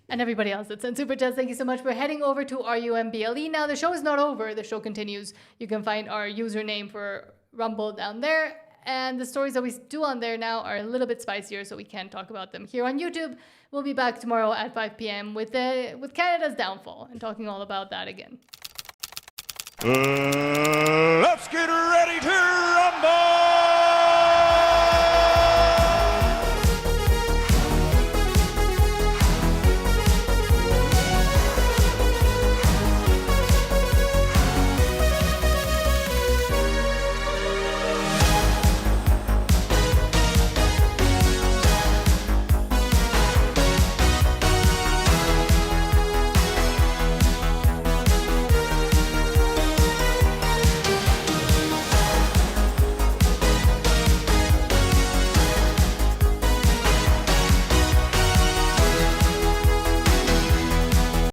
and everybody else that sent super chats, thank you so much. We're heading over to RUMBLE. Now the show is not over, the show continues. You can find our username for Rumble down there. And the stories that we do on there now are a little bit spicier, so we can't talk about them here on YouTube. We'll be back tomorrow at 5 p.m. with Canada's downfall and talking all about that again.
Let's get ready to rumble!